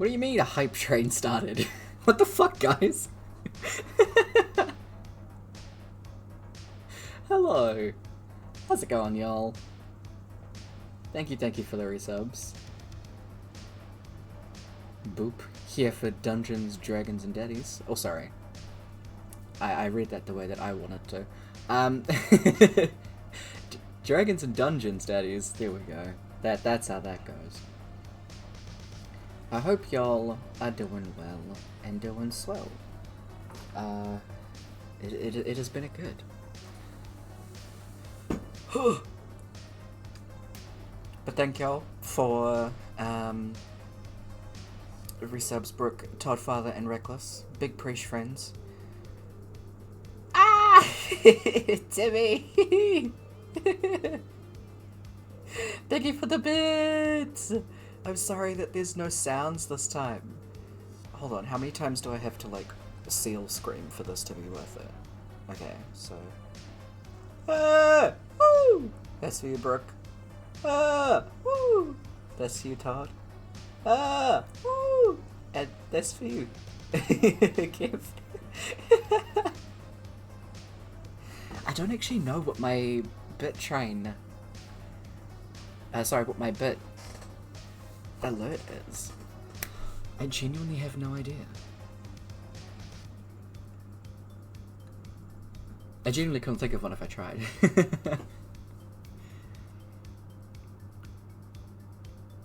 What do you mean a hype train started? What the fuck, guys? Hello. How's it going, y'all? Thank you for the resubs. Boop. Here for Dungeons, Dragons, and Daddies. Oh, sorry. I read that the way that I wanted to. Dragons and Dungeons, Daddies. There we go. That's how that goes. I hope y'all are doing well and doing swell. It has been a good. But thank y'all for resubs, Brooke, Toddfather, and Reckless. Big Preach friends. Ah! Timmy! Thank you for the bits! I'm sorry that there's no sounds this time. Hold on, how many times do I have to, like, seal scream for this to be worth it? Okay, so... Ah! Woo! That's for you, Brooke. Ah! Woo! That's for you, Todd. Ah! Woo! And that's for you, Kev. I don't actually know what my bit train... what my bit alert is. I genuinely have no idea. I genuinely couldn't think of one if I tried.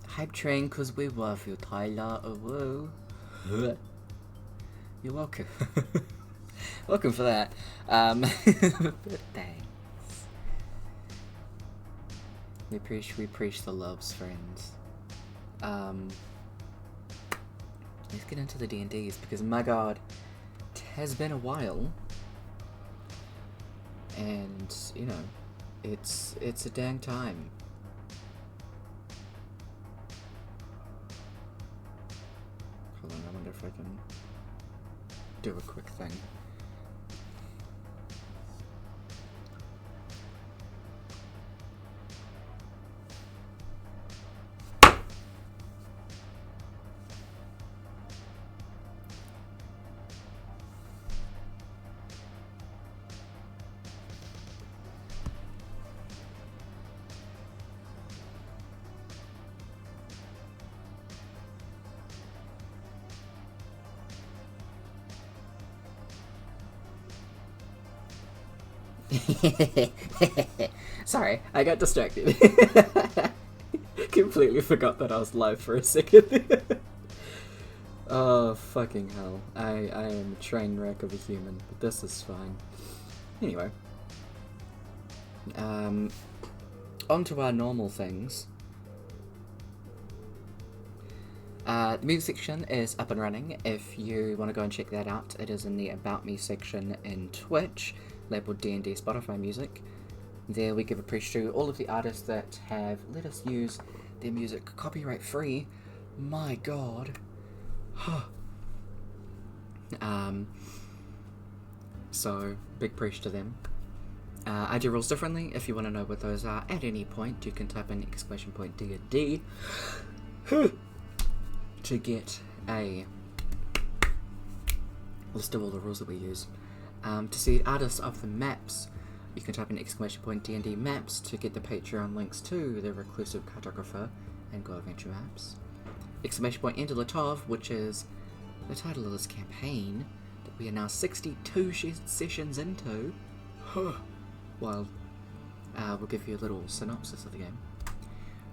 Hype train, cause we love you, Tyler. Oh, whoa. You're welcome. Welcome for that. Thanks. We preach the loves, friends. Let's get into the D&Ds because my god, it has been a while, and you know, it's a dang time. Hold on, I wonder if I can do a quick thing. Sorry, I got distracted. Completely forgot that I was live for a second. Oh, fucking hell. I am a train wreck of a human, but this is fine. Anyway. On to our normal things. The music section is up and running. If you want to go and check that out, it is in the About Me section in Twitch, labeled D&D Spotify Music. There we give a push to all of the artists that have let us use their music copyright free. My god. So, big push to them. I do rules differently. If you want to know what those are at any point, you can type in !D&D to get a list of all the rules that we use. To see artists of the maps, you can type in !D&D maps to get the Patreon links to the Reclusive Cartographer and Go Adventure maps. End of Latov, which is the title of this campaign that we are now 62 sessions into. Wild. We'll give you a little synopsis of the game.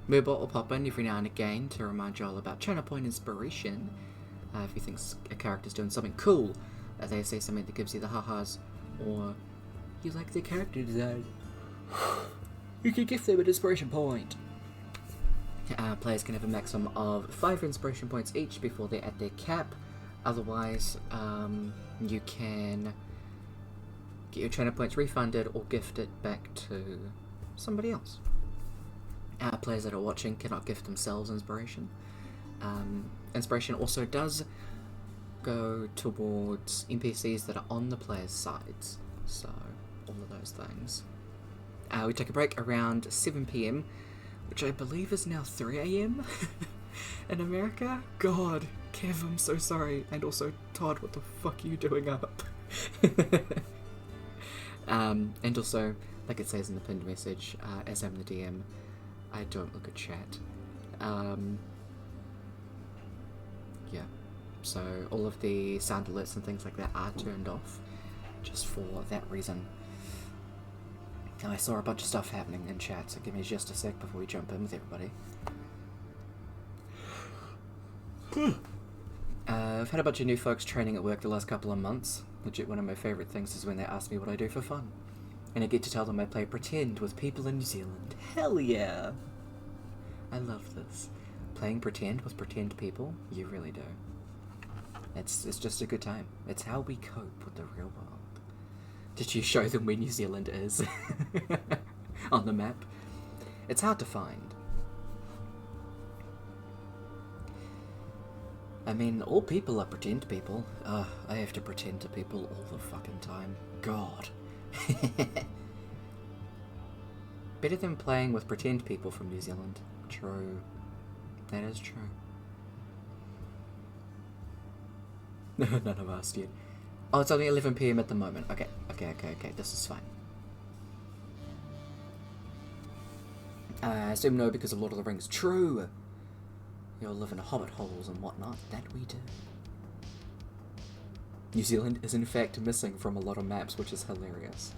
Moorbot will pop in every now and again to remind you all about channel point inspiration. If you think a character's doing something cool, they say something that gives you the ha-has, or you like their character design, you can give them an inspiration point. Players can have a maximum of 5 inspiration points each before they're at their cap. Otherwise, you can get your trainer points refunded or gift it back to somebody else. Players that are watching cannot gift themselves inspiration. Inspiration also does go towards NPCs that are on the players' sides, so all of those things. We take a break around 7 PM, which I believe is now 3 AM in America. God, Kev, I'm so sorry. And also, Todd, what the fuck are you doing up? And also, like it says in the pinned message, as I'm the DM, I don't look at chat. Yeah. So all of the sound alerts and things like that are turned off, just for that reason. And I saw a bunch of stuff happening in chat, so give me just a sec before we jump in with everybody. I've had a bunch of new folks training at work the last couple of months. Legit, one of my favourite things is when they ask me what I do for fun. And I get to tell them I play pretend with people in New Zealand. Hell yeah! I love this. Playing pretend with pretend people, you really do. It's just a good time. It's how we cope with the real world. Did you show them where New Zealand is? On the map? It's hard to find. I mean, all people are pretend people. I have to pretend to people all the fucking time. God. Better than playing with pretend people from New Zealand. True. That is true. None of us yet. Oh, it's only 11 PM at the moment. Okay. This is fine. I assume no because of Lord of the Rings. True! You'll live in hobbit holes and whatnot. That we do. New Zealand is in fact missing from a lot of maps, which is hilarious.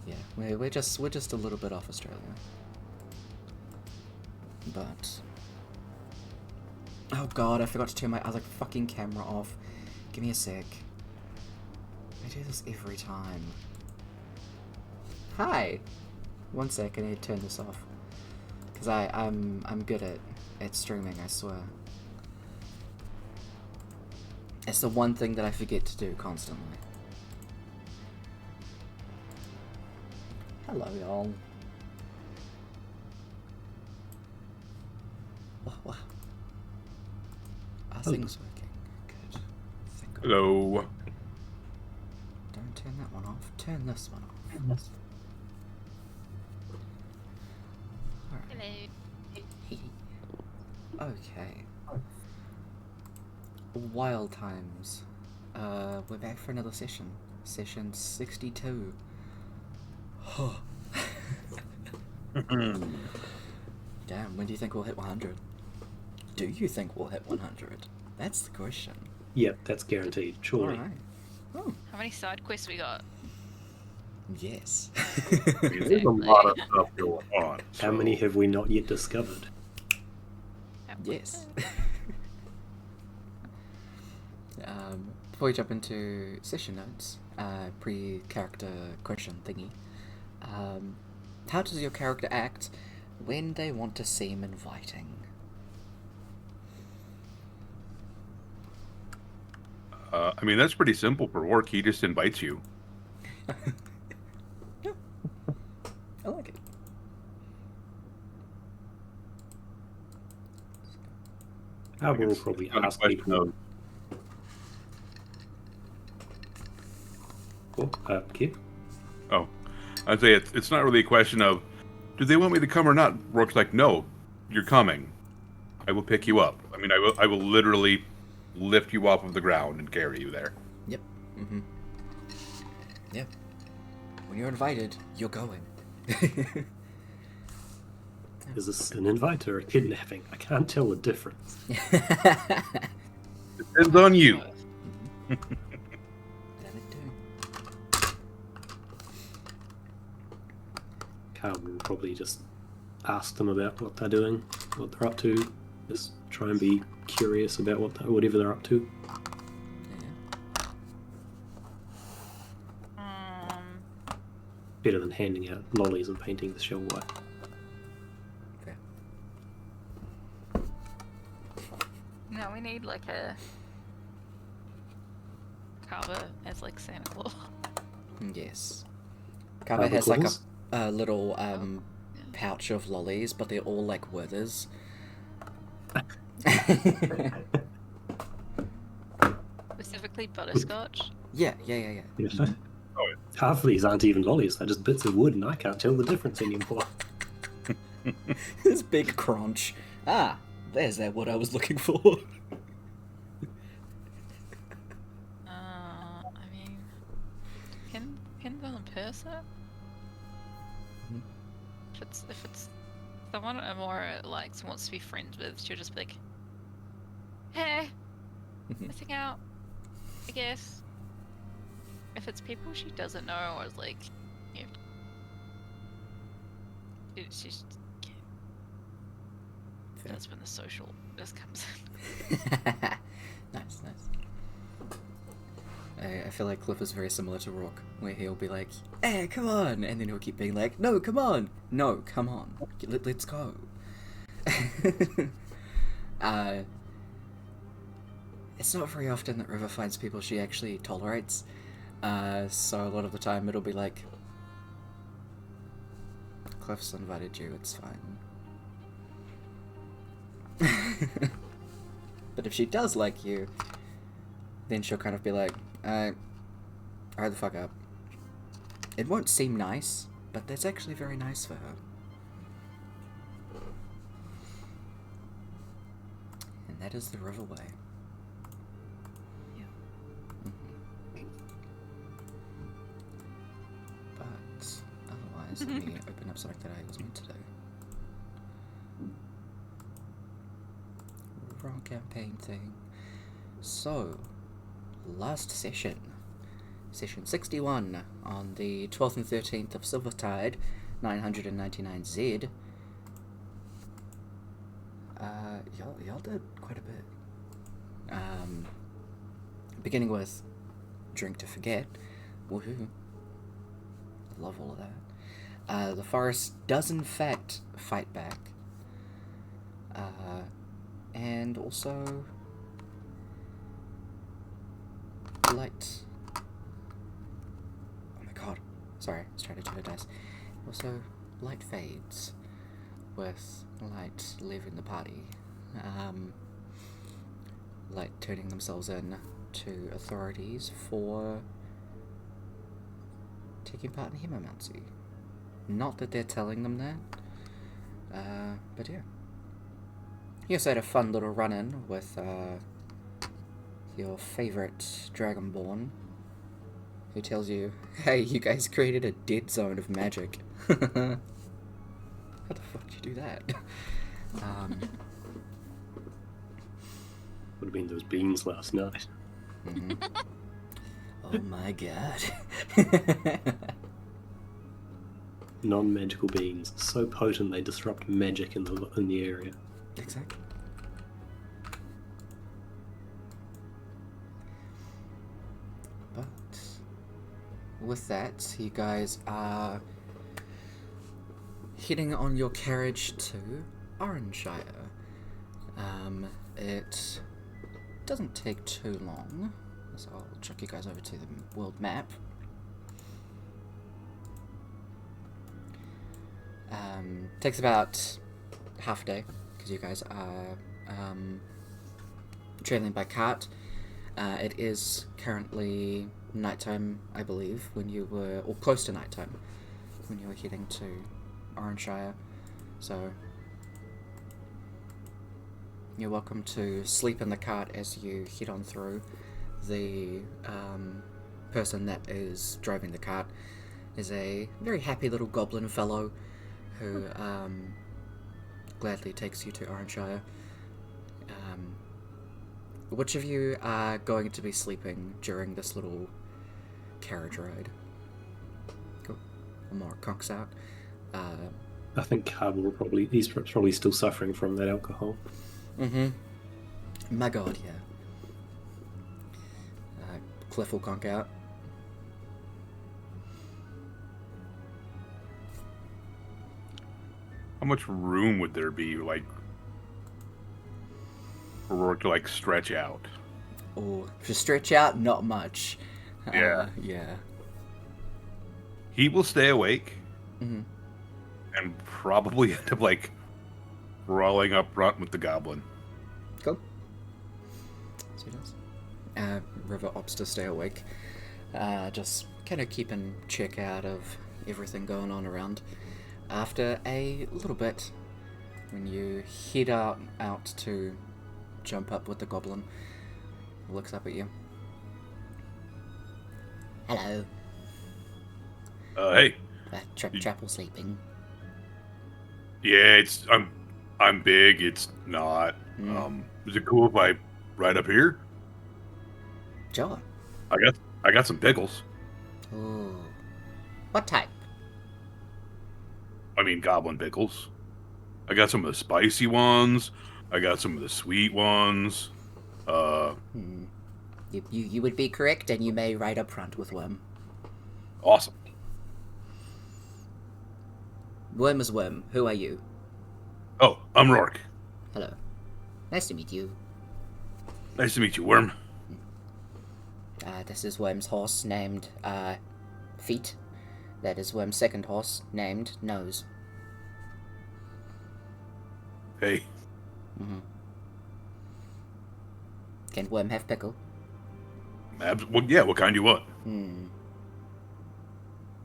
Yeah, we're just a little bit off Australia. But... oh god, I forgot to turn my other fucking camera off. Give me a sec. I do this every time. Hi! 1 sec, I need to turn this off. Because I'm good at streaming, I swear. It's the one thing that I forget to do constantly. Hello, y'all. Wow. Are things working? Good. Hello. Don't turn that one off. Turn this one off. Alright. Hello. Okay. Wild times. We're back for another session. Session 62. Damn, when do you think we'll hit 100? Do you think we'll hit 100? That's the question. Yep, that's guaranteed, surely. Alright. Oh. How many side quests we got? Yes. There's a lot of stuff going on. How many have we not yet discovered? Yes. Before we jump into session notes, pre-character question thingy, how does your character act when they want to seem inviting? I mean, that's pretty simple for work. He just invites you. Yeah. I like it. I will probably ask people. Kev? Oh, I'd say it's not really a question of, do they want me to come or not? Rourke's like, no, you're coming. I will pick you up. I mean, I will literally lift you off of the ground and carry you there. Yep. Mm-hmm. Yeah. When you're invited, you're going. Is this an invite or a kidnapping? I can't tell the difference. Depends on you. Carl will probably just ask them about what they're doing, what they're up to. Just try and be curious about whatever they're up to. Better than handing out lollies and painting the shell white. Fair. No, we need like a cover as like Santa Claus. Yes. Kava has like a little pouch of lollies, but they're all like withers. Specifically butterscotch. Yeah. Oh, half of these aren't even lollies, they're just bits of wood, and I can't tell the difference anymore. This big crunch. Ah, Is that what I was looking for? I mean, depends on the person. Mhm. If it's someone Amora likes, wants to be friends with, she'll just be like, hey, let's hang out, I guess. If it's people she doesn't know, or is like, you know, she's Fair. that's when the social just comes Nice. I feel like Cliff is very similar to Rook, where he'll be like, "Hey, come on," and then he'll keep being like, "No, come on, no, come on, let's go." It's not very often that River finds people she actually tolerates, so a lot of the time it'll be like, "Cliff's invited you, it's fine." But if she does like you, then she'll kind of be like, hurry the fuck up. It won't seem nice, but that's actually very nice for her. And that is the River Way. Yeah. But otherwise, let me open up something that I was meant to do. Wrong campaign thing. So, last session 61 on the 12th and 13th of Silvertide, 999Z. Y'all did quite a bit. Beginning with Drink to Forget. Woohoo. Love all of that. The forest does in fact fight back. And also light. Oh my god. Sorry, I was trying to turn the dice. Also, light fades with light leaving the party. Light turning themselves in to authorities for taking part in hemomancy. Not that they're telling them that, but yeah. You also had a fun little run-in with your favourite Dragonborn, who tells you, "Hey, you guys created a dead zone of magic." How the fuck did you do that? Would have been those beans last night. Mm-hmm. Oh my god. Non-magical beans, so potent they disrupt magic in the area. Exactly. But with that, you guys are heading on your carriage to Oranshire. It doesn't take too long, so I'll chuck you guys over to the world map. Takes about half a day, because you guys are traveling by cart. It is currently nighttime, I believe, when you were, or close to nighttime, when you were heading to Oranshire. So you're welcome to sleep in the cart as you head on through. The person that is driving the cart is a very happy little goblin fellow who gladly takes you to Oranshire. Which of you are going to be sleeping during this little carriage ride? Cool. More conks out. I think Cab will he's probably still suffering from that alcohol. Mm-hmm. My god, yeah. Cliff will conk out. How much room would there be, like, for Rourke to, like, stretch out? Oh, to stretch out, not much. Yeah. Yeah. He will stay awake Mm-hmm. and probably end up, like, crawling up front with the goblin. Cool. So he does. River opts to stay awake. Just kind of keeping check out of everything going on around. After a little bit, when you head out to jump up with the goblin. He looks up at you. Hello. Hey. Chapel sleeping. Yeah, I'm big. It's not. Is it cool if I ride up here? Sure. I got some pickles. Ooh. What type? I mean, goblin pickles. I got some of the spicy ones. I got some of the sweet ones. You would be correct, and you may ride up front with Worm. Awesome. Worm is Worm. Who are you? Oh, I'm Rourke. Hello. Nice to meet you. Nice to meet you, Worm. This is Worm's horse named Feet. That is Worm's second horse named Nose. Hey. Can Worm have pickle? Well, yeah, what kind do you want?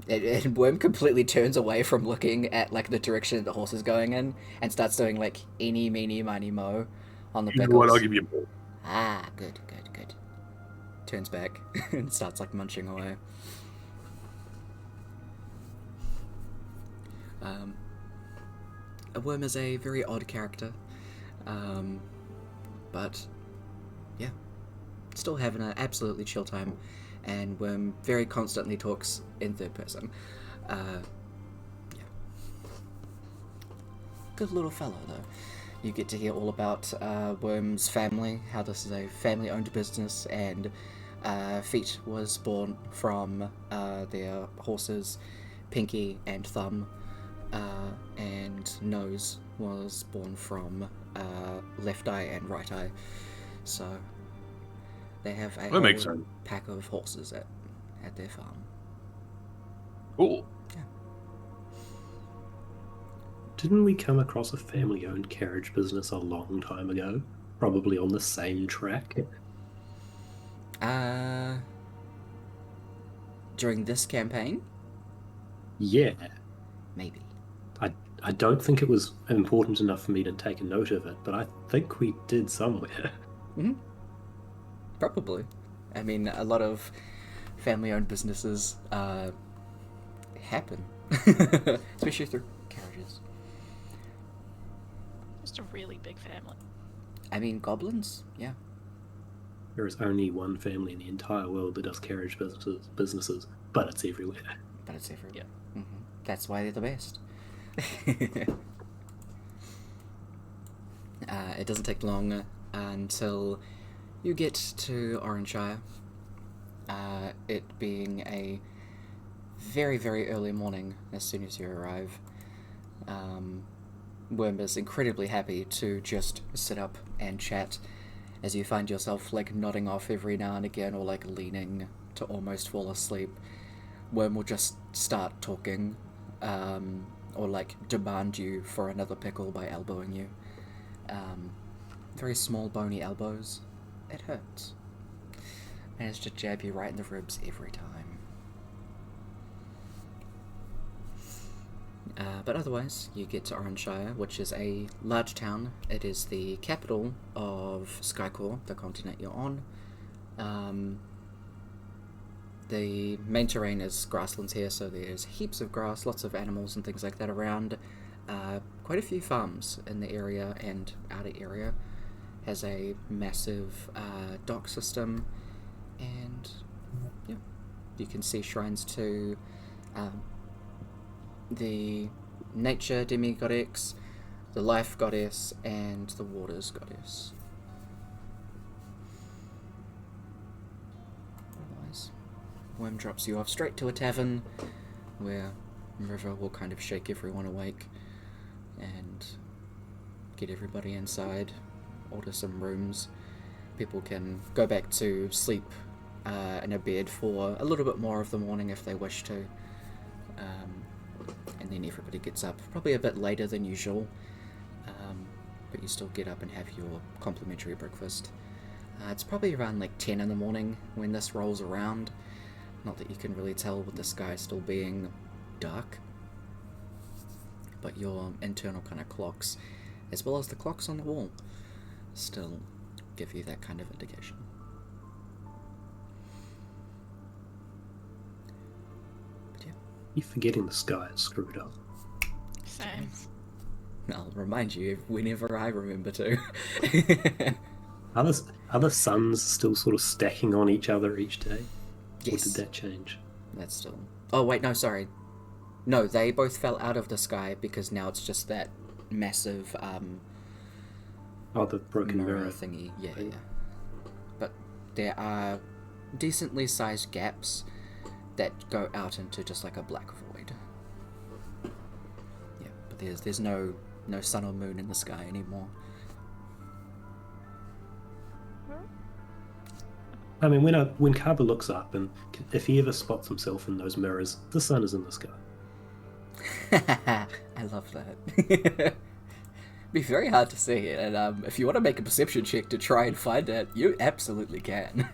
And Worm completely turns away from looking at like the direction the horse is going in and starts doing like eeny, meeny, miny, mo on the You pickles. know what? I'll give you a bowl. Ah, good. Turns back and starts like munching away. A Worm is a very odd character, but yeah, still having an absolutely chill time, and Worm very constantly talks in third person. Yeah, good little fellow though. You get to hear all about Worm's family, how this is a family-owned business, and Feet was born from their horses, Pinky and Thumb, and Nose was born from Left Eye and Right Eye. So they have a That makes whole sense. pack of horses at their farm. Cool. Yeah. Didn't we come across a family-owned carriage business a long time ago? Probably on the same track. During this campaign, Yeah. maybe. I don't think it was important enough for me to take a note of it, but I think we did somewhere. Probably. I mean, a lot of family-owned businesses happen, especially through carriages. Just a really big family. I mean, goblins, yeah. There is only one family in the entire world that does carriage businesses, but it's everywhere. But it's everywhere. Yeah. That's why they're the best. It doesn't take long until you get to Orangeshire. It being a very, very early morning as soon as you arrive. Worm is incredibly happy to just sit up and chat as you find yourself like nodding off every now and again or like leaning to almost fall asleep. Worm will just start talking or like demand you for another pickle by elbowing you. Very small bony elbows. It hurts. Managed to jab you right in the ribs every time. But otherwise, you get to Orangeshire, which is a large town. It is the capital of Skycore, the continent you're on. The main terrain is grasslands here, so there's heaps of grass, lots of animals and things like that around. Quite a few farms in the area and outer area. Has a massive dock system, and yeah, you can see shrines to the nature demigoddess, the life goddess, and the waters goddess. Otherwise, Worm drops you off straight to a tavern where River will kind of shake everyone awake and get everybody inside, order some rooms. People can go back to sleep in a bed for a little bit more of the morning if they wish to. And then everybody gets up probably a bit later than usual, but you still get up and have your complimentary breakfast. It's probably around like 10 in the morning when this rolls around. Not that you can really tell with the sky still being dark, but your internal kind of clocks as well as the clocks on the wall, still give you that kind of indication. But yeah, You're forgetting the sky is screwed up. Same. I'll remind you whenever I remember to. Are the suns still sort of stacking on each other each day? Yes. Or did that change? That's still... Oh, wait, no, sorry. No, they both fell out of the sky because now it's just that massive, Oh, the broken mirror. thingy. Yeah, thing. yeah. But there are decently sized gaps that go out into just like a black void. Yeah, but there's no sun or moon in the sky anymore. I mean, when Kaba looks up, and if he ever spots himself in those mirrors, the sun is in the sky. I love that. Be very hard to see, and if you want to make a perception check to try and find it, you absolutely can.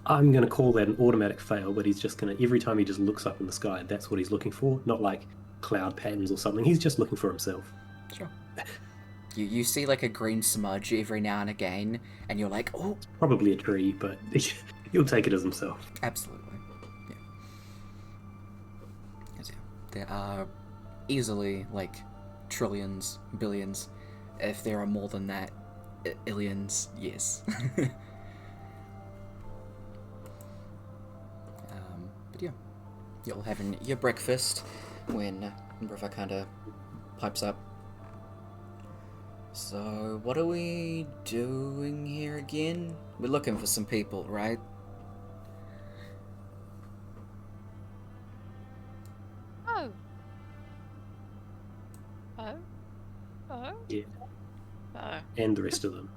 I'm going to call that an automatic fail, but he's just going to, every time he just looks up in the sky, that's what he's looking for, not like cloud patterns or something. He's just looking for himself. Sure. You see like a green smudge every now and again, and you're like, oh, Probably a tree, but he'll take it as himself. absolutely. Yeah. 'Cause, yeah, there are easily like trillions, billions. If there are more than that, illions, yes. But yeah, you're having your breakfast when River kind of pipes up. So, what are we doing here again? We're looking for some people, right? Oh. Oh. Oh. Yeah. Oh. And the rest of them.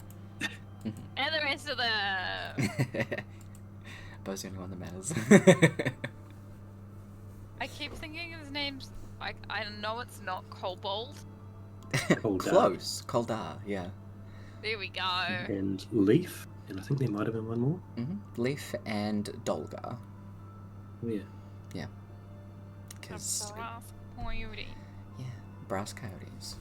And the rest of them. Bo's the only one that matters. I keep thinking his name's like I know it's not Kobold. Koldar. Close. Koldar, yeah. There we go. And Leaf, and I think there might have been one more. Leaf and Dolgar. Oh, yeah. Yeah. A Because, brass coyote. yeah, brass coyotes.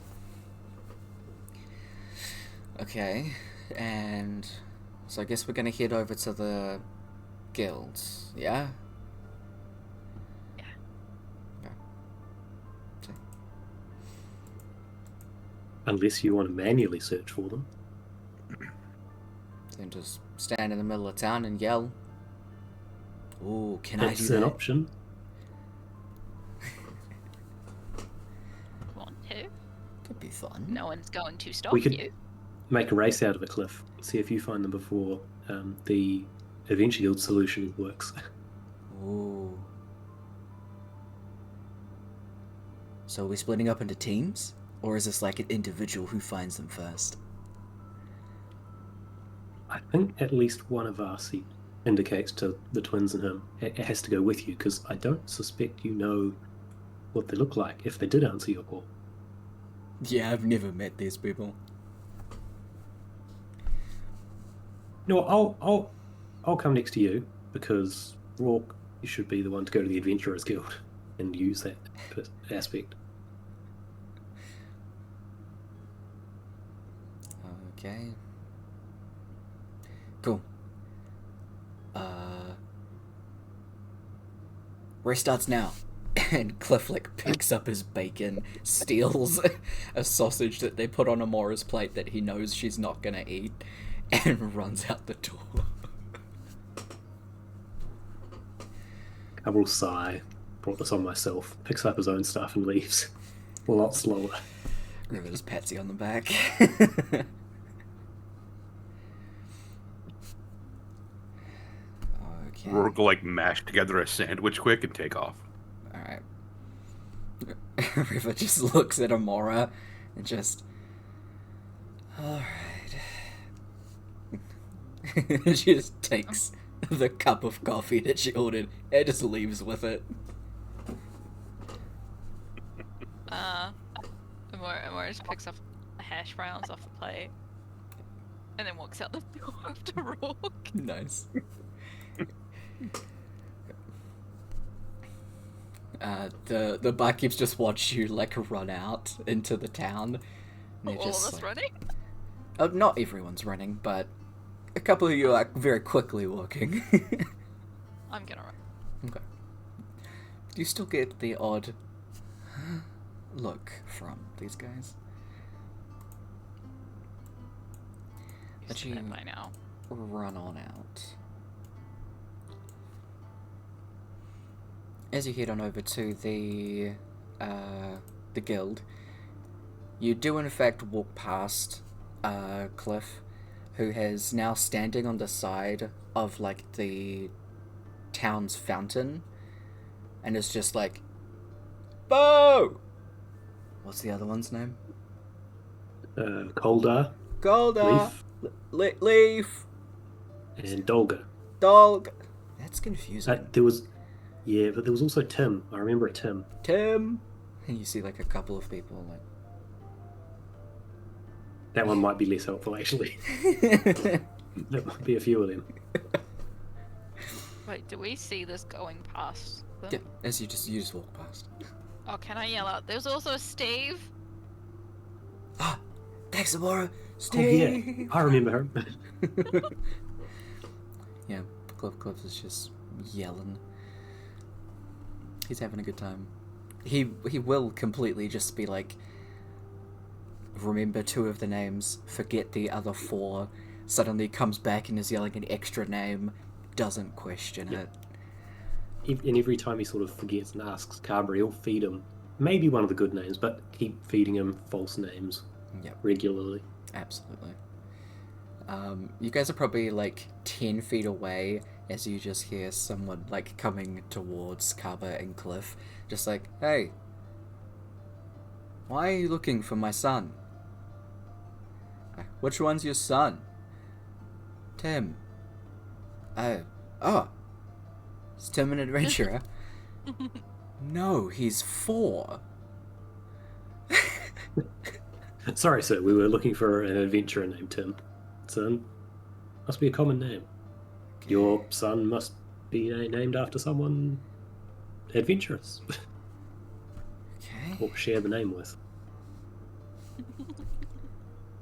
Okay, and so I guess we're gonna head over to the guilds, yeah? Yeah. Okay. So, Unless you want to manually search for them. then just stand in the middle of town and yell. Ooh, can I That's do an that? option. Want to? Could be fun. No one's going to stop We could- you. Make a race out of it, Cliff. See if you find them before the Adventure Guild solution works. Ooh. So are we splitting up into teams? Or is this like an individual who finds them first? I think at least one of us indicates to the twins and him it has to go with you, because I don't suspect you know what they look like if they did answer your call. Yeah, I've never met these people. No, I'll come next to you, because Rourke, you should be the one to go to the Adventurers Guild and use that aspect. Okay. Cool. Race starts now. And Cliff like picks up his bacon, steals a sausage that they put on Amora's plate that he knows she's not gonna eat, and runs out the door. I will sigh, brought this on myself, picks up his own stuff and leaves. A lot slower. River just pats you on the back. Okay. Rourke will like mash together a sandwich quick and take off. Alright. River just looks at Amora and just... Alright. She just takes the cup of coffee that she ordered and just leaves with it. Amora just picks up the hash browns off the plate and then walks out the door after Rourke. Nice. The barkeeps just watch you like run out into the town they're All of just us like, running? not everyone's running, but a couple of you are like very quickly walking. I'm gonna run. Okay. You still get the odd look from these guys. Used But to you that by now. run on out. As you head on over to the guild, you do in fact walk past Cliff, who is now standing on the side of like the town's fountain, and is just like, Bo! What's the other one's name? Koldar, Golda! Leaf, Leaf! and Dolga. Dog! That's confusing. There was, yeah, but there was also Tim. I remember a Tim. Tim! And you see like a couple of people like... That one might be less helpful, actually. There might be a few of them. Wait, do we see this going past them? Yeah, as you just walk past. Oh, can I yell out? There's also Steve! Ah! Dexamora! Oh, Steve! yeah. I remember her. Yeah, Cliff is just yelling. He's having a good time. He will completely just be like, remember 2 of the names, forget the other 4, suddenly comes back and is yelling an extra name, doesn't question it. And every time he sort of forgets and asks Carberry, he'll feed him maybe one of the good names, but keep feeding him false names regularly. Absolutely. You guys are probably like 10 feet away as you just hear someone like coming towards Carver and Cliff, just like, hey, why are you looking for my son? Which one's your son? Tim. Oh. Is Tim an adventurer? No, he's 4. Sorry, sir, we were looking for an adventurer named Tim. Son, must be a common name. Your son must be named after someone adventurous. Okay. Or share the name with.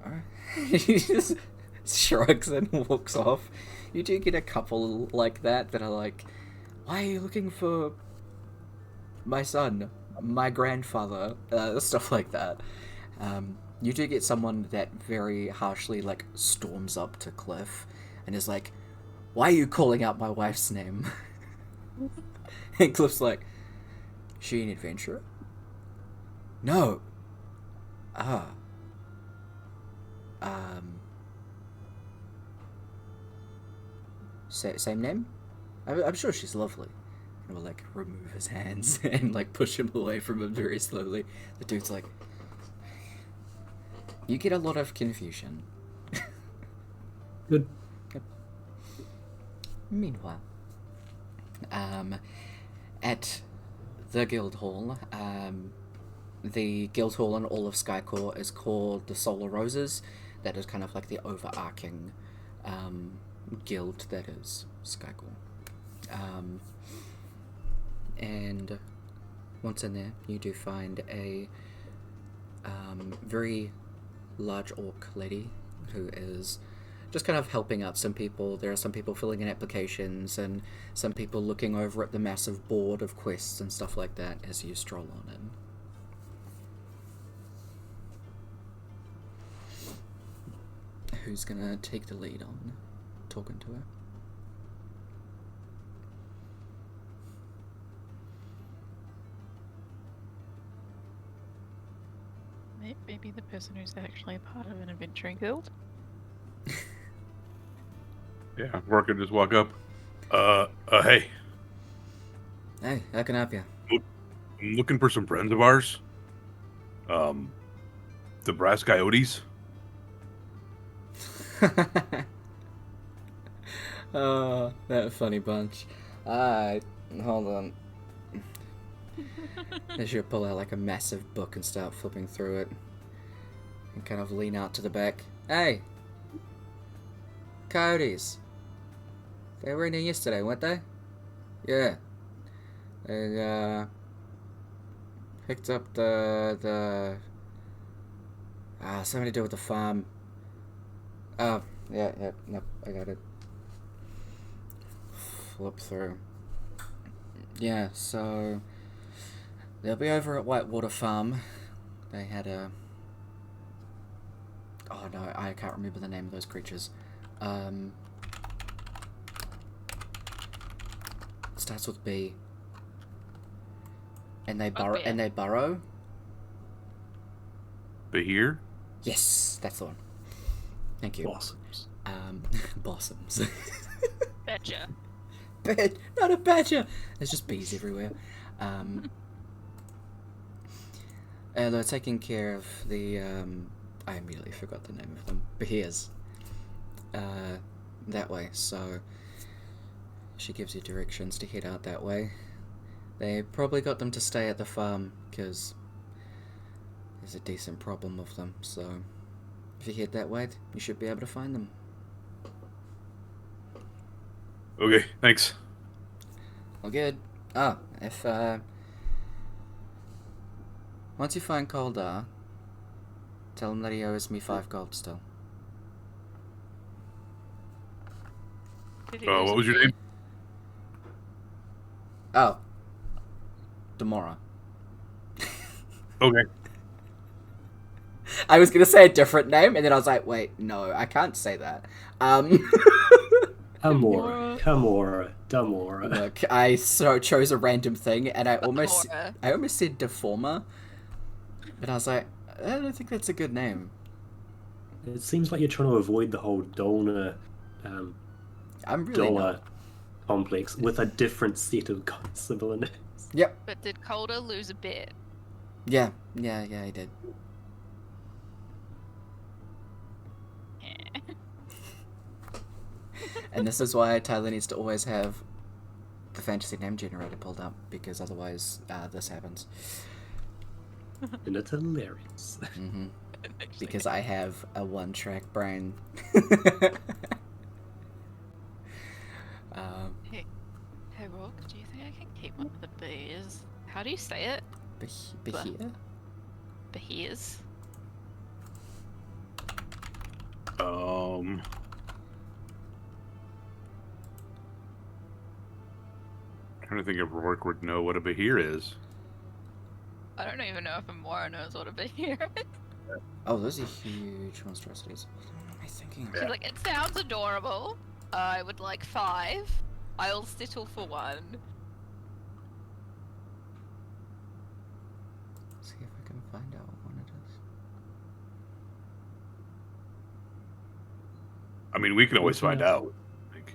Alright. He just shrugs and walks off. You do get a couple like that are like, why are you looking for my son, my grandfather, stuff like that. You do get someone that very harshly like storms up to Cliff and is like, why are you calling out my wife's name? And Cliff's like, she an adventurer? No. Same name? I'm sure she's lovely. And will like remove his hands and like push him away from him very slowly. The dude's like, you get a lot of confusion. Good. Yep. Meanwhile, at the guild hall, the guild hall in all of Skycore is called the Solar Roses. That is kind of like the overarching guild that is Skycore. And once in there, you do find a very large orc lady who is just kind of helping out some people. There are some people filling in applications and some people looking over at the massive board of quests and stuff like that as you stroll on in. Who's gonna take the lead on talking to her? Maybe the person who's actually a part of an adventuring guild? Yeah, Rourke could just walk up. Hey. Hey, how can I help you? I'm looking for some friends of ours. The Brass Coyotes. Oh, that funny bunch. Hold on. As you pull out like a massive book and start flipping through it. And kind of lean out to the back. Hey! Coyotes! They were in here yesterday, weren't they? Yeah. They, picked up the Something to do with the farm. Oh, yeah, nope, I got it. Flip through. Yeah, so they'll be over at Whitewater Farm. They had a... Oh no, I can't remember the name of those creatures. Starts with B. And they burrow. yeah. And they burrow. Behir? Yes, that's the one. Thank you. Blossoms. Blossoms. Betcha. Not a badger. There's just bees everywhere. They're taking care of the. I immediately forgot the name of them. Behirs. That way. So she gives you directions to head out that way. They probably got them to stay at the farm because there's a decent problem of them. So if you head that way, you should be able to find them. Okay, thanks. All good. If once you find Koldar, tell him that he owes me 5 gold still. Did he What was your name? Oh, Demora. Okay. I was gonna say a different name, and then I was like, wait, no, I can't say that. Amora, Camora, Damora. Look, I chose a random thing, and I almost Demora. said Deformer, but I was like, I don't think that's a good name. It seems like you're trying to avoid the whole Dolna I'm really dollar not. complex with a different set of similar names. Yep. But did Calder lose a bet? Yeah, I did. Yeah. And this is why Tyler needs to always have the fantasy name generator pulled up, because otherwise this happens. And it's hilarious. Hmm. Actually, Because I have a one-track brain. Hey, Rook, do you think I can keep up with the bees? How do you say it? Bahia? Behirs? Trying to think if Rourke would know what a Behir is. I don't even know if Amora knows what a behir is. Oh, those are huge monstrosities. What am I thinking of? She's like, it sounds adorable. I would like 5. I'll settle for 1. See if I can find out what one it is. I mean, we can always find out. Like,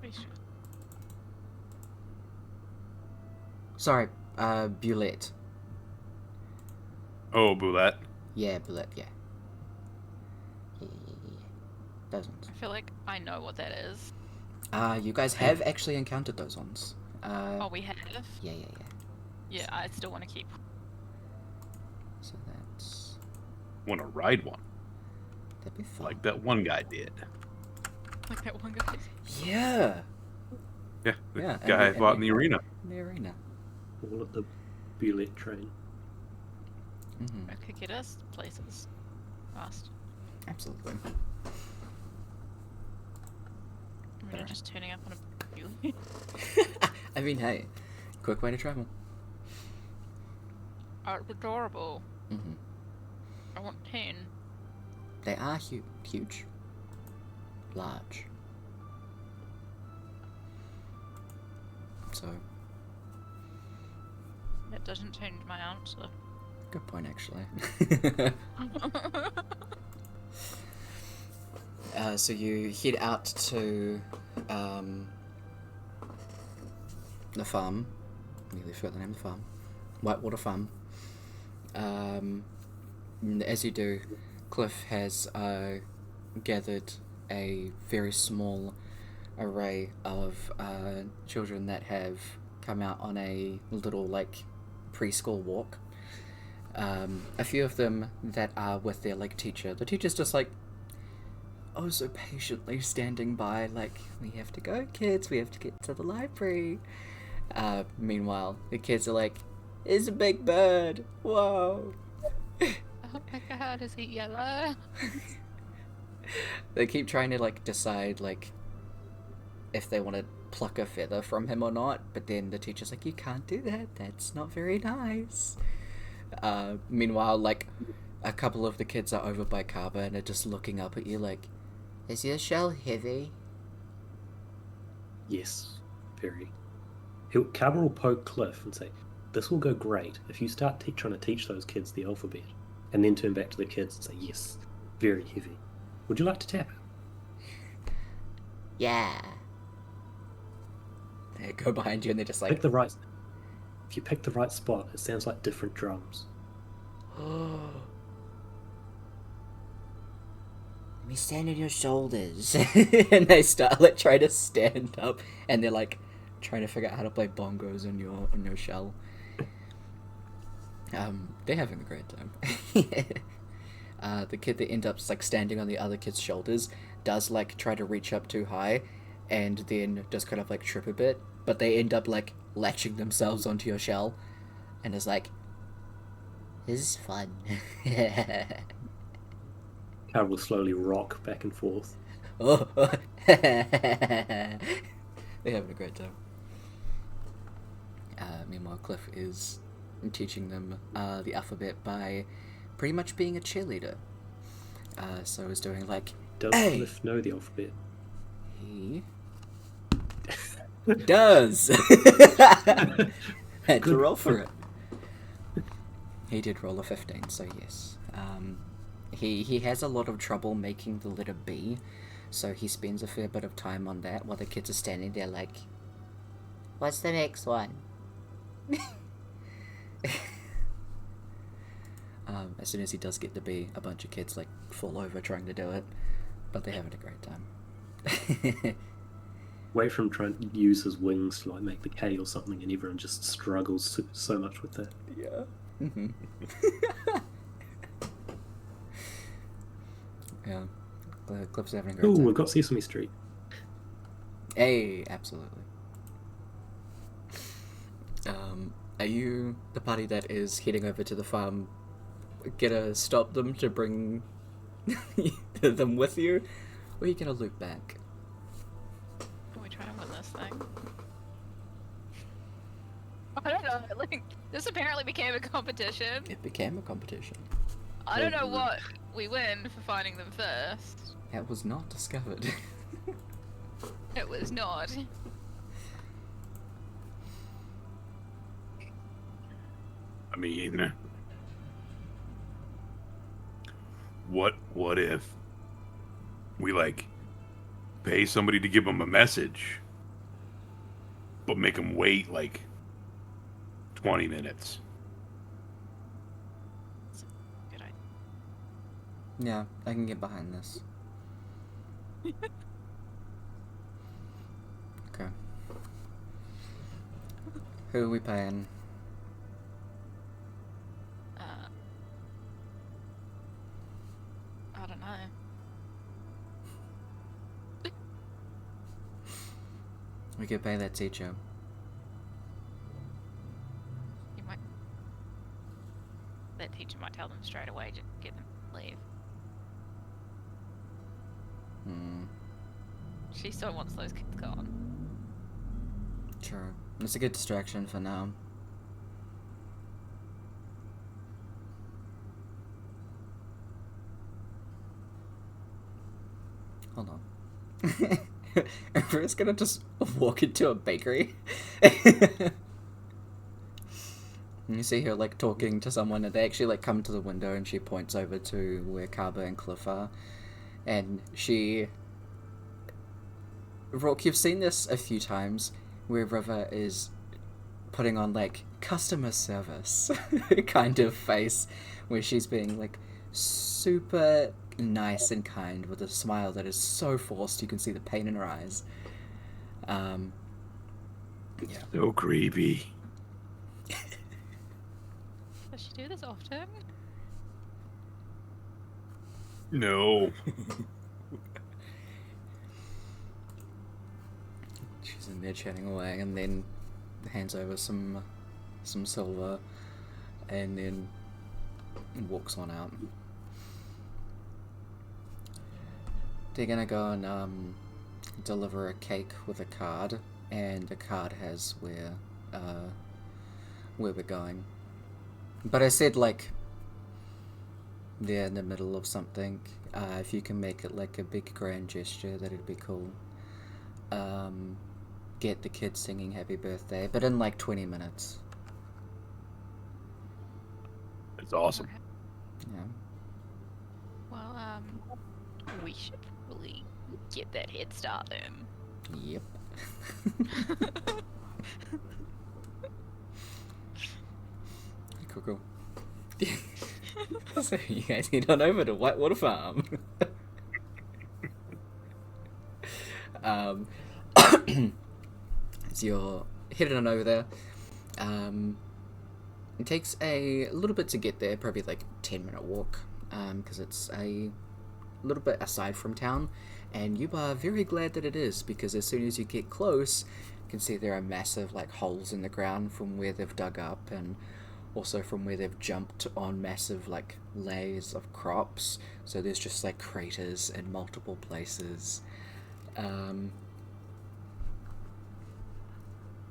Pretty sure. Sorry, Bulette. oh, Boulette. Yeah, Bulette, yeah. Yeah. Those ones. I feel like I know what that is. You guys have actually encountered those ones. Oh, we have? Yeah. Yeah, I still want to keep. So that's... Want to ride one, That'd be fun. like that one guy did. Like that one guy. Yeah! Yeah, the Yeah, and guy I we- fought and in the arena. In the arena. All at the bullet train. Mm-hmm. I could get us places fast. Absolutely. I mean, Alright. just turning up on a Buick. I mean, hey, quick way to travel. Oh, it's adorable. Mm-hmm. I want 10. They are huge. Large. So, That doesn't change my answer. good point, actually. So you head out to the farm. Nearly forgot the name of the farm. Whitewater Farm. As you do, Cliff has gathered a very small array of children that have come out on a little, like, preschool walk. A few of them that are with their, like, teacher. The teacher's just, like, oh so patiently standing by, like, we have to go, kids, we have to get to the library. Meanwhile, the kids are like, It's a big bird. Whoa. Oh my god, is he yellow? They keep trying to, like, decide, like, if they want to pluck a feather from him or not, but then the teacher's like, you can't do that. That's not very nice. Meanwhile, like, a couple of the kids are over by Kaba and are just looking up at you like, is your shell heavy? Yes, very. Cabra will poke Cliff and say, this will go great if you start trying to teach those kids the alphabet. And then turn back to the kids and say, yes, very heavy. Would you like to tap it? Yeah. They go behind you and they're just like... Pick the right... If you pick the right spot, it sounds like different drums. Let me stand on your shoulders. And they start, like, trying to stand up. And they're, like, trying to figure out how to play bongos on your shell. They're having a great time. The kid that ends up like standing on the other kid's shoulders does like try to reach up too high, and then just kind of like trip a bit. But they end up like latching themselves onto your shell, and it's like, this is fun. Cabra will slowly rock back and forth. Oh, they're having a great time. Meanwhile, Cliff is teaching them the alphabet by pretty much being a cheerleader. So he's doing like, Does hey! Cliff know the alphabet? He does. Had to roll for it. He did roll a 15, so yes. He has a lot of trouble making the letter B, so he spends a fair bit of time on that while the kids are standing there like, what's the next one? As soon as he does get the B, a bunch of kids like fall over trying to do it, but they're having a great time. Wait for him trying to use his wings to like make the K or something, and everyone just struggles so much with that. Yeah. Mm-hmm. Yeah. Cliff's having a great Ooh, time. we've got Sesame Street. Hey, absolutely. Are you the party that is heading over to the farm gonna stop them to bring them with you? Or are you gonna loop back? Are we trying to win this thing? I don't know, like, this apparently became a competition. It became a competition. I don't know what we win for finding them first. That was not discovered. It was not. I mean, what if we like pay somebody to give them a message, but make them wait like 20 minutes? Good idea. Yeah, I can get behind this. Okay. Who are we paying? I don't know. We could pay that teacher. You might. That teacher might tell them straight away to get them to leave. She still wants those kids gone. Sure. It's a good distraction for now. Hold on. Everyone's gonna just walk into a bakery. And you see her like talking to someone, and they actually like come to the window, and she points over to where Kaba and Cliff are, and she... Rourke, you've seen this a few times, where River is putting on like customer service kind of face, where she's being like super nice and kind with a smile that is so forced you can see the pain in her eyes. Yeah. So creepy. Does she do this often? No. She's in there chatting away, and then hands over some silver. and then walks on out. They're gonna go and deliver a cake with a card, and the card has where we're going. But I said, like, they're in the middle of something. If you can make it like a big grand gesture, that'd be cool. Get the kids singing happy birthday, but in like 20 minutes. It's awesome. Okay. Yeah. Well, we should probably get that head start then. Yep. Cool. So you guys head on over to Whitewater Farm. So you're headed on over there. It takes a little bit to get there, probably like 10-minute walk, because it's a little bit aside from town, and you are very glad that it is, because as soon as you get close, you can see there are massive like holes in the ground from where they've dug up, and also from where they've jumped on massive like layers of crops, so there's just like craters in multiple places.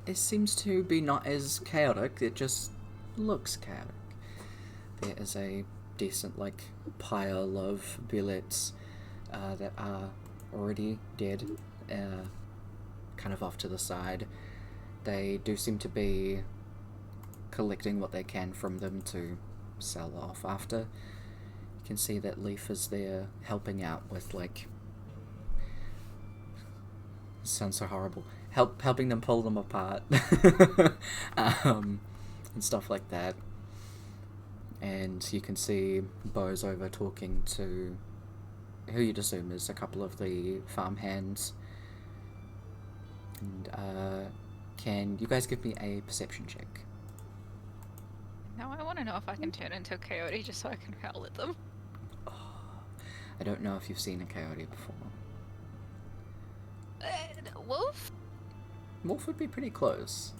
It seems to be not as chaotic, it just looks chaotic. There is a decent like pile of billets that are already dead, kind of off to the side. They do seem to be collecting what they can from them to sell off after. You can see that Leaf is there helping out with like, it sounds so horrible, helping them pull them apart and stuff like that. And you can see Bo's over talking to who you'd assume is a couple of the farm hands. And can you guys give me a perception check? Now I want to know if I can turn into a coyote just so I can howl at them. I don't know if you've seen a coyote before. Wolf? Wolf would be pretty close.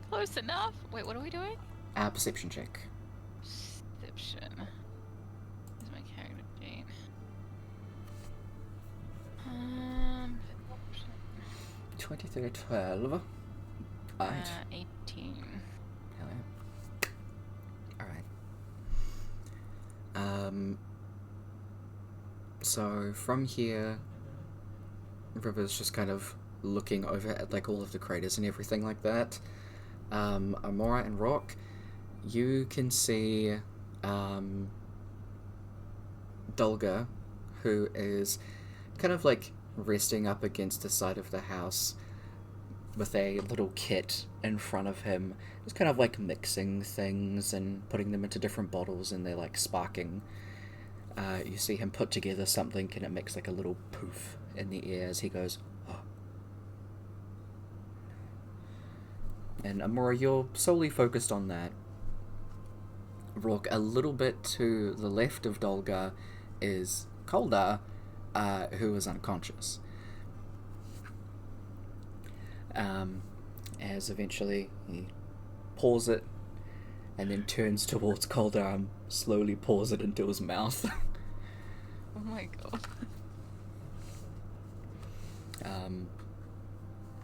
Close enough. Wait, what are we doing? Perception check. Perception. Where's my character sheet? 23, 12. Alright. 18. Hell yeah. Alright. So from here, River's just kind of looking over at like all of the craters and everything like that. Amora and Rock, you can see Dulga, who is kind of like resting up against the side of the house with a little kit in front of him, just kind of like mixing things and putting them into different bottles, and they're like sparking. You see him put together something and it makes like a little poof in the air as he goes, oh. And Amora, you're solely focused on that. Rourke, a little bit to the left of Dolga is Koldar, who is unconscious. As eventually he pours it and then turns towards Koldar and slowly pours it into his mouth. Oh my god.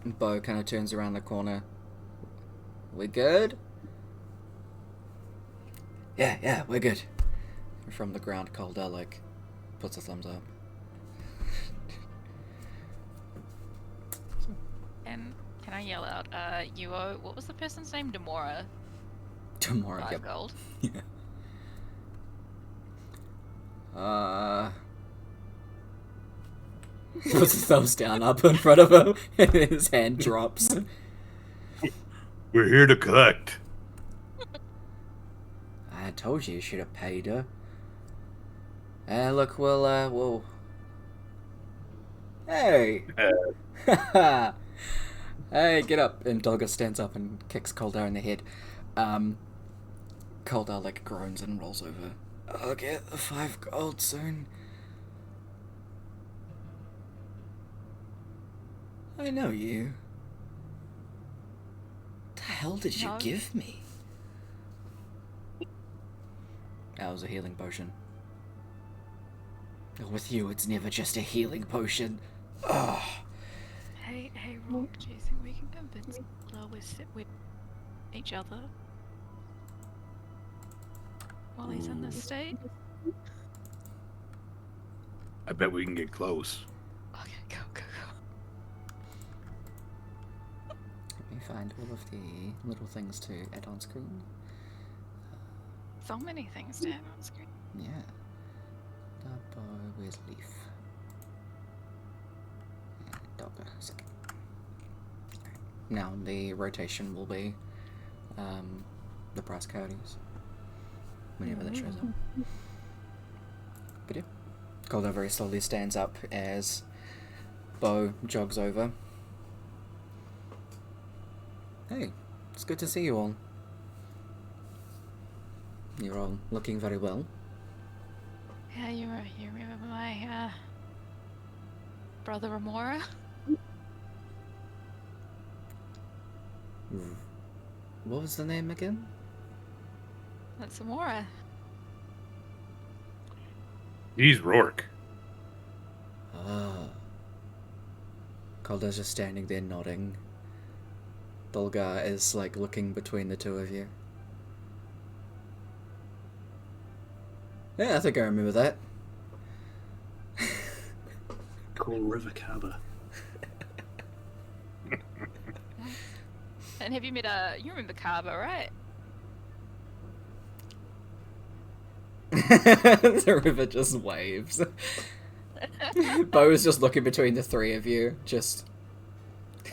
Bo kind of turns around the corner. We good? Yeah, we're good. From the ground, Koldar like puts a thumbs up. And can I yell out, you owe, what was the person's name? Demora. Tomorrow, 5 yep. gold. Yeah. He puts his thumbs down up in front of him, and his hand drops. We're here to collect. I told you should have paid her. Look, we'll... Hey! Hey, get up! And Dolga stands up and kicks Koldar in the head. Koldar, like, groans and rolls over. I'll get the 5 gold soon. I know you. What the hell did you No. give me? was a healing potion. With you, it's never just a healing potion. Ugh. Hey, Rock, do you think we can convince Lois that we're each other while he's in this state? I bet we can get close. Okay, go. Let me find all of the little things to add on screen. So many things to have on screen. Yeah. Where's Leaf? And Dogger. Second. Now the rotation will be the price coyotes. Whenever that shows up. But yeah. Golda very slowly stands up as Bo jogs over. Hey, it's good to see you all. You're all looking very well. Yeah, you remember my brother Amora? What was the name again? That's Amora. He's Rourke. Ah. Calder's just standing there nodding. Dolgar is like looking between the two of you. Yeah, I think I remember that. Call River Carver. And have you met you remember Carver, right? The river just waves. Bo is just looking between the three of you, just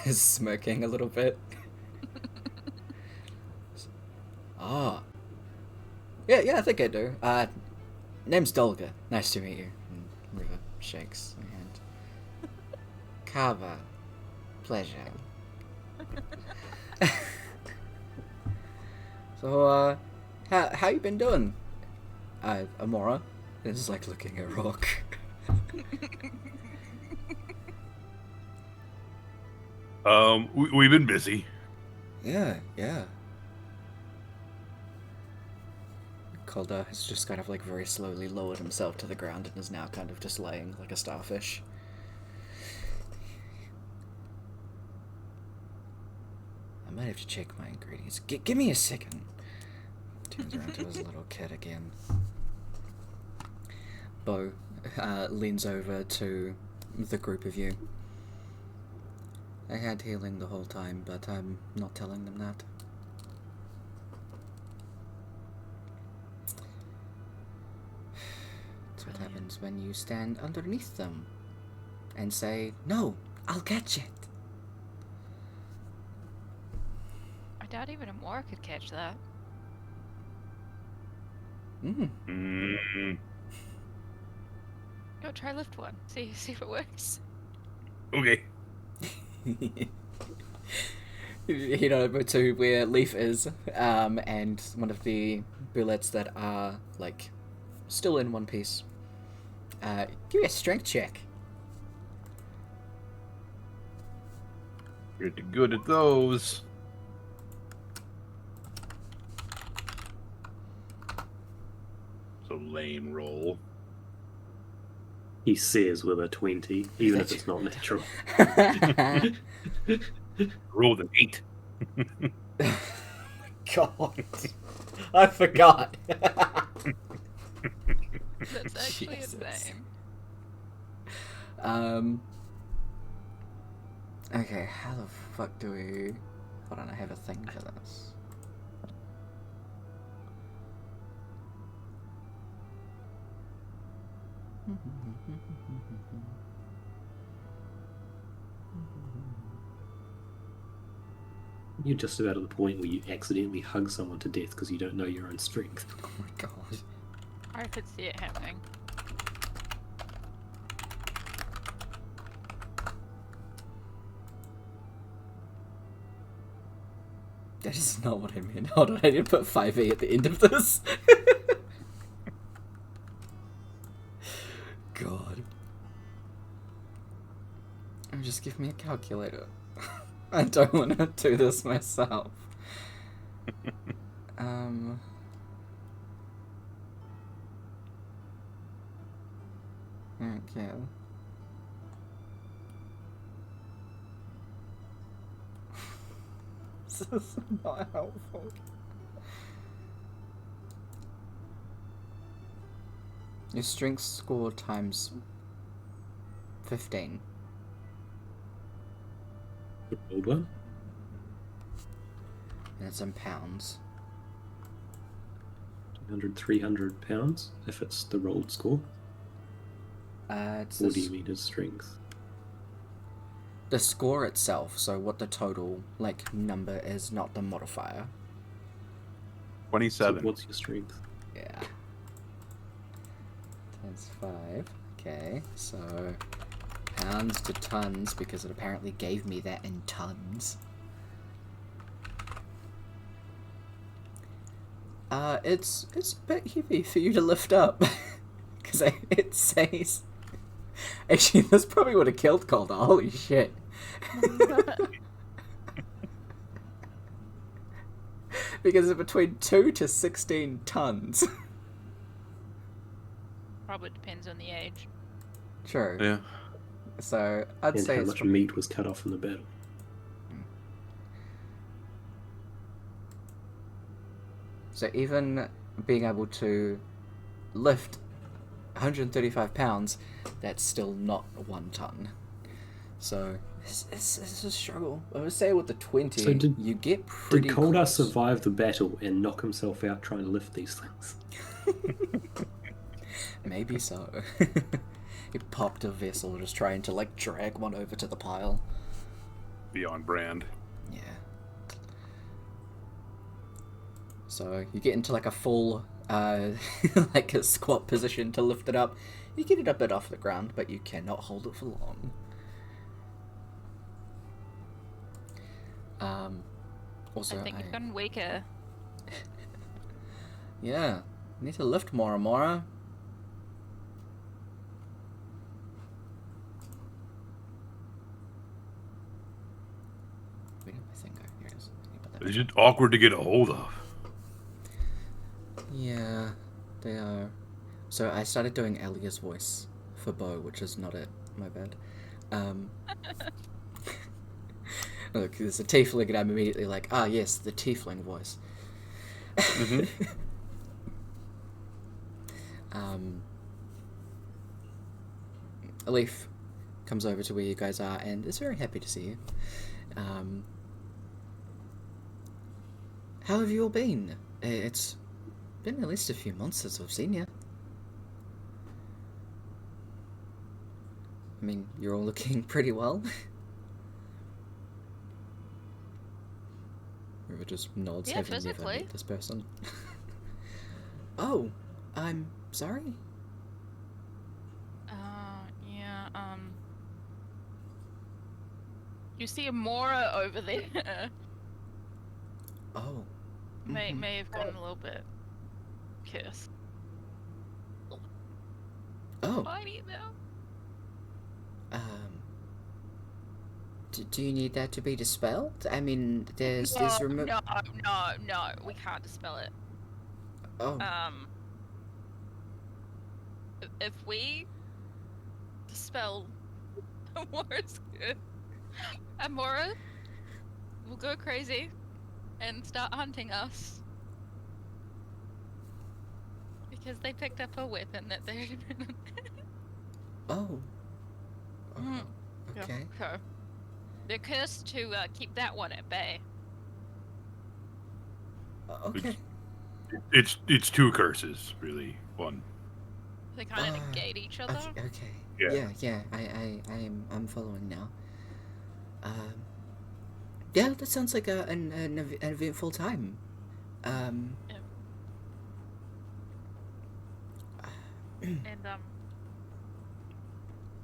smirking a little bit. Ah. Yeah, I think I do. Name's Dolga. Nice to meet you. And River shakes my hand. Carver. Pleasure. So, how you been doing? Amora is like looking at Rock. We've been busy. Yeah. Calder has just kind of like very slowly lowered himself to the ground and is now kind of just laying like a starfish. I might have to check my ingredients. Give me a second. Turns around to his little kid again. Bo leans over to the group of you. I had healing the whole time, but I'm not telling them that. That's what happens when you stand underneath them and say, "No, I'll catch it." I doubt even Amora could catch that. Go try lift one. See if it works. Okay. Head over to where Leaf is, and one of the bullets that are like still in one piece. Give me a strength check. Pretty good at those. So lame roll. He says with a 20, even if it's not natural. Rolled an 8. God, I forgot. That's actually Jesus. insane. Okay, how the fuck do we... Hold on, I have a thing for this. You're just about at the point where you accidentally hug someone to death because you don't know your own strength. Oh my god. I could see it happening. That is not what I meant. Hold on, I need to put 5e at the end of this. God. Just give me a calculator. I don't want to do this myself. Thank you. This is not helpful. Your strength score times 15. The old one. And it's in pounds. 200, 300 pounds if it's the rolled score. It's Or do you mean his strength? the score itself, so what the total number is, not the modifier. 27. So what's your strength? Yeah. Times 5. Okay, so pounds to tons, because it apparently gave me that in tons. It's a bit heavy for you to lift up, because it says. Actually, this probably would have killed Calder. Holy shit! Because it's between 2 to 16 tons. Probably depends on the age. True. Yeah. So I'd And say how it's much meat was cut off in the battle? So even being able to lift 135 pounds, that's still not 1 ton. So it's a struggle. I would say with the 20, So you get pretty Did Calder close. survive the battle and knock himself out trying to lift these things? Maybe so. He popped a vessel just trying to drag one over to the pile. Beyond brand. Yeah. So you get into a full a squat position to lift it up. You get it a bit off the ground, but you cannot hold it for long. Also, I think you've gotten weaker. Yeah, you need to lift more, Amora. Where did my thing go? Here it is. Let me put that It's back. just awkward to get a hold of. Yeah, they are. So I started doing Elia's voice for Bo, which is not it. My bad. Look, there's a tiefling, and I'm immediately like, ah, yes, the tiefling voice. Mhm. A leaf comes over to where you guys are and is very happy to see you. How have you all been? It's been at least a few months since I've seen you. I mean, you're all looking pretty well. River just nods, Yeah, having never physically. met this person. Oh, I'm sorry. Yeah, you see Amora over there. Oh. may Mhm. have gotten a little bit cursed. Oh. Tiny though. Do you need that to be dispelled? I mean, there's No, remo- no, we can't dispel it. Oh. If we dispel Amora's curse, Amora will go crazy and start hunting us. Because they picked up a weapon that they Oh. Mm. Okay. So they're cursed to keep that one at bay. Okay. It's 2 curses, really. 1. They kind of Ah, negate each other. Okay. Yeah. Yeah. I'm following now. Yeah, that sounds like an eventful time. And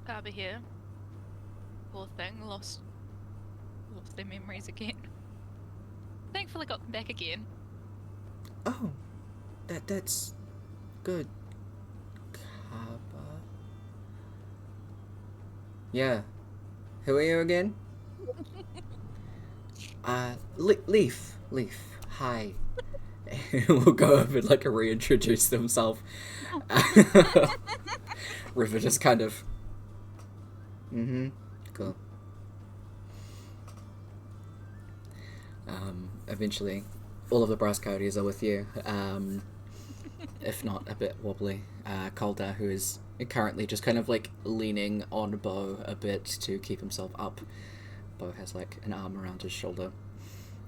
over here, poor thing, lost their memories again. Thankfully got them back again. Oh, that's good. Kappa. Yeah. Who are you again? Leaf. Hi. We'll go over and reintroduce themselves. River just kind of... Mm-hmm. Cool. Eventually, all of the brass coyotes are with you. If not a bit wobbly. Calder, who is currently just kind of like leaning on Bo a bit to keep himself up. Bo has like an arm around his shoulder,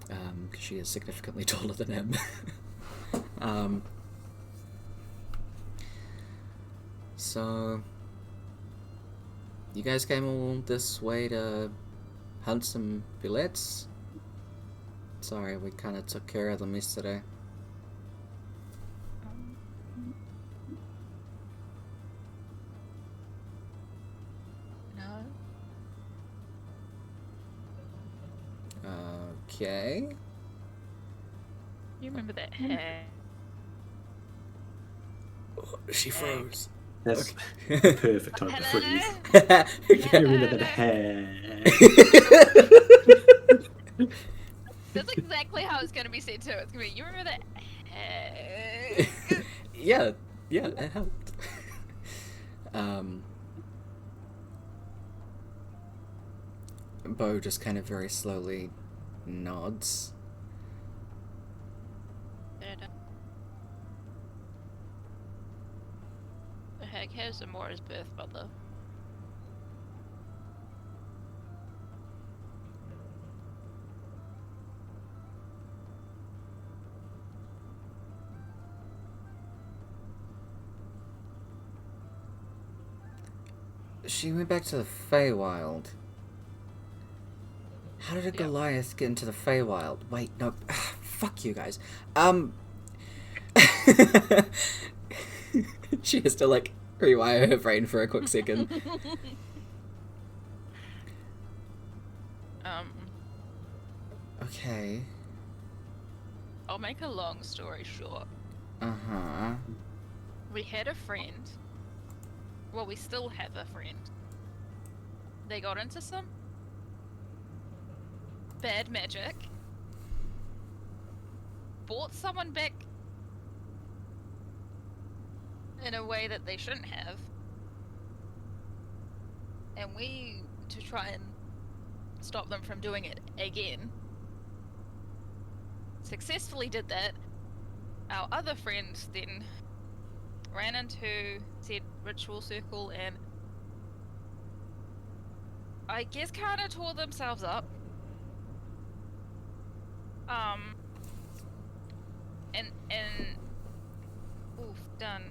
because she is significantly taller than him. So, you guys came all this way to hunt some billets? Sorry, we kind of took care of them yesterday. No. Okay. You remember that hair? She froze. That's Okay. the perfect time to freeze. Okay. You remember that hair. That's exactly how it's gonna be said too. It's gonna be, you remember that hair? Yeah, it helped. Bo just kind of very slowly nods. The hag has Amora's birth mother. She went back to the Feywild. How did a Yeah. Goliath get into the Feywild? Wait, no. Fuck you guys. She has to, like, rewire her brain for a quick second. Okay. I'll make a long story short. Uh-huh. We had a friend. Well, we still have a friend. They got into some bad magic. Brought someone back in a way that they shouldn't have. And we, to try and stop them from doing it again, successfully did that. Our other friend then ran into said ritual circle and I guess kind of tore themselves up. And oof, done.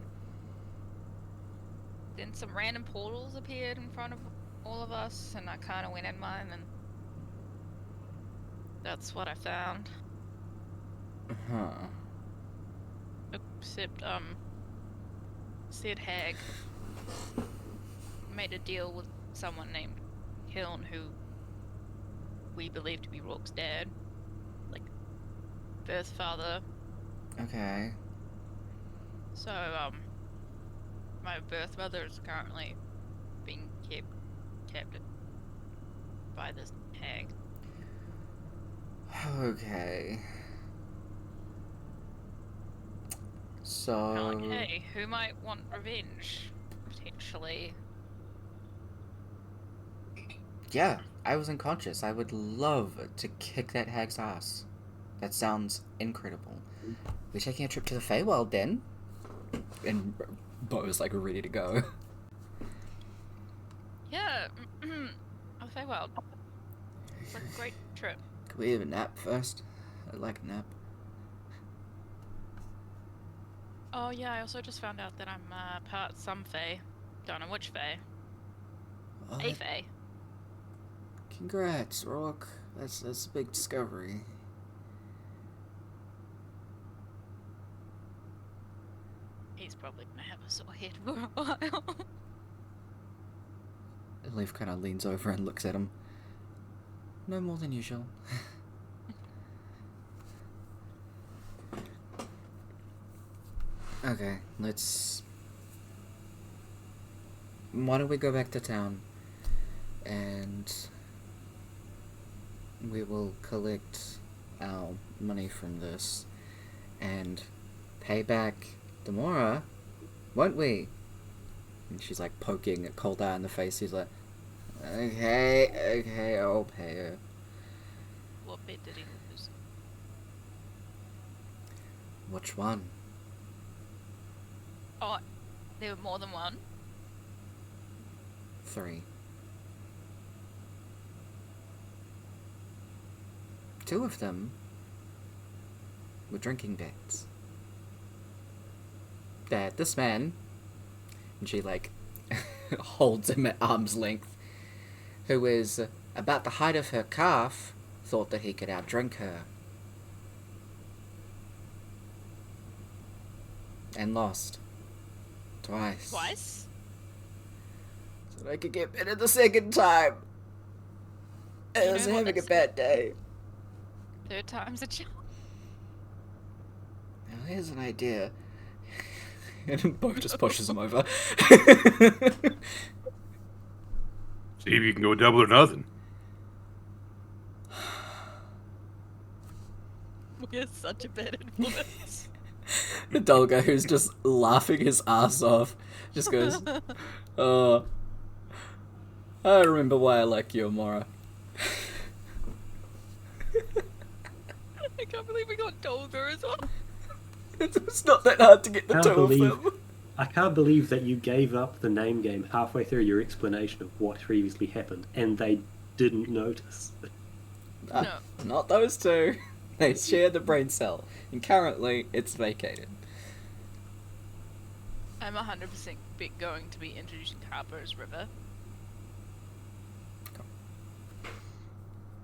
Then some random portals appeared in front of all of us, and I kind of went in mine, and that's what I found. Huh. Except, said hag made a deal with someone named Hiln, who we believe to be Rourke's dad. Like, birth father. Okay. So, my birth mother is currently being kept captive by this hag. Okay. So... Okay, who might want revenge? Potentially. Yeah, I was unconscious. I would love to kick that hag's ass. That sounds incredible. We're taking a trip to the Feywild then? And Bo's like ready to go. Yeah, I'll say well. It's like a great trip. Could we have a nap first? I'd like a nap. Oh yeah, I also just found out that I'm part some Fae. Don't know which Fae. Oh, A Fae. congrats, Rourke. That's a big discovery. He's probably gonna have a sore head for a while. Leaf kind of leans over and looks at him. No more than usual. Okay, let's... Why don't we go back to town? And... we will collect our money from this. And pay back Demora, won't we? And she's like poking Coldar in the face. He's like, okay, I'll pay her. What bet did he lose? Which one? Oh, there were more than one. 3. 2 of them were drinking bets. That this man, and she like holds him at arm's length, who is about the height of her calf, thought that he could outdrink her. And lost. Twice. Twice? So that I could get better the second time. I You was know what, having a that's- bad day. 3rd time's a charm. Now here's an idea. And Bo just pushes him over. See if you can go double or nothing. We're such a bad influence. The Dolga, who's just laughing his ass off, just goes, "Oh, I remember why I like you, Amora." I can't believe we got Dolga as well. It's not that hard to get the Can't two of believe- them. I can't believe that you gave up the name game halfway through your explanation of what previously happened, and they didn't notice. No. Not those two. They share the brain cell, and currently it's vacated. I'm 100% going to be introducing Carper as River.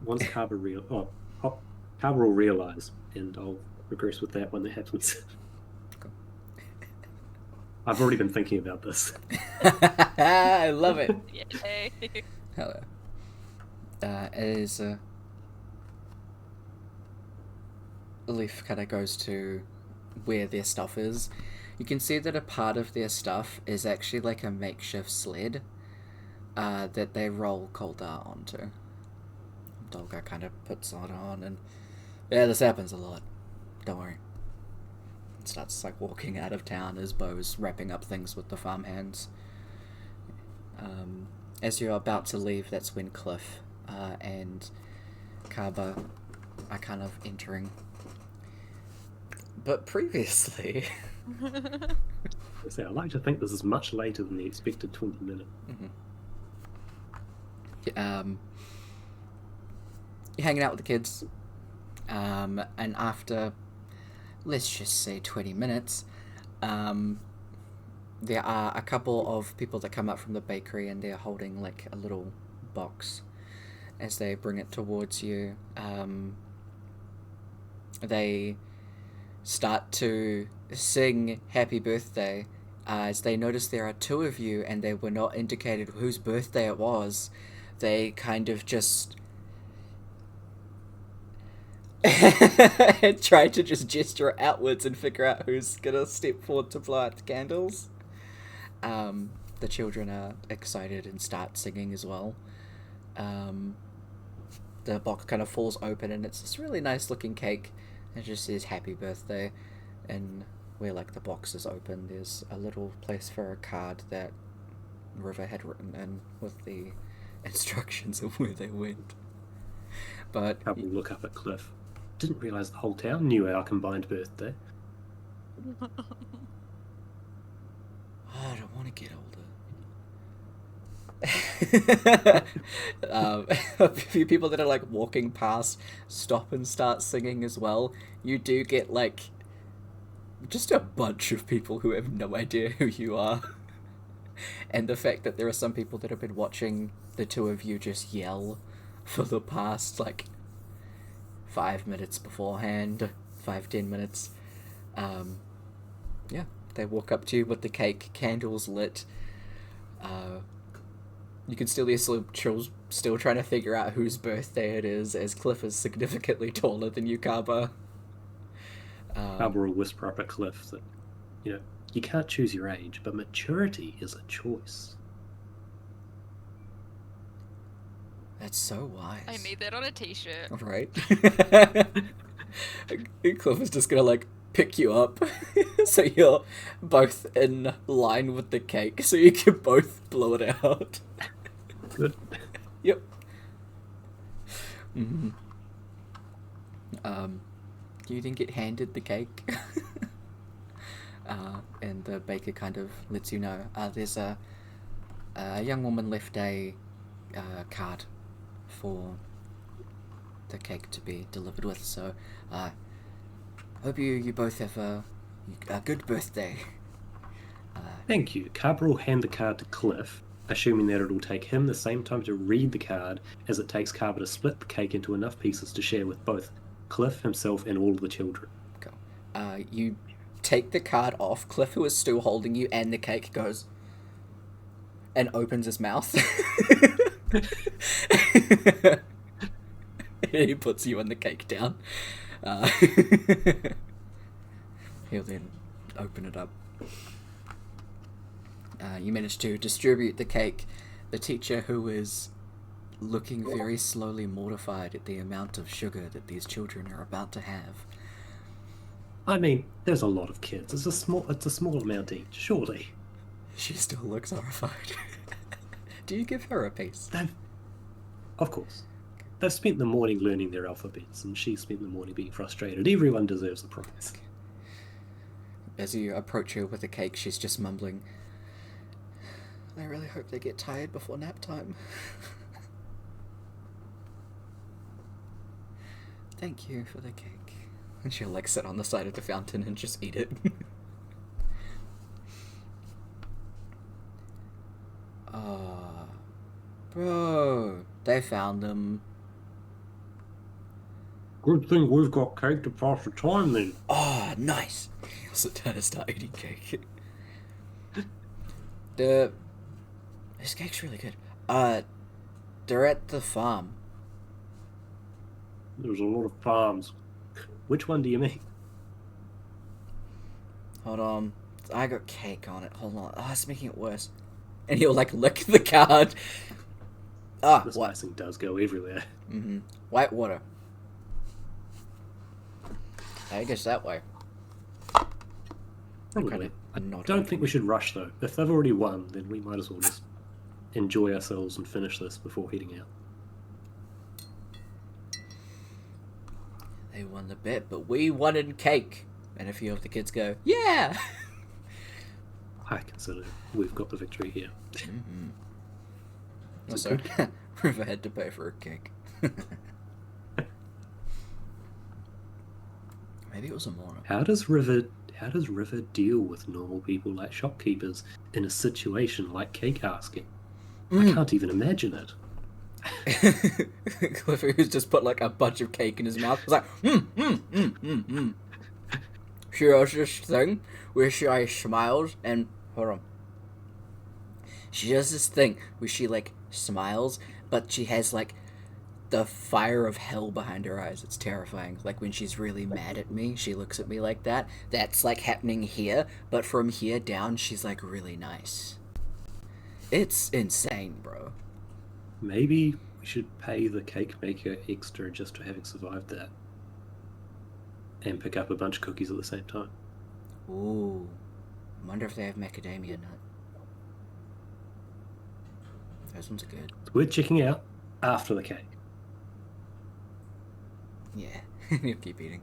Once Carver Carver will realise, and I'll regress with that when that happens. Cool. I've already been thinking about this. I love it. Yay. Hello. As Leaf kind of goes to where their stuff is, you can see that a part of their stuff is actually like a makeshift sled that they roll Coldar onto. Dolga kind of puts it on, and yeah, this happens a lot. Don't worry. Starts like walking out of town as Bo's wrapping up things with the farmhands. As you're about to leave, that's when Cliff and Kaba are kind of entering. But previously, So I like to think this is much later than the expected 20 minutes. you're hanging out with the kids, and after, let's just say 20 minutes, there are a couple of people that come up from the bakery, and they're holding like a little box as they bring it towards you. They start to sing happy birthday as they notice there are 2 of you and they were not indicated whose birthday it was. They kind of just try to just gesture outwards and figure out who's gonna step forward to blow out the candles. The children are excited and start singing as well. The box kind of falls open and it's this really nice looking cake. It just says happy birthday, and where like the box is open, there's a little place for a card that River had written in with the instructions of where they went. But Carver will look up at Cliff. Didn't realise the whole town knew our combined birthday. I don't want to get older. A few people that are like walking past stop and start singing as well. You do get like just a bunch of people who have no idea who you are. And the fact that there are some people that have been watching the 2 of you just yell for the past like 5 minutes beforehand, 5-10 minutes. Yeah, they walk up to you with the cake, candles lit. You can still hear chills still trying to figure out whose birthday it is, as Cliff is significantly taller than you, Kaba. Carver will whisper up at Cliff that, you know, you can't choose your age, but maturity is a choice. That's so wise. I made that on a t-shirt. Right? Cliff is just gonna like pick you up so you're both in line with the cake so you can both blow it out. Good. Yep. Mm-hmm. You then get handed the cake. And the baker kind of lets you know there's a young woman left a card for the cake to be delivered with, so hope you both have a good birthday. Thank you. Carver will hand the card to Cliff, assuming that it'll take him the same time to read the card as it takes Carver to split the cake into enough pieces to share with both Cliff, himself, and all of the children. Cool. You take the card off. Cliff, who is still holding you and the cake, goes and opens his mouth. He puts you and the cake down. He'll then open it up. You manage to distribute the cake. The teacher, who is looking very slowly mortified at the amount of sugar that these children are about to have. I mean, there's a lot of kids. It's a small amount each, surely. She still looks horrified. Do you give her a piece? Of course. They've spent the morning learning their alphabets, and she spent the morning being frustrated. Everyone deserves a prize. As you approach her with the cake, she's just mumbling, I really hope they get tired before nap time. Thank you for the cake. And she'll like sit on the side of the fountain and just eat it. Oh, bro, they found them. Good thing we've got cake to pass the time then. Oh, nice. He'll sit down and start eating cake. This cake's really good. They're at the farm. There's a lot of farms. Which one do you mean? Hold on. I got cake on it. Hold on. Oh, it's making it worse. And he'll like lick the card. This what? icing does go everywhere. Mm-hmm. White water. I guess that way. Probably. I Not don't think we should rush though. If they've already won, then we might as well just enjoy ourselves and finish this before heading out. They won the bet, but we won in cake. And a few of the kids go, yeah! I consider we've got the victory here. Mm-hmm. It's Also, good. River had to pay for a cake. Maybe it was a moron. How does River deal with normal people like shopkeepers in a situation like cake asking? I can't even imagine it. Clifford, who's just put like a bunch of cake in his mouth, was like, She does this thing where she like smiles and hold on. She does this thing where she like smiles, but she has like the fire of hell behind her eyes. It's terrifying. Like when she's really mad at me, she looks at me like that. That's like happening here, but from here down, she's like really nice. It's insane, bro. Maybe we should pay the cake maker extra just for having survived that. And pick up a bunch of cookies at the same time. Ooh. I wonder if they have macadamia nut. Those ones are good. We're checking out after the cake. Yeah, you'll keep eating.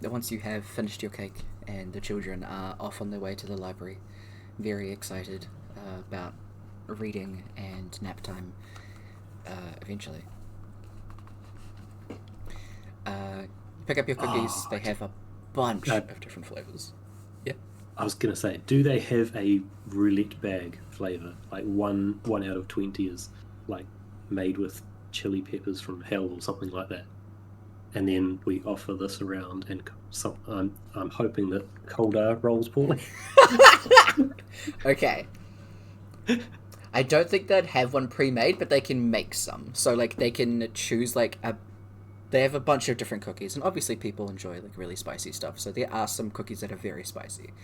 Once you have finished your cake and the children are off on their way to the library, very excited about reading and nap time eventually. Pick up your cookies. They have a bunch of different flavors. Yeah. I was going to say, do they have a roulette bag flavour? Like one out of 20 is like made with chili peppers from hell or something like that. And then we offer this around, and I'm hoping that Koldar rolls poorly. Okay. I don't think they'd have one pre-made, but they can make some. So like they can choose like they have a bunch of different cookies, and obviously people enjoy like really spicy stuff. So there are some cookies that are very spicy.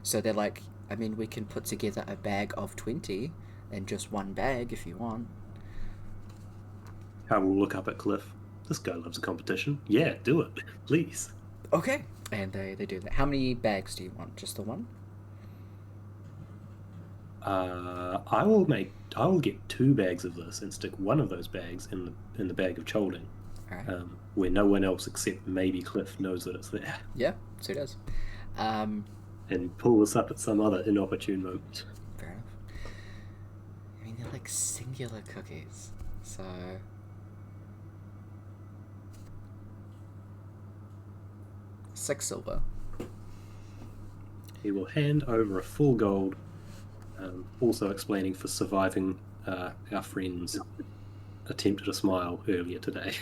So they're like, I mean, we can put together a bag of 20 and just one bag if you want. I will look up at Cliff. this guy loves a competition. Yeah, do it, please. Okay. And they do that. How many bags do you want? Just the one? I will get 2 bags of this and stick one of those bags in the bag of cholding, Alright. where no one else except maybe Cliff knows that it's there, Yeah, so it does. and pull this up at some other inopportune moment. Fair enough. I mean, they're like singular cookies, so... $6 silver. He will hand over a full gold, also explaining for surviving our friend's attempt at a smile earlier today.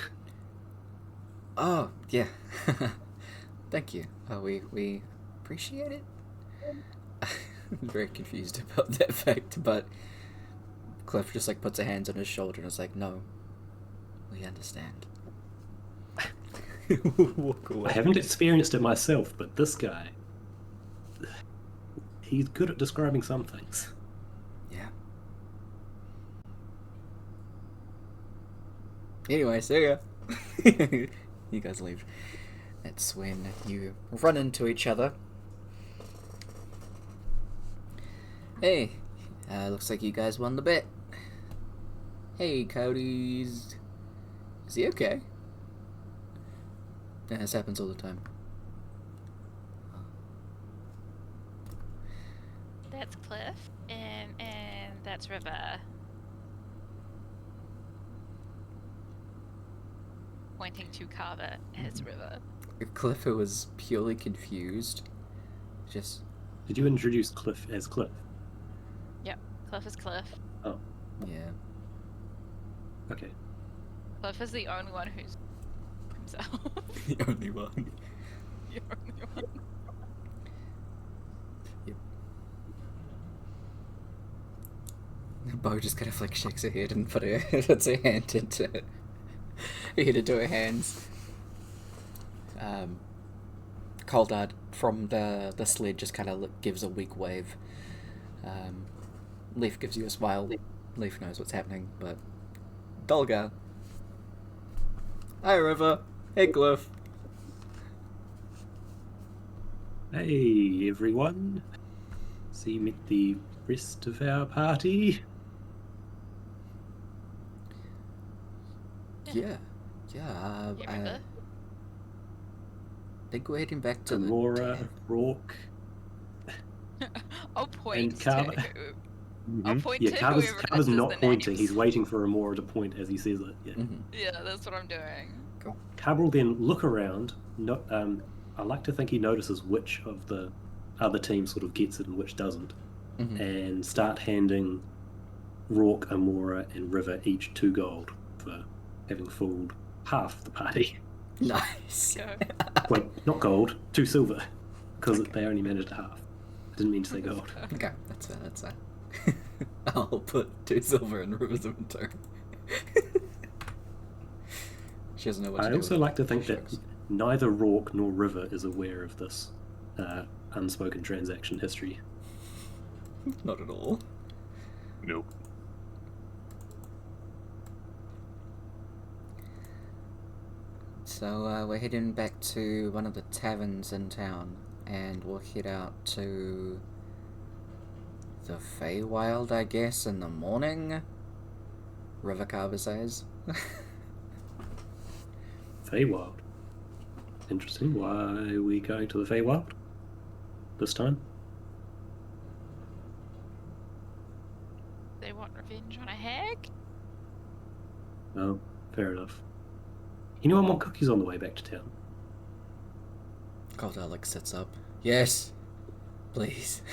Oh, yeah. Thank you. We appreciate it. I'm very confused about that fact, but Cliff just like puts her hands on his shoulder and is like, no, we understand. Walk away. I haven't experienced it myself, but this guy, he's good at describing some things. Yeah. Anyway, see ya. You guys leave. That's when you run into each other. Hey, looks like you guys won the bet. Hey, Cody's... Is he okay? Yeah, this happens all the time. That's Cliff, and that's River. Pointing to Carver as River. Cliff, who was purely confused, just... Did you introduce Cliff as Cliff? Yep, Cliff is Cliff. Oh, Yeah. okay. Cliff is the only one who's himself. The only one. The only one. Bo just kind of like shakes her head and puts her hand into her head into her hands. Coldard from the sled just kind of gives a weak wave. Leaf gives you a smile. Leaf knows what's happening, but Dolga. Hi, River. Hey, Cliff. Hey, everyone. So you met the rest of our party? Yeah. Yeah, River. I think we're heading back to Aurora, the... Rourke. I'll point And Carver. to... I'll point Yeah, to Carver's whoever not the pointing. names. He's waiting for Amora to point as he says it. Yeah. Mhm. Yeah, that's what I'm doing. Cool. Carver will then look around. I like to think he notices which of the other team sort of gets it and which doesn't, Mhm. and start handing Rourke, Amora, and River each 2 gold for having fooled half the party. Nice. Go. Wait, not gold, 2 silver, because they only managed half. I didn't mean to say gold. Okay, that's fair, that's fair. I'll put 2 silver in River's inventory. She doesn't know what to I do also with like to it. think that Shucks. neither Rourke nor River is aware of this unspoken transaction history. Not at all. Nope. So we're heading back to one of the taverns in town, and we'll head out to the Feywild, I guess, in the morning. River Carver says. Feywild. Interesting. Why are we going to the Feywild this time? They want revenge on a hag? Oh, fair enough. Anyone want cookies on the way back to town? Cold Alex sits up. Yes, please.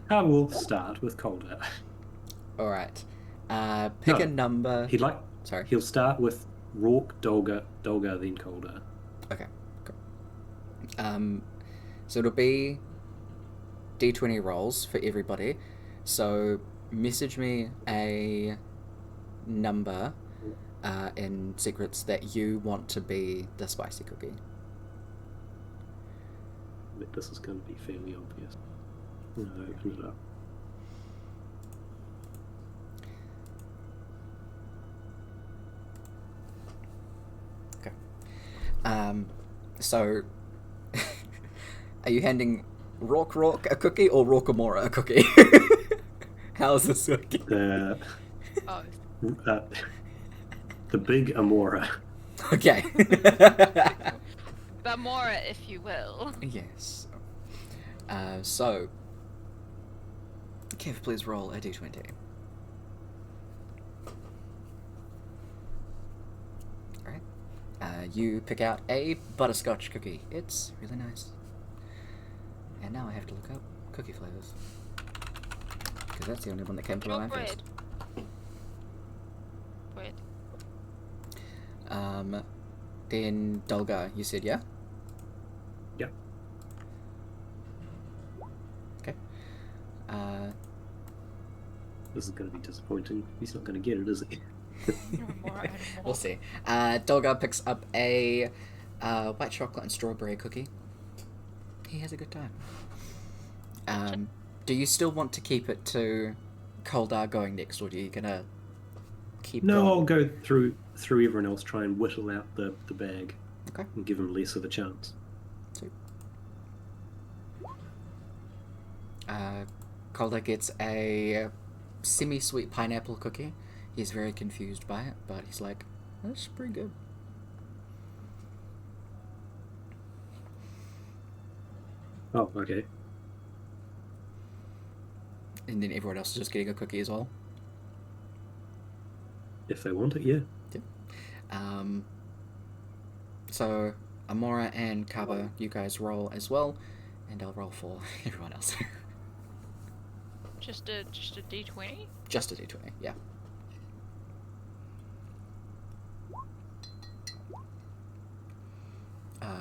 I will start with Calder. All right. Pick No, a number. Sorry. He'll start with Rourke, Dolga, then Calder. Okay. Cool. So it'll be D20 rolls for everybody. So message me a number in secrets that you want to be the spicy cookie. I think this is going to be fairly obvious. No, open it up. So, are you handing Rourke a cookie or Rourke a cookie? How's this working? The Oh, the big Amora. Okay. but more, if you will. Yes. So, Kev, please roll a d20. Alright. You pick out a butterscotch cookie. It's really nice. And now I have to look up cookie flavors. Because that's the only one that came to my mind first. Bread. Then Dolga, you said yeah? Yep. Okay. This is going to be disappointing. He's not going to get it, is he? We'll see. Dolga picks up a white chocolate and strawberry cookie. He has a good time. Do you still want to keep it to Koldar going next, or are you gonna keep No, going? I'll go through everyone else, try and whittle out the bag. Okay. And give him less of a chance. Sweet. Koldar gets a semi-sweet pineapple cookie. He's very confused by it, but he's like, that's pretty good. Oh, okay. And then everyone else is just getting a cookie as well. If they want it, yeah. So Amora and Kaba, you guys roll as well, and I'll roll for everyone else. Just a D20? Just a d20, yeah.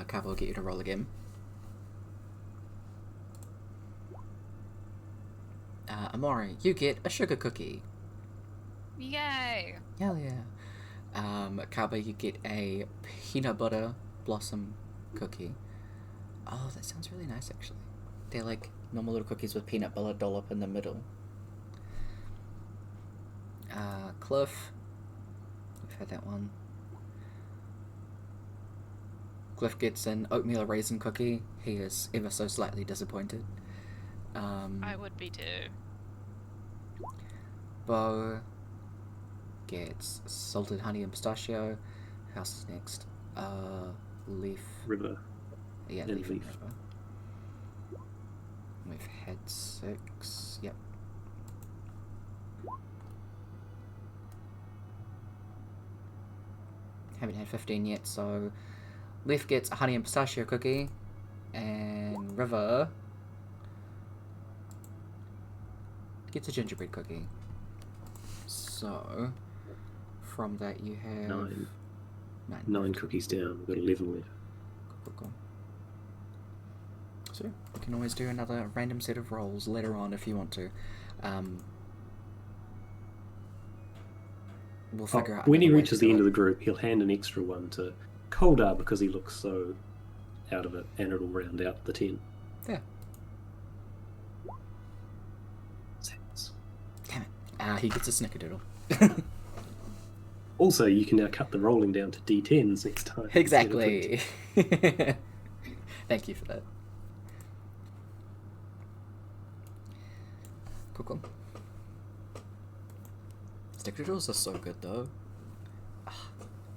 Kaba will get you to roll again. Amora, you get a sugar cookie. Yay! Hell yeah. Kaba, you get a peanut butter blossom cookie. Oh, that sounds really nice, actually. They're like normal little cookies with peanut butter dollop in the middle. Cliff, we've had that one. Cliff gets an oatmeal raisin cookie. He is ever so slightly disappointed. I would be too. Bo gets salted honey and pistachio. Who else is next? Leaf. River. Yeah, And Leaf and Leaf. River. We've had 6. Yep. Haven't had 15 yet, so Leaf gets a honey and pistachio cookie, and River gets a gingerbread cookie. So, from that you have 9. 9. 9 cookies down. We've got 11 left. Cool. So, we can always do another random set of rolls later on if you want to. We'll figure out. When he another way reaches to the do end it. of the group, he'll hand an extra one to Koldar because he looks so out of it, and it'll round out the 10. Yeah. Thanks. Damn it. He gets a snickerdoodle. Also, you can now cut the rolling down to D10s next time. instead of 20. Exactly. Thank you for that. Cool. Snickerdoodles are so good, though.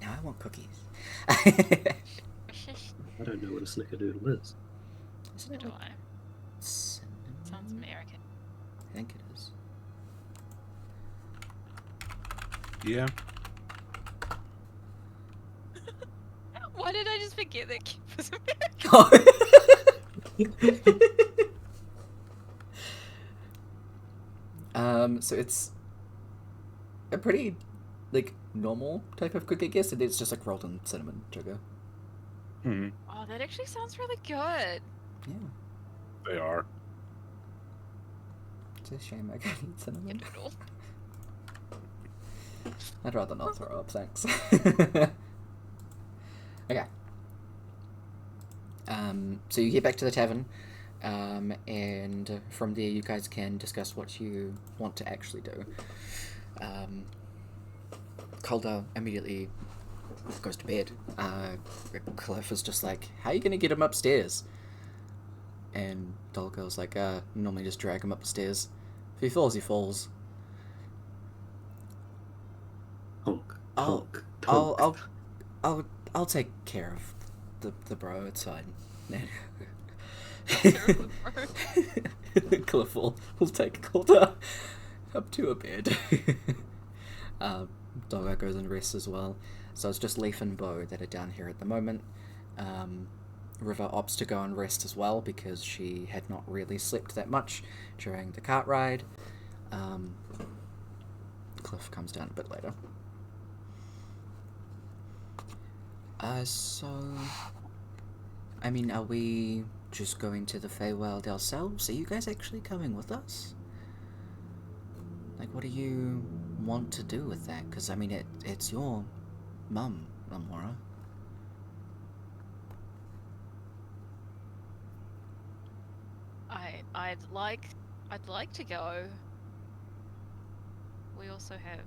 Now I want cookies. I don't know what a snickerdoodle is. Isn't it Do like I? cinnamon? Sounds American. I think it is. Yeah. Why did I just forget that Kev was American? So it's a pretty, like, normal type of cookie, I guess, and it's just, like, rolled in cinnamon sugar. Hmm. Oh, that actually sounds really good. Yeah. They are. It's a shame I can't eat cinnamon. Noodle. I'd rather not throw up, thanks. Okay. So you get back to the tavern, and from there you guys can discuss what you want to actually do. Calder immediately goes to bed. Cliff is just like, how are you going to get him upstairs? And Dolgo's like, normally just drag him up the stairs. If he falls, he falls. Honk, I'll, honk, I'll, honk. I'll take care of the bro. It's fine. Cliff will take Calder up to a bed. Doggo goes and rests as well. So it's just Leaf and Bo that are down here at the moment. River opts to go and rest as well because she had not really slept that much during the cart ride. Cliff comes down a bit later. So, I mean, are we just going to the Feywild ourselves? Are you guys actually coming with us? Like, what do you want to do with that? Because, I mean, it's your mum, Lamora. I'd like to go. We also have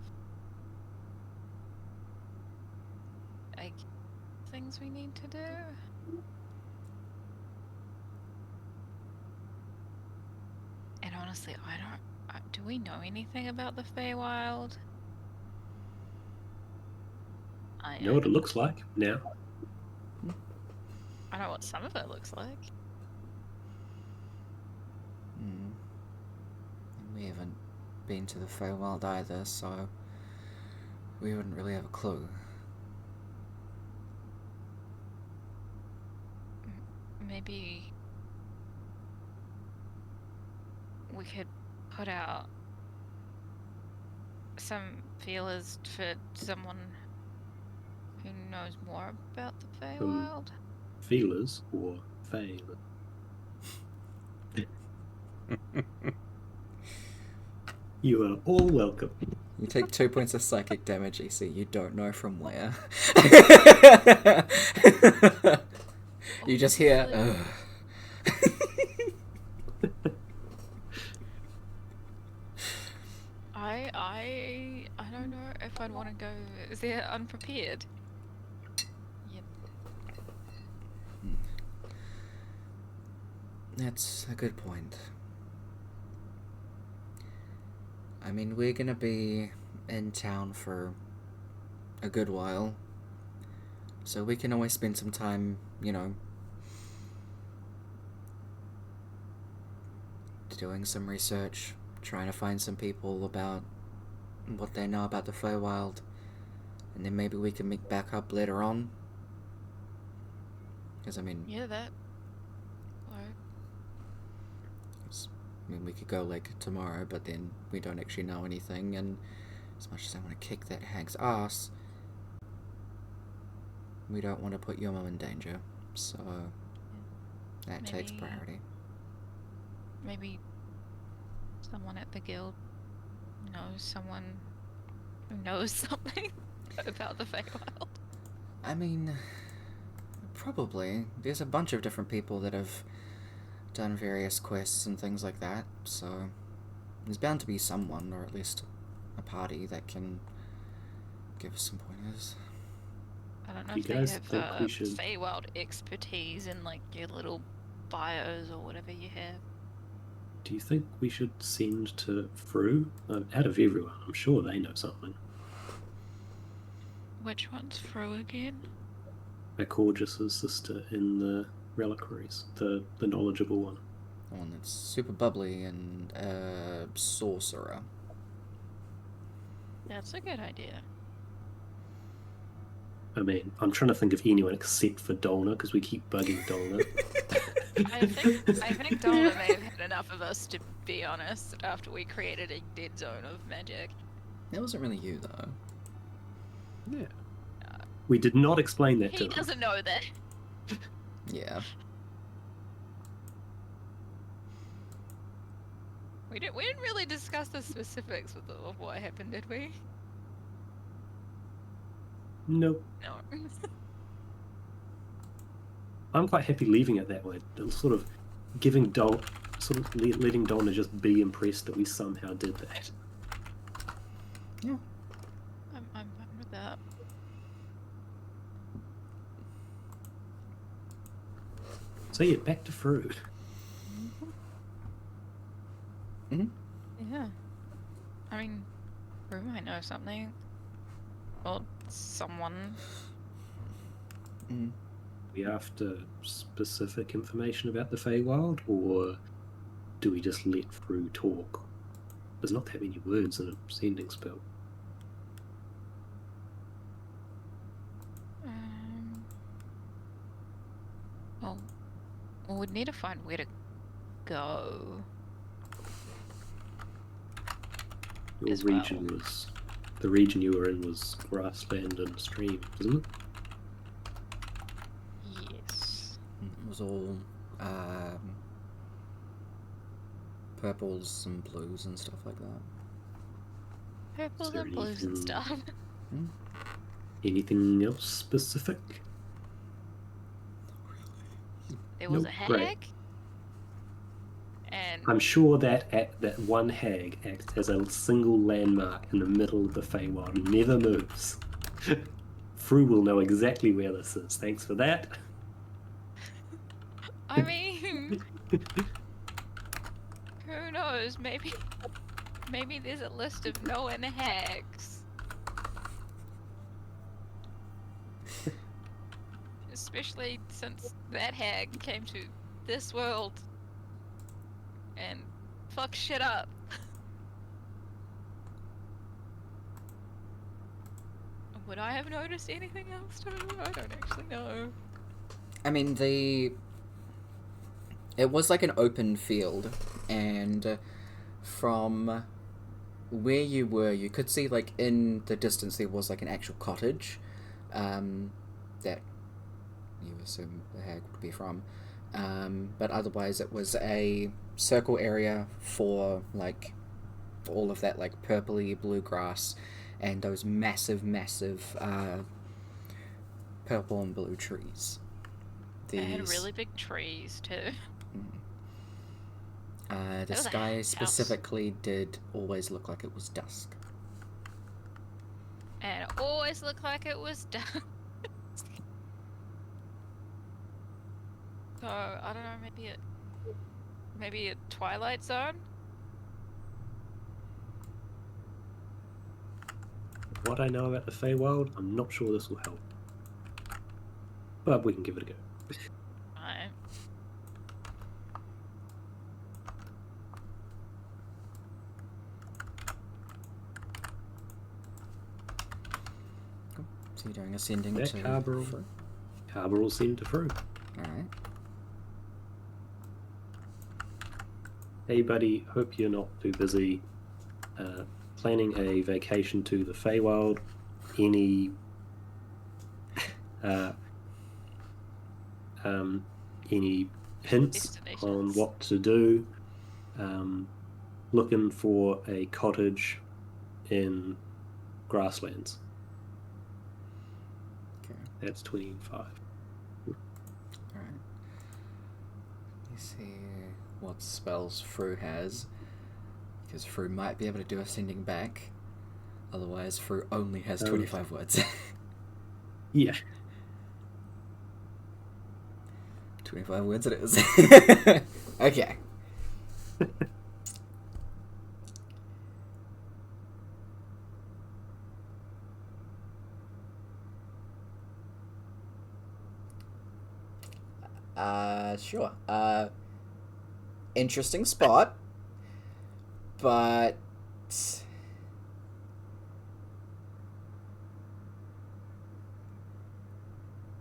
things we need to do. And honestly, do we know anything about the Feywild? You know what it looks like now? I know what some of it looks like. We haven't been to the Feywild either, so we wouldn't really have a clue. Maybe we could put out some feelers for someone who knows more about the Feywild. Feelers or failers? You are all welcome. You take 2 points of psychic damage, Ece. You don't know from where. You just hear, ugh. I don't know if I'd want to go there unprepared. Yep. That's a good point. I mean, we're gonna be in town for a good while, so we can always spend some time, you know, doing some research, trying to find some people about what they know about the Feywild, and then maybe we can meet back up later on. Because, I mean... Yeah, that... I mean, we could go, like, tomorrow, but then we don't actually know anything, and as much as I want to kick that hag's ass, we don't want to put your mum in danger, so that takes priority. Maybe someone at the guild knows someone who knows something about the Feywild. I mean, probably. There's a bunch of different people that have done various quests and things like that, so there's bound to be someone, or at least a party, that can give us some pointers. I don't know You if they guys have think we should- Feywild expertise in like your little bios or whatever you have. Do you think we should send to Fru? Out of everyone, I'm sure they know something. Which one's Fro again? Accorgis's sister in the reliquaries, the knowledgeable one. The one that's super bubbly and a sorcerer. That's a good idea. I mean, I'm trying to think of anyone except for Dolna, because we keep bugging Dolna. I think Donna may have had enough of us, to be honest, after we created a dead zone of magic. That wasn't really you, though. Yeah. We did not explain that to He him. doesn't know that. Yeah. We didn't really discuss the specifics of what happened, did we? Nope. No. I'm quite happy leaving it that way. Sort of letting Dolna just be impressed that we somehow did that. Yeah. I'm fine with that. See it, back to fruit. Yeah. I mean, Rue might know something. Or someone. We after specific information about the Feywild, or do we just let Fru talk? There's not that many words in a sending spell. Well, we'd need to find where to go. Your As region well. was... The region you were in was grassland and stream, wasn't it? Yes. It was all purples and blues and stuff like that. Purples there and blues and anything- stuff. Anything else specific? There was Nope, a great. hag. And I'm sure that that one hag acts as a single landmark in the middle of the Feywild and never moves. Fru will know exactly where this is. Thanks for that. I mean, who knows? Maybe there's a list of known hags. Especially since that hag came to this world and fuck shit up. Would I have noticed anything else too? I don't actually know. I mean, it was like an open field, and from where you were, you could see, like, in the distance there was, like, an actual cottage that you assume the hag would be from. But otherwise it was a circle area for, like, all of that, like, purpley blue grass and those massive purple and blue trees. They had really big trees too. The was a sky house. specifically did always look like it was dusk. And it always looked like it was dark. So, I don't know, maybe a Twilight Zone? What I know about the Feywild, I'm not sure this will help. But we can give it a go. Right. So you're doing ascending Yeah, to... Carver will send to Fru. Alright. Hey buddy, hope you're not too busy planning a vacation to the Feywild. Any any hints on Destinations. what to do? Looking for a cottage in grasslands. Okay. That's 25. Alright. Let's see what spells Fru has. Because Fru might be able to do ascending back. Otherwise, Fru only has 25 words. Yeah. 25 words it is. Okay. Sure. Interesting spot, but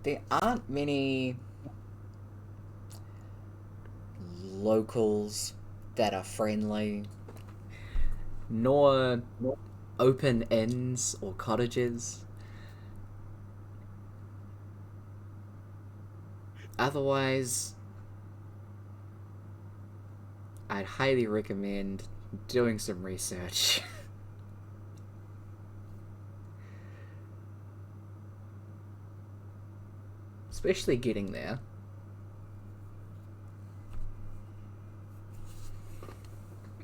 there aren't many locals that are friendly, nor open inns or cottages. Otherwise, I'd highly recommend doing some research. Especially getting there.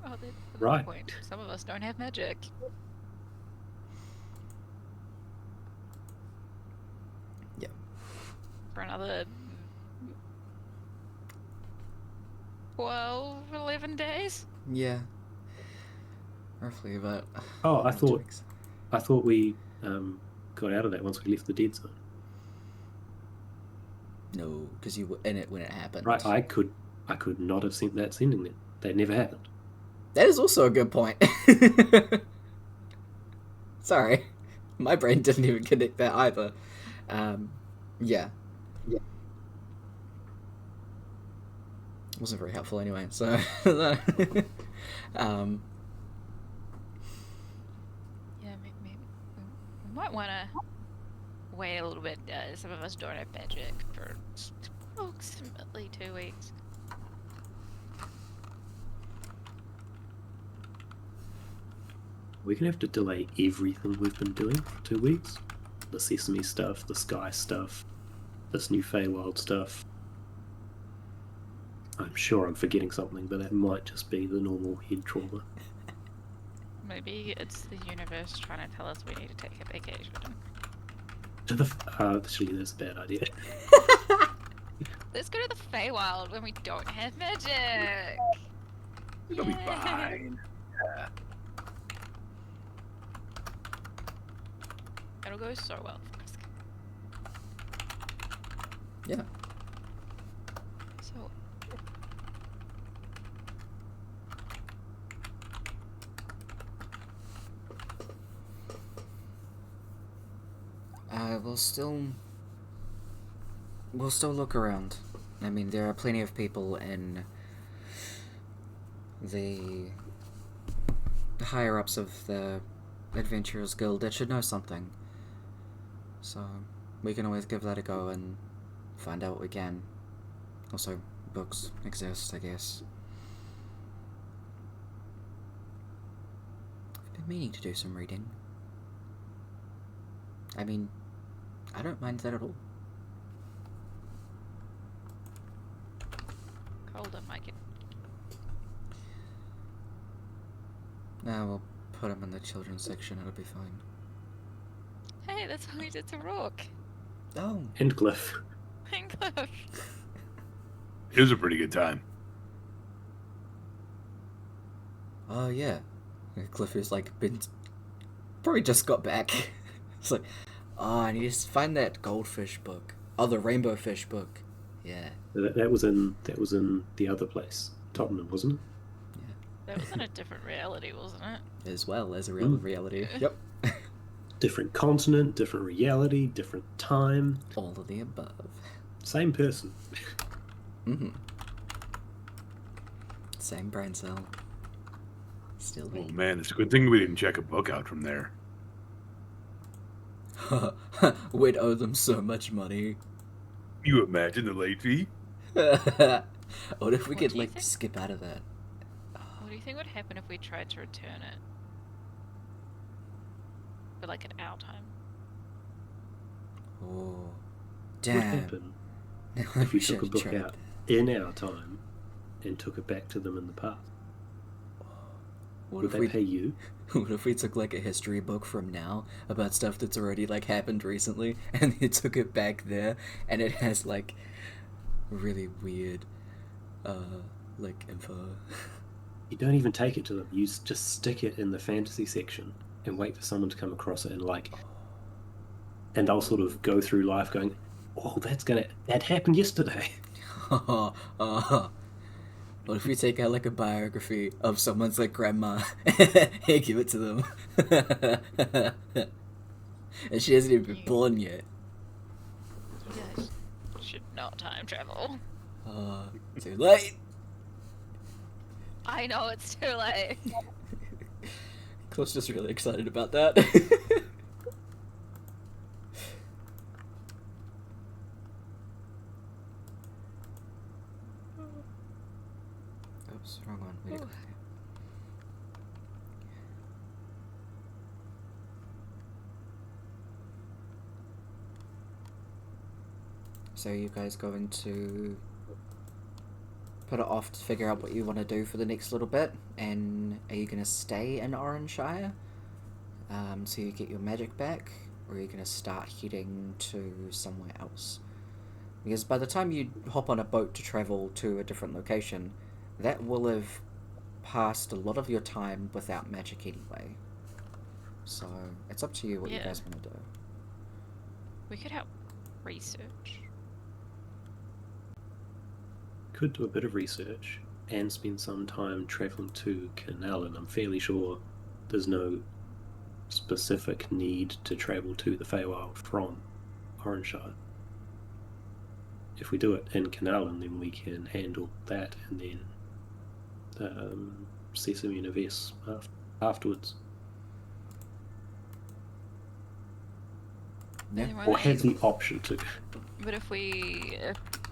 Oh, that's the Right. point. Some of us don't have magic. Yeah. For another 12, 11 days. Yeah. Roughly about. Oh, I 2 thought weeks. we got out of that once we left the dead zone. No, because you were in it when it happened. Right, I could not have sent that sending that. That never happened. That is also a good point. Sorry. My brain didn't even connect that either. Yeah. Wasn't very helpful anyway, so... Yeah, maybe we might want to wait a little bit. Some of us don't have magic for approximately 2 weeks. We're gonna have to delay everything we've been doing for 2 weeks. The Sesame stuff, the Sky stuff, this new Feywild stuff. I'm sure I'm forgetting something, but that might just be the normal head trauma. Maybe it's the universe trying to tell us we need to take a vacation. Actually, that's a bad idea. Let's go to the Feywild when we don't have magic. It'll be Yay. fine. It'll go so well for us. Yeah. So, We'll still look around. I mean, there are plenty of people in the higher-ups of the Adventurers Guild that should know something. So, we can always give that a go and find out what we can. Also, books exist, I guess. I've been meaning to do some reading. I mean, I don't mind that at all. Colder might get. Now we'll put him in the children's section, it'll be fine. Hey, that's what we did to Rook. Oh! And Cliff. Cliff. It was a pretty good time. Oh, yeah. Cliff has, probably just got back. It's like, oh, I need to find that goldfish book. Oh, the rainbow fish book. Yeah. That was in the other place, Tottenham, wasn't it? That was in a different reality, wasn't it? As well as a real reality. Yep. Different continent, different reality, different time. All of the above. Same person. Mm-hmm. Same brain cell. Still Oh like... man, it's a good thing we didn't check a book out from there. We'd owe them so much money. You imagine the late fee? What if we What could, do you think? skip out of that? What do you think would happen if we tried to return it? But at our time. Oh. What Damn. happened Now if we we took a should've book tried out that. in our time and took it back to them in the past? What Would if they we pay you? What if we took a history book from now about stuff that's already happened recently, and they took it back there, and it has really weird, info. You don't even take it to them. You just stick it in the fantasy section and wait for someone to come across it and they'll sort of go through life going, "Oh, that happened yesterday." What if we take out a biography of someone's grandma and give it to them, and she hasn't even been born yet? You guys should not time travel. Too late. I know it's too late. Cliff's just really excited about that. Oops, wrong one. Way to go. So you guys going to put it off to figure out what you want to do for the next little bit, and are you going to stay in Oranshire so you get your magic back, or are you going to start heading to somewhere else? Because by the time you hop on a boat to travel to a different location, that will have passed a lot of your time without magic anyway. So it's up to you what you Yeah. guys want to do. We could help research. Could do a bit of research and spend some time travelling to Canal, and I'm fairly sure there's no specific need to travel to the Feywild from Oranshire. If we do it in Canal, and then we can handle that, and then Sesame and Aves afterwards. Yeah. Anyway, Or have the option to. But if we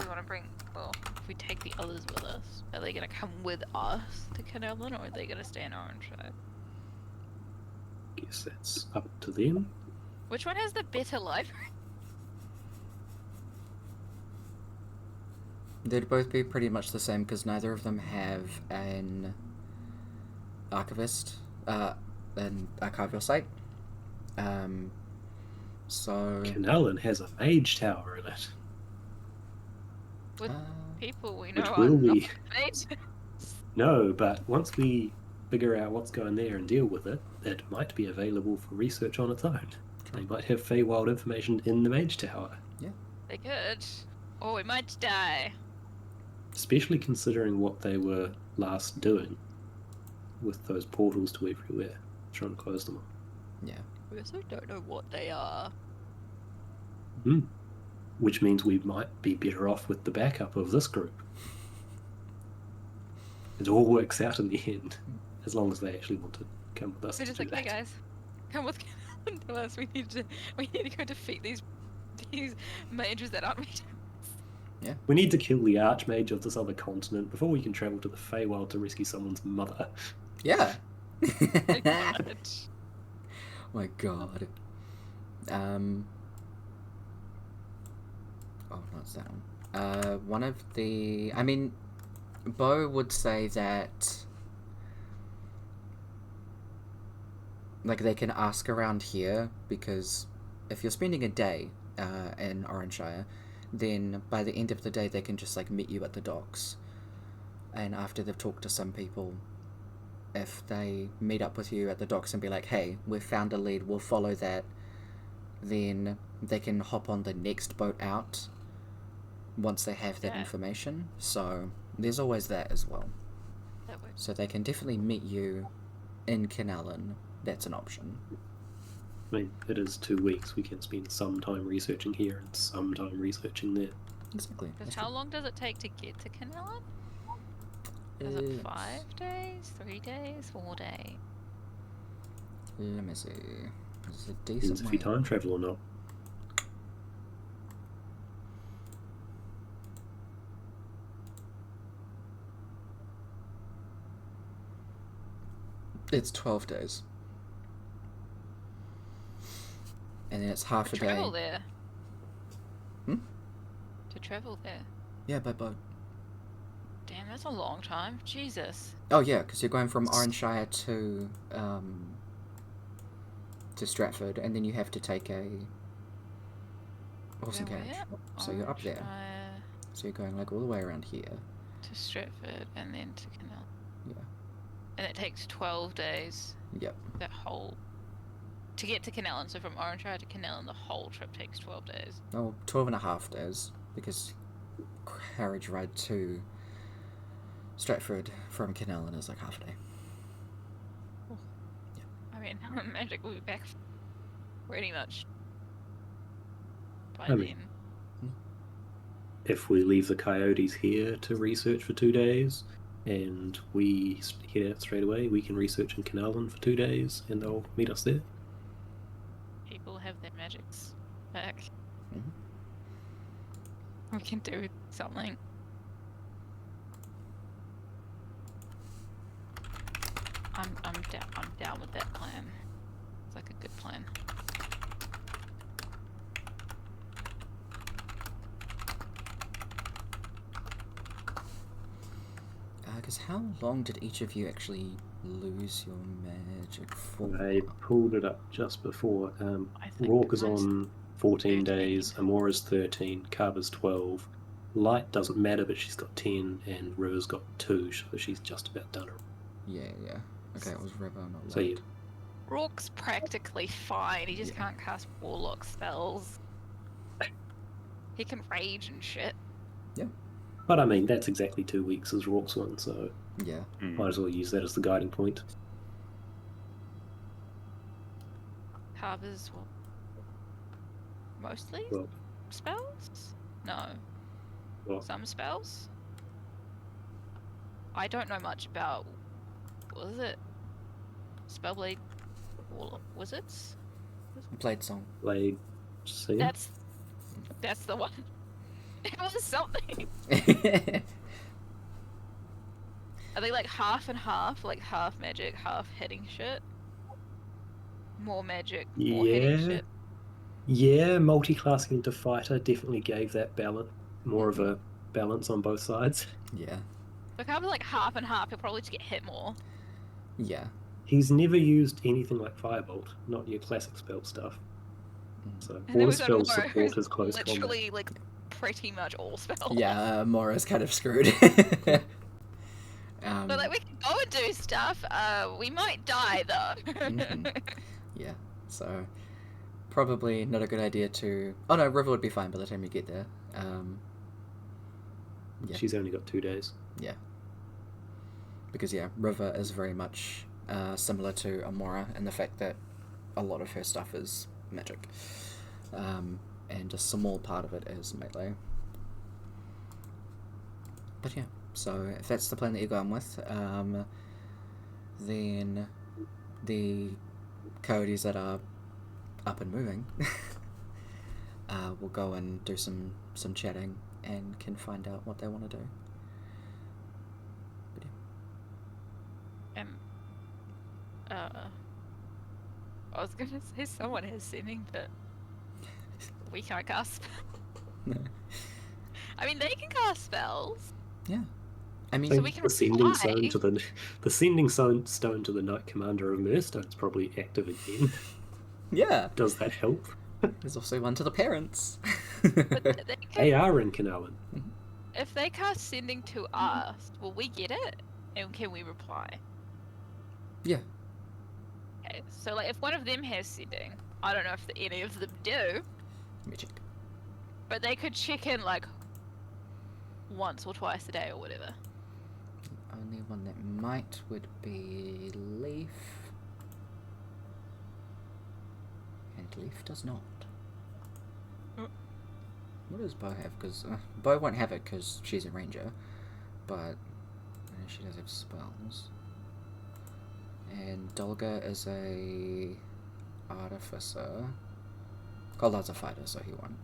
want to bring, well, if we take the others with us, are they gonna come with us to Canellan, or are they gonna stay in Oranshire? Guess that's up to them. Which one has the better library? They'd both be pretty much the same because neither of them have an archivist, an archival site. So Canallan has a mage tower in it. With uh, people we know Which are will not be- mages. No, but once we figure out what's going there and deal with it, it might be available for research on its own. They might have Feywild information in the mage tower. They could. Or we might die. Especially considering what they were last doing with those portals to everywhere, trying to close them up. yeah. We also don't know what they are. Which means we might be better off with the backup of this group. It all works out in the end, as long as they actually want to come with us. They're to just do like, hey that. guys, come with Canellan to us. We need to go defeat these mages that aren't mages. We need to kill the Archmage of this other continent before we can travel to the Feywild to rescue someone's mother. Yeah. God. My God. Oh, no, it's that one. One of the. I mean, Bo would say that. Like, they can ask around here because if you're spending a day in Oranshire, then by the end of the day they can just like meet you at the docks, and after they've talked to some people, if they meet up with you at the docks and be like, hey, we've found a lead, we'll follow that, then they can hop on the next boat out once they have that Yeah. information. So there's always that as well. That works. So they can definitely meet you in Canallan. That's an option. I mean, it is 2 weeks. We can spend some time researching here and some time researching there. Exactly. Because That's how true. long does it take to get to Canellan? Is it 5 days? 3 days? 4 days? Let me see. This is a Depends decent if you way. time travel or not. It's 12 days. And then it's half To a day. travel there. Hmm? To travel there. Yeah, by boat. Damn, that's a long time. Jesus. Oh yeah, because you're going from Oranshire to Stratford, and then you have to take a horse and Where carriage. were So you're up there. Oranshire So you're going like all the way around here. to Stratford and then to Canal. Yeah. And it takes 12 days. Yep. That whole. To get to Canellan, so from Oranshire to Canellan, the whole trip takes 12 days. Oh, 12 and a half days, because carriage ride to Stratford from Canallan is like half a day. I mean, magic will be back pretty much by I mean, then. If we leave the coyotes here to research for 2 days, and we head out straight away, we can research in Canallan for 2 days, and they'll meet us there. People have their magics back. Mhm. We can do something. I'm down with that plan. It's like a good plan. Because how long did each of you actually lose your magic for? I pulled it up just before. I think Rourke is mine's on 14 13. days, Amora's 13, Carver's 12, Light doesn't matter, but she's got 10, and River's got 2, so she's just about done it. Yeah. Okay, it was River, not Light. So yeah, Rourke's practically fine. He just can't cast warlock spells. He can rage and shit. but I mean that's exactly 2 weeks as Rourke's one, so Yeah. might as well use that as the guiding point. Harbor's what? Mostly Well, spells? No. well, Some spells? I don't know much about. What is it? Spellblade wizards? Blade Song. Blade, see? That's the one. It was something. Are they like half and half? Like half magic, half hitting shit? More magic, more hitting Yeah. shit. Yeah, multi-classing into fighter definitely gave that balance, more of a balance on both sides. Yeah. If I was like half and half, he'll probably just get hit more. Yeah. He's never used anything like Firebolt, not your classic spell stuff. So And there all was spells Mora, support who's his close combat. literally like pretty much all spells. Yeah, Mora's kind of screwed. But like we can go and do stuff. We might die though. Mhm. Yeah, so probably not a good idea to. Oh no, River would be fine by the time you get there. Yeah. She's only got 2 days. Yeah, because yeah, River is very much similar to Amora in the fact that a lot of her stuff is magic, and a small part of it is melee. But yeah, so if that's the plan that you're going with, then the coyotes that are up and moving will go and do some chatting and can find out what they want to do. But I was gonna say someone has sending, but we can't cast spells. I mean, they can cast spells. yeah, I mean, So we can the sending reply. stone to the sending stone to the Knight Commander of Mirstone is probably active again. yeah. Does that help? There's also one to the parents. But they They can, are in Kanawan. if they cast sending to us, will we get it? And can we reply? Yeah. Okay, so like if one of them has sending, I don't know if any of them do, Magic. but they could check in like once or twice a day or whatever. Only one that might would be Leaf. And Leaf does not. What does Bo have? Because Bo won't have it because she's a ranger, but she does have spells. And Dolga is a artificer. Goldar's a fighter, so he won't.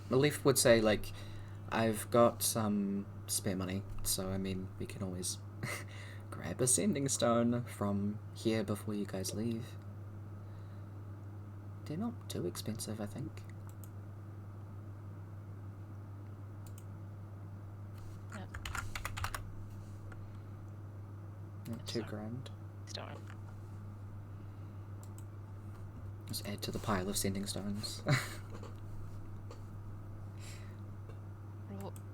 Leaf would say, like, I've got some spare money, so I mean, we can always grab a sending stone from here before you guys leave. They're not too expensive, I think. Not $2,000. Stone. Just add to the pile of sending stones.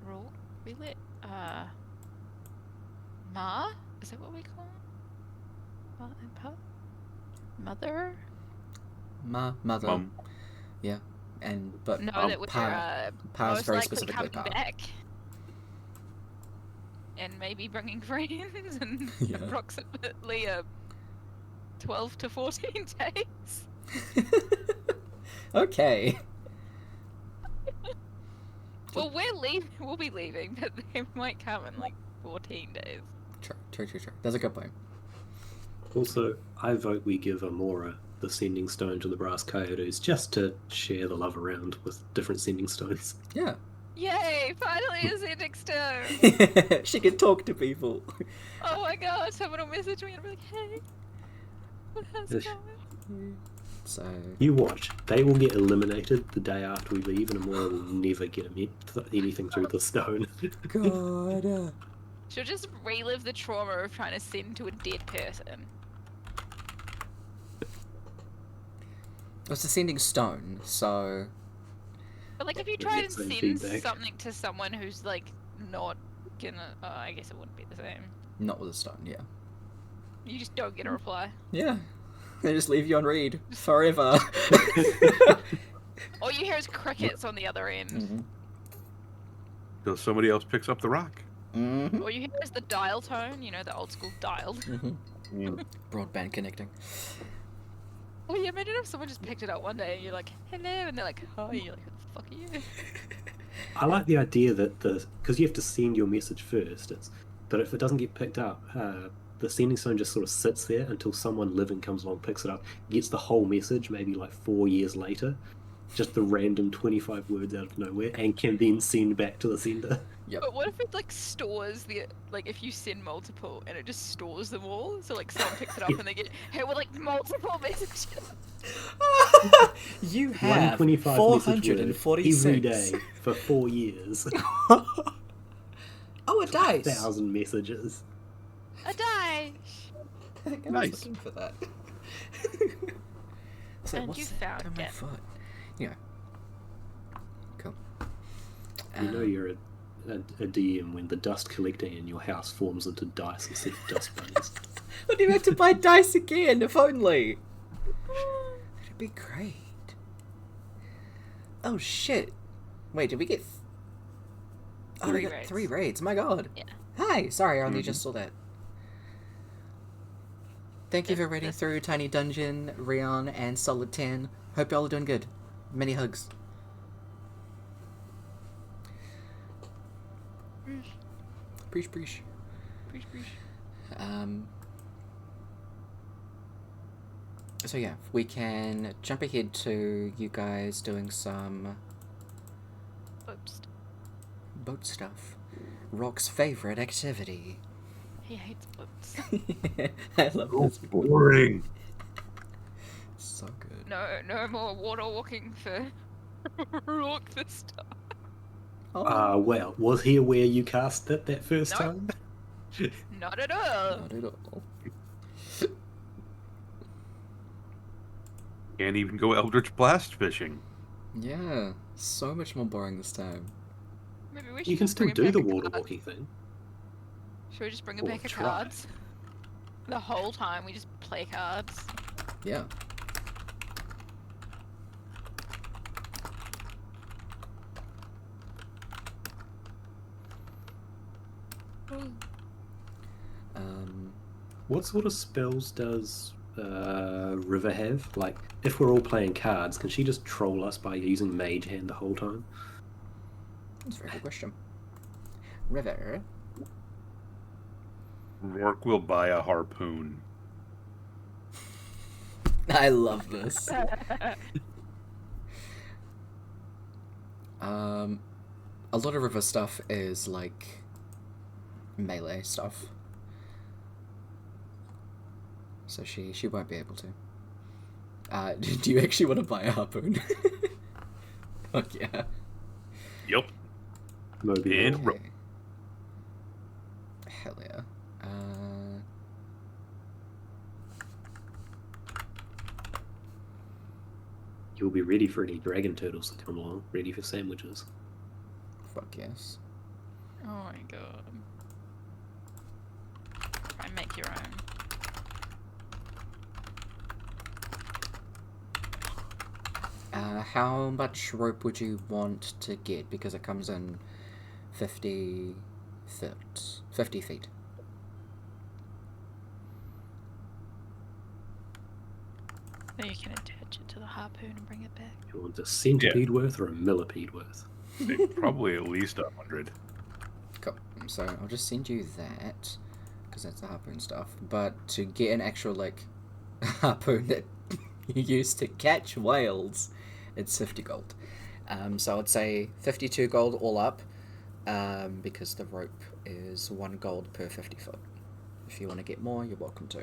Roll. We let Ma? Is that what we call her? Ma and Pa? Mother? Mother. Mum. Yeah. But No, that we're Pa is most very likely specifically coming Pa. back. And maybe bringing friends in Yeah. approximately 12 to 14 days. Okay. Well, we'll be leaving, but they might come in like 14 days. True. That's a good point. Also, I vote we give Amora the sending stone to the Brass Coyotes just to share the love around with different sending stones. Yeah. Yay! Finally a sending stone! She can talk to people. Oh my god, someone will message me and be like, hey, what has Ish. going? So You watch. They will get eliminated the day after we leave, and Amora will never get anything through the stone. God. She'll just relive the trauma of trying to send to a dead person. It's a sending stone, so But like, if you You'll try get and some send feedback. something to someone who's like not gonna, I guess it wouldn't be the same. not with a stone. Yeah. You just don't get a reply. Yeah. They just leave you on read forever. All you hear is crickets on the other end. Mm-hmm. Till somebody else picks up the rock. Mm-hmm. All you hear is the dial tone, you know, the old school dial. Mm-hmm. Mm. Broadband connecting. Oh yeah, imagine if someone just picked it up one day and you're like, hello, and they're like, hi, you're like, who the fuck are you? I like the idea that because you have to send your message first, but if it doesn't get picked up, the sending stone just sort of sits there until someone living comes along, picks it up, gets the whole message, maybe like 4 years later, just the random 25 words out of nowhere, and can then send back to the sender. Yep. But what if it like stores the, like if you send multiple and it just stores them all? So like someone picks it up and they get hit with like multiple messages. You One have 25 message word 446 every day for 4 years. Oh, a dice. 1,000 messages. A die! I think I Nice. was looking for that. So And what's you that found on my it. foot? Yeah. Cool. You know you're a DM when the dust collecting in your house forms into dice instead of dust bunnies. I do have to buy dice again, if only. That'd be great. Oh shit. Wait, did we get... Oh, we 3 got raids. 3 raids. My god. Yeah. Hi. Sorry, I only just saw that. Thank you for reading through Tiny Dungeon, Rion, and Solid 10. Hope y'all are doing good. Many hugs. Preach, preach. Preach, preach. So yeah, we can jump ahead to you guys doing some Oops. boat stuff. Rock's favorite activity. He hates boats. I love Oh, this. boring. So good. No more water walking for Rook this time. Oh, Well, was he aware you cast it that first No. time? Not at all. not at all. Can't even go Eldritch Blast fishing. Yeah, so much more boring this time. Maybe we should You can just still bring a do pack the of water cards. walking thing. Should we just bring a Or pack of try. cards? The whole time we just play cards. Yeah. What sort of spells does River have? Like, if we're all playing cards, can she just troll us by using Mage Hand the whole time? That's a very good question. River. Rourke will buy a harpoon. I love this. A lot of River stuff is like melee stuff. So she won't be able to. Do you actually want to buy a harpoon? Fuck yeah. Yep. Moby. And Okay. Hell yeah. You'll be ready for any dragon turtles that come along, ready for sandwiches. Fuck yes. Oh my god. Try and make your own. How much rope would you want to get? Because it comes in 50 feet. 50 feet. Then you can attach it to the harpoon and bring it back. You want a centipede worth or a millipede worth? Probably at least 100. Cool. So I'll just send you that, because that's the harpoon stuff. But to get an actual, like, harpoon that you use to catch whales, it's 50 gold. So I'd say 52 gold all up, because the rope is 1 gold per 50 foot. If you want to get more, you're welcome to.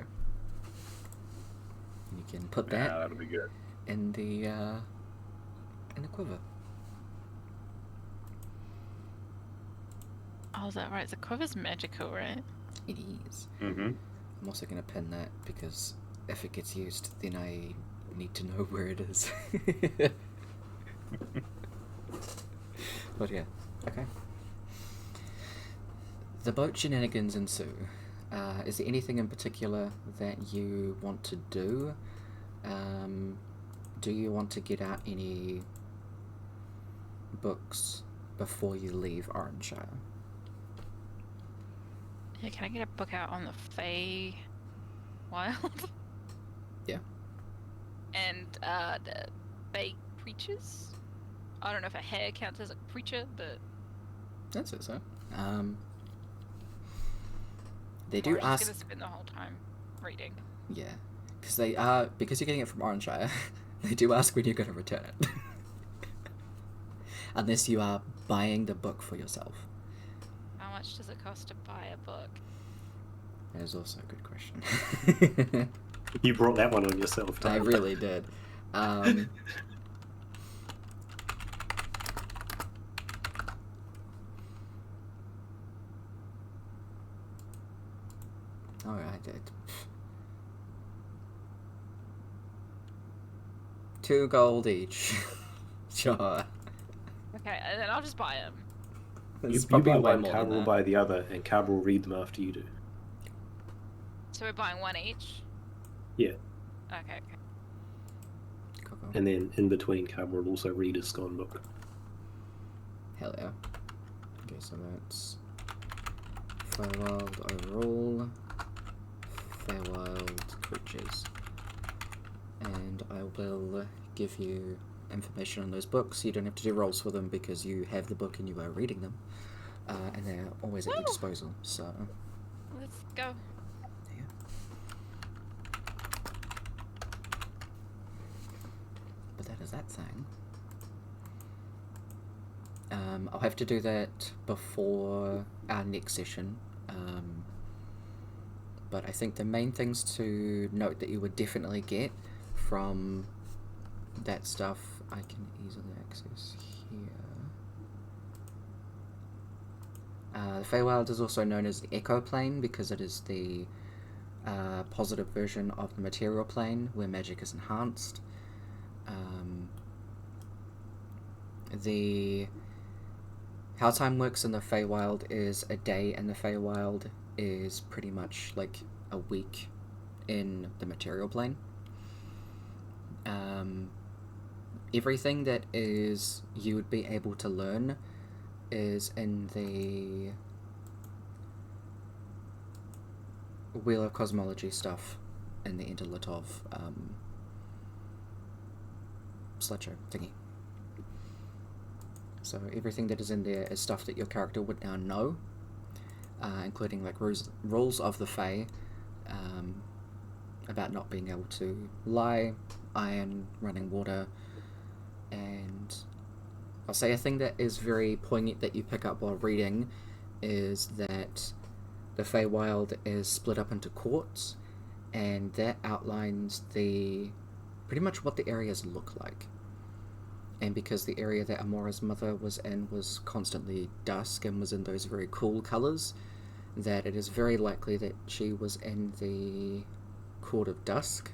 You can put that Yeah, that'll be good. in the quiver. Oh, is that right? The quiver's magical, right? It is. Mm-hmm. I'm also going to pin that because if it gets used, then I We need to know where it is. But yeah, okay. The boat shenanigans ensue. Is there anything in particular that you want to do? Do you want to get out any books before you leave Oranshire? Yeah, can I get a book out on the Fey Wild? Yeah. And the Fey creatures? I don't know if a hare counts as a creature, but That's it, so. They I'm do just ask. gonna spend the whole time reading. Yeah, because because you're getting it from Oranshire, they do ask when you're going to return it. Unless you are buying the book for yourself. How much does it cost to buy a book? That is also a good question. You brought that one on yourself, I Tom. really did. Alright, 2 gold each. Sure. Okay, and then I'll just buy them. It's You probably buy way one, more Cab than will that. buy the other, and Cab will read them after you do. So we're buying one each? Yeah, Okay. Cool. and then in between, Cab will also read a scone book. Hell yeah. Okay, so that's Feywild overall, Feywild creatures. And I will give you information on those books. You don't have to do rolls for them because you have the book and you are reading them. And they're always at your Woo! disposal, so... Let's go. Yeah. But that is that thing. I'll have to do that before our next session. But I think the main things to note that you would definitely get from that stuff I can easily access here. The Feywild is also known as the Echo Plane because it is the positive version of the material plane where magic is enhanced. How time works in the Feywild is a day in the Feywild is pretty much like a week in the material plane. Everything that is you would be able to learn is in the Wheel of Cosmology stuff in the End of Latov slideshow thingy. So everything that is in there is stuff that your character would now know, including like rules of the Fae, about not being able to lie, iron, running water, and I'll say a thing that is very poignant that you pick up while reading is that the Feywild is split up into courts, and that outlines pretty much what the areas look like. And because the area that Amora's mother was in was constantly dusk and was in those very cool colours, that it is very likely that she was in the Court of Dusk,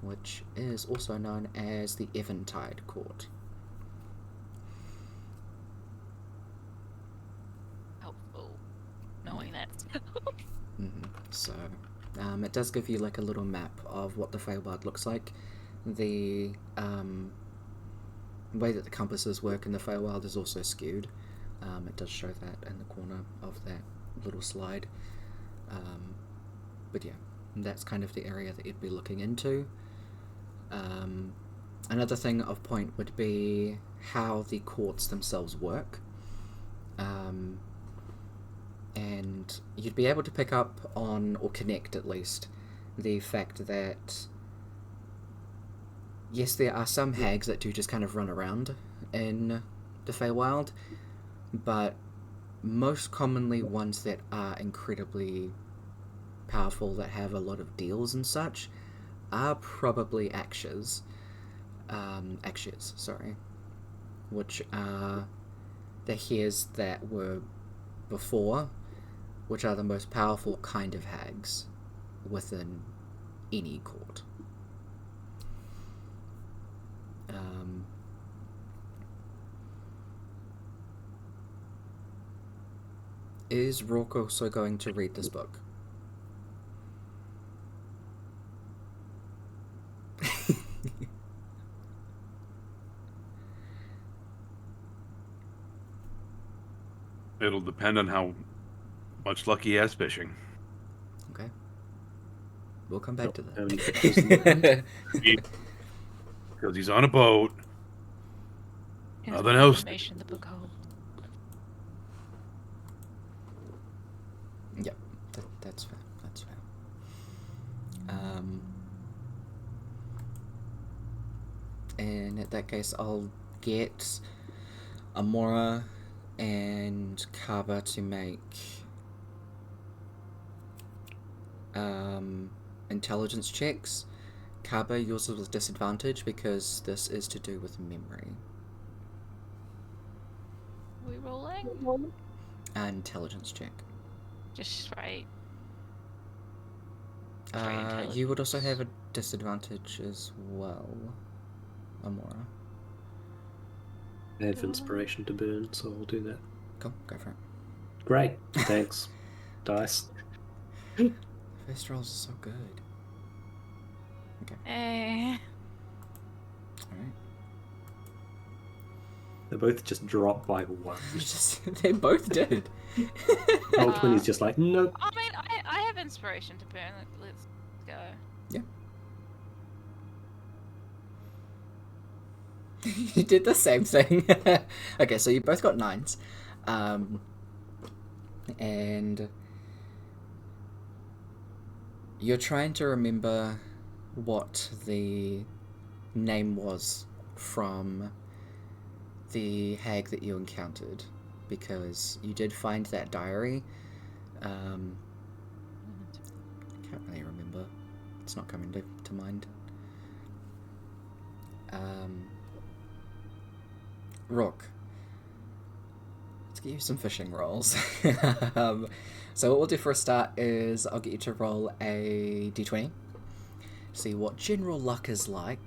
which is also known as the Eventide Court. Helpful knowing that. So, it does give you like a little map of what the Feywild looks like. The way that the compasses work in the Feywild is also skewed. It does show that in the corner of that little slide. But yeah, that's kind of the area that you'd be looking into. Another thing of point would be how the courts themselves work. And you'd be able to pick up on, or connect at least, the fact that yes, there are some hags that do just kind of run around in the Feywild, but most commonly ones that are incredibly powerful, that have a lot of deals and such, are probably Akshas, which are the hares that were before, which are the most powerful kind of hags within any court. Is Rourke also going to read this book? It'll depend on how much luck he has fishing. Okay. We'll come back to How many that. pictures in the Because he's on a boat. Here's Nothing more else. information the book holds. Yep, that's fair. That's fair. And in that case, I'll get Amora and Kaba to make intelligence checks. Kaba, yours is with disadvantage because this is to do with memory. Are we rolling? Intelligence check. Just straight. You would also have a disadvantage as well, Amora. I have inspiration to burn, so I'll do that. Cool, go for it. Great, thanks. Dice. First rolls are so good. Okay, Eh. alright. They both just drop by one. They both did. Old 20's just like, nope. I mean, I have inspiration to burn. Let's go. Yeah. You did the same thing. Okay, so you both got 9s. And you're trying to remember what the name was from the hag that you encountered, because you did find that diary. Can't really remember. It's not coming to mind. Rook, let's get you some fishing rolls. So what we'll do for a start is I'll get you to roll a d20. See what general luck is like.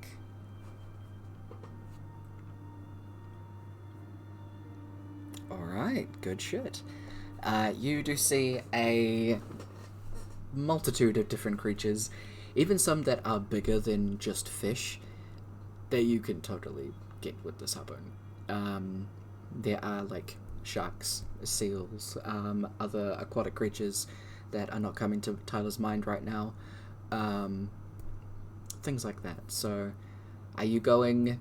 Alright, good shit. You do see a multitude of different creatures, even some that are bigger than just fish, that you can totally get with this harpoon. There are like sharks, seals, other aquatic creatures that are not coming to Tyler's mind right now. Things like that. So, are you going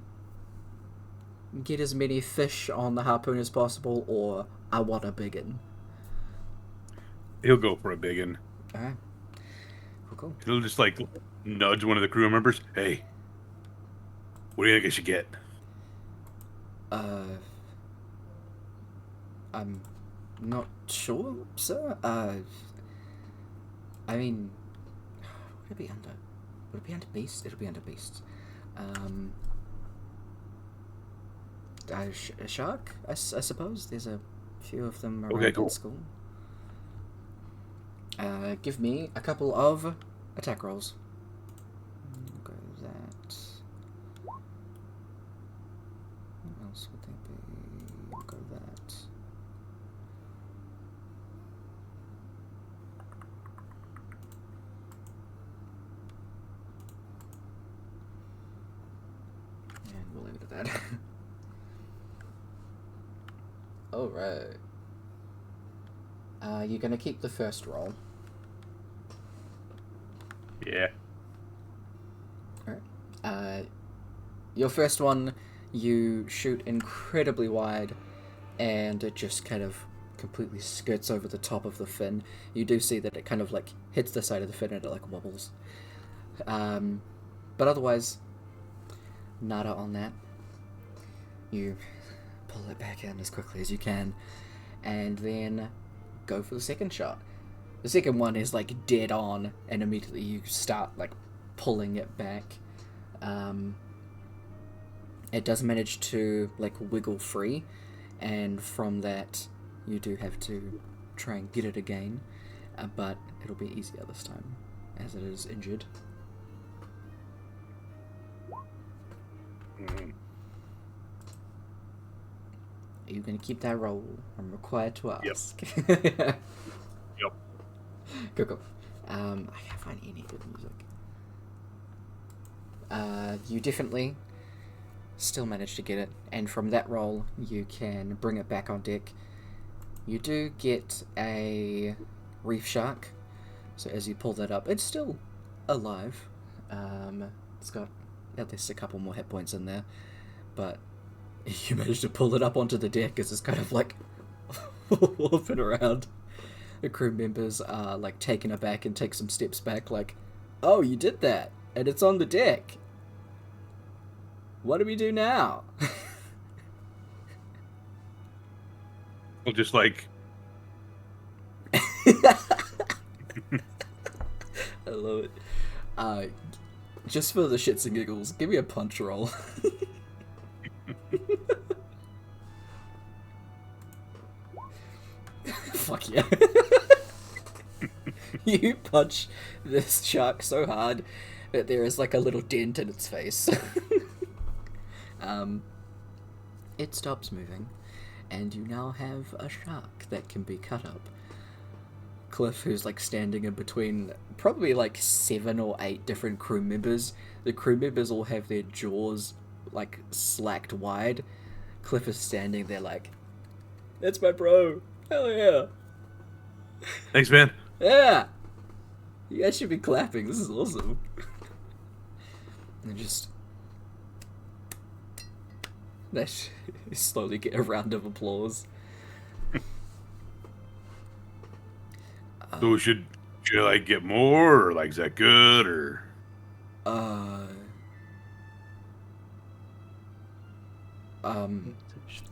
get as many fish on the harpoon as possible, or I want a biggin? He'll go for a big one. Alright. Cool. He'll just like nudge one of the crew members. Hey, what do you think I should get? I'm not sure, sir. I mean, would it be under? Would it be under beast? It'll be under beast. A shark, I suppose. There's a few of them around Okay, cool. at school. Give me a couple of attack rolls. Go that. What else would they be? Go that. And we'll leave it at that. Alright. You're gonna keep the first roll. Yeah. Alright. Your first one, you shoot incredibly wide, and it just kind of completely skirts over the top of the fin. You do see that it kind of like hits the side of the fin and it like wobbles. But otherwise, nada on that. You pull it back in as quickly as you can, and then go for the second shot. The second one is like dead on, and immediately you start like pulling it back. It does manage to like wiggle free, and from that you do have to try and get it again, but it'll be easier this time as it is injured. Mm-hmm. Are you going to keep that roll? I'm required to ask. Yep. Cool. I can't find any good music. You definitely still manage to get it, and from that roll, you can bring it back on deck. You do get a reef shark, so as you pull that up, it's still alive. It's got at least a couple more hit points in there, but you manage to pull it up onto the deck as it's kind of like whooping around. The crew members are like taken aback and take some steps back, like, oh, you did that, and it's on the deck. What do we do now? Well, just like I love it. Just for the shits and giggles, give me a punch roll. Fuck yeah. You punch this shark so hard that there is like a little dent in its face. It stops moving, and you now have a shark that can be cut up. Cliff, who's like standing in between probably like 7 or 8 different crew members. The crew members all have their jaws like slacked wide. Cliff is standing there like, that's my bro. Hell yeah. thanks, man. Yeah. You guys should be clapping. This is awesome. And just they slowly get a round of applause. So should I like get more, or like is that good, or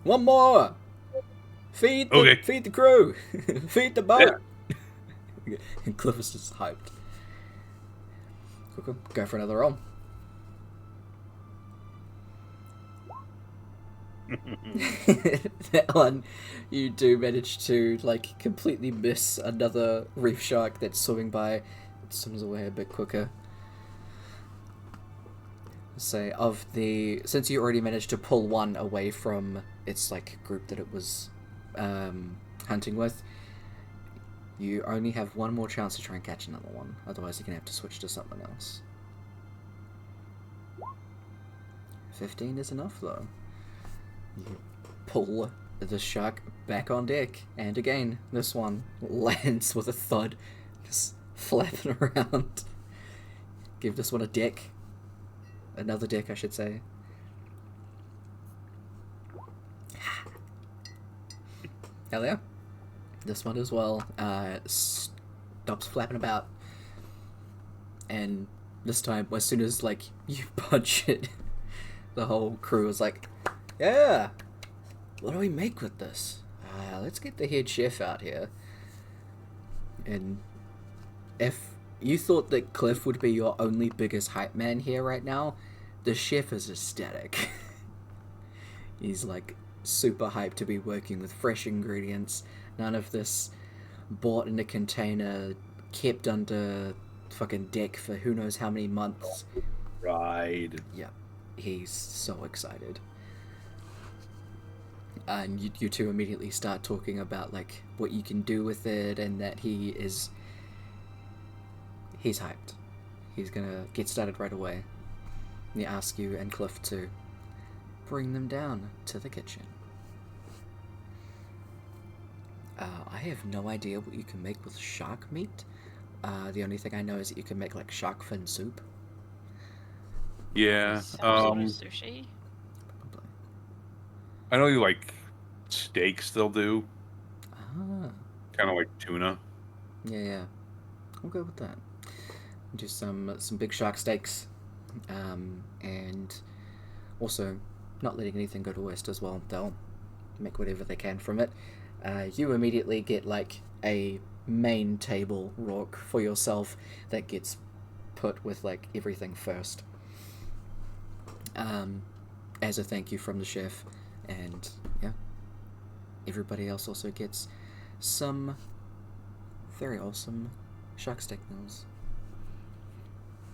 one more. Feed the crew. Feed the boat. Yeah. And Cliff is just hyped. Cool. Go for another roll. That one, you do manage to like completely miss another reef shark that's swimming by. It swims away a bit quicker. Say since you already managed to pull one away from its like group that it was hunting with, you only have one more chance to try and catch another one. Otherwise, you're gonna have to switch to something else. 15 is enough though. You pull the shark back on deck, and again, this one lands with a thud, just flapping around. Give this one a deck. Another deck, I should say. Hell yeah. This one as well stops flapping about. And this time, as soon as like you punch it, the whole crew is like, yeah, what do we make with this? Let's get the head chef out here. And if you thought that Cliff would be your only biggest hype man here right now, the chef is ecstatic. He's like super hyped to be working with fresh ingredients. None of this bought in a container, kept under fucking deck for who knows how many months. Right. Yeah, he's so excited. And you two immediately start talking about like what you can do with it, and that he's hyped. He's gonna get started right away. And he asks you and Cliff to bring them down to the kitchen. I have no idea what you can make with shark meat. The only thing I know is that you can make like shark fin soup. Yeah. Some sort of sushi. Probably. I know you like steaks. They'll do Ah. kind of like tuna. Yeah. We'll go with that. Do some big shark steaks, and also not letting anything go to waste as well. They'll make whatever they can from it. You immediately get like a main table rock for yourself that gets put with like everything first, as a thank you from the chef, and yeah, everybody else also gets some very awesome shark steak meals.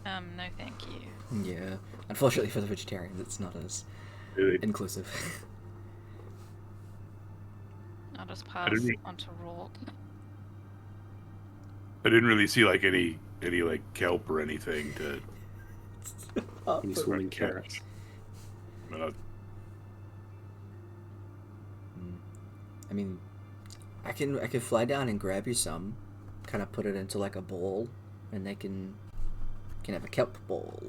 No thank you. Yeah, unfortunately for the vegetarians, it's not as Good. inclusive. I'll just I pass didn't, onto Rourke. I didn't really see like any like kelp or anything to. Any swimming carrots. I mean, I can fly down and grab you some, kind of put it into like a ball, and they can have a kelp ball.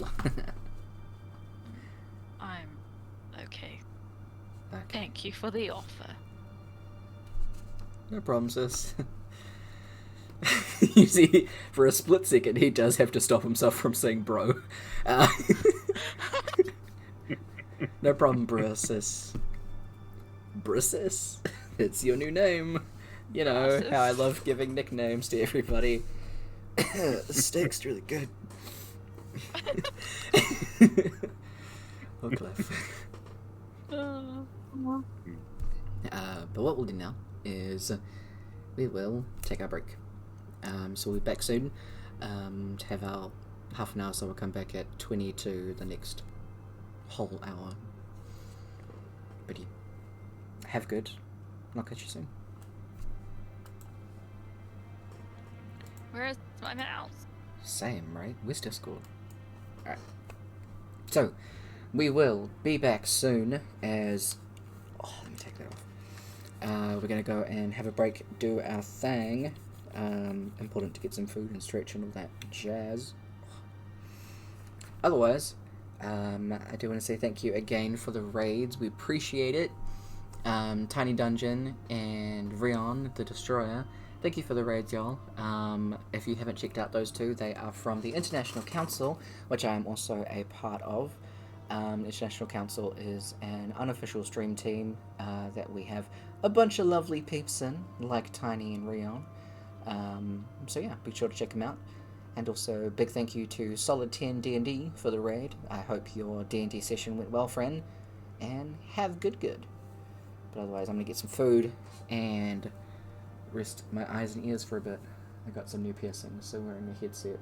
I'm okay. Okay. Thank you for the offer. No problem, sis. You see, for a split second, he does have to stop himself from saying bro. Uh, no problem, bro, sis. Bro, sis. It's your new name. You know how I love giving nicknames to everybody. The steak's really good. Oh, Cliff. But what we'll do now is we will take our break. So we'll be back soon to have our half an hour, so we'll come back at 20 to the next whole hour. But yeah, have good. I'll catch you soon. Where is my mouse? Same, right? Where's Discord? Alright. So, we will be back soon as... Oh, let me take that off. We're going to go and have a break, do our thing. Important to get some food and stretch and all that jazz. Otherwise, I do want to say thank you again for the raids. We appreciate it. Tiny Dungeon and Rion the Destroyer. Thank you for the raids, y'all. If you haven't checked out those two, they are from the International Council, which I am also a part of. The International Council is an unofficial stream team that we have a bunch of lovely peeps in, like Tiny and Rion. So yeah, be sure to check them out. And also, big thank you to Solid 10 D&D for the raid. I hope your D&D session went well, friend. And have good. But otherwise, I'm going to get some food and rest my eyes and ears for a bit. I got some new piercings, so wearing a headset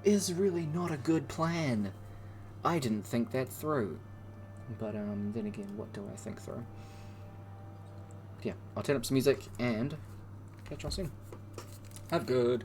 is really not a good plan. I didn't think that through. But then again, what do I think through? Yeah, I'll turn up some music and catch y'all soon. Have good.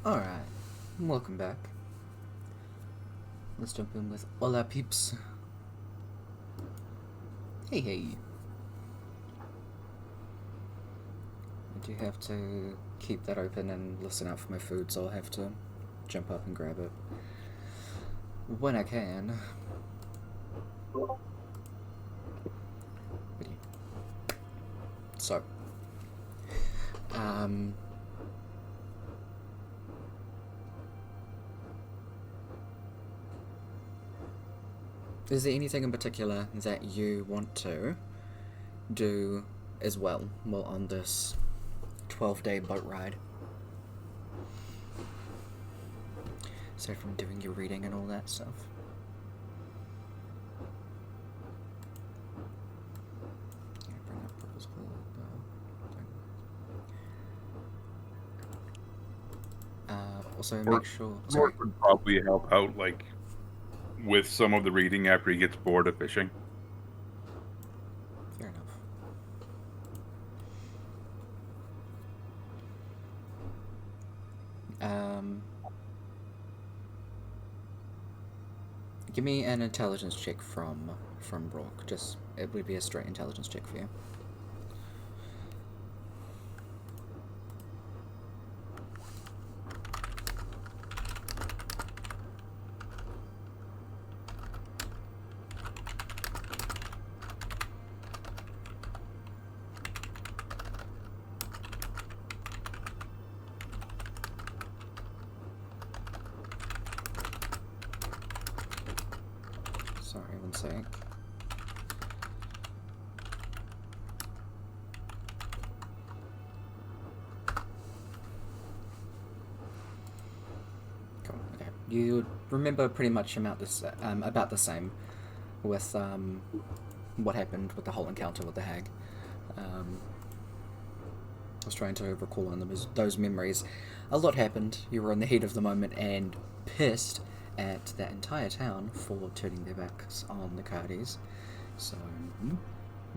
Alright, welcome back. Let's jump in with Hola peeps. Hey, hey. I do have to keep that open and listen out for my food, so I'll have to jump up and grab it when I can. So, is there anything in particular that you want to do as well while on this 12-day boat ride? So from doing your reading and all that stuff. Bring up Brooke's also make sure. Sorry. Rourke would probably help out, like, with some of the reading after he gets bored of fishing. Fair enough. Give me an intelligence check from Brooke. Just it would be a straight intelligence check for you. Sorry, one sec. Cool. Okay. You remember pretty much about the same with what happened with the whole encounter with the hag. I was trying to recall on them those memories. A lot happened. You were in the heat of the moment and pissed at that entire town for turning their backs on the Cardis. So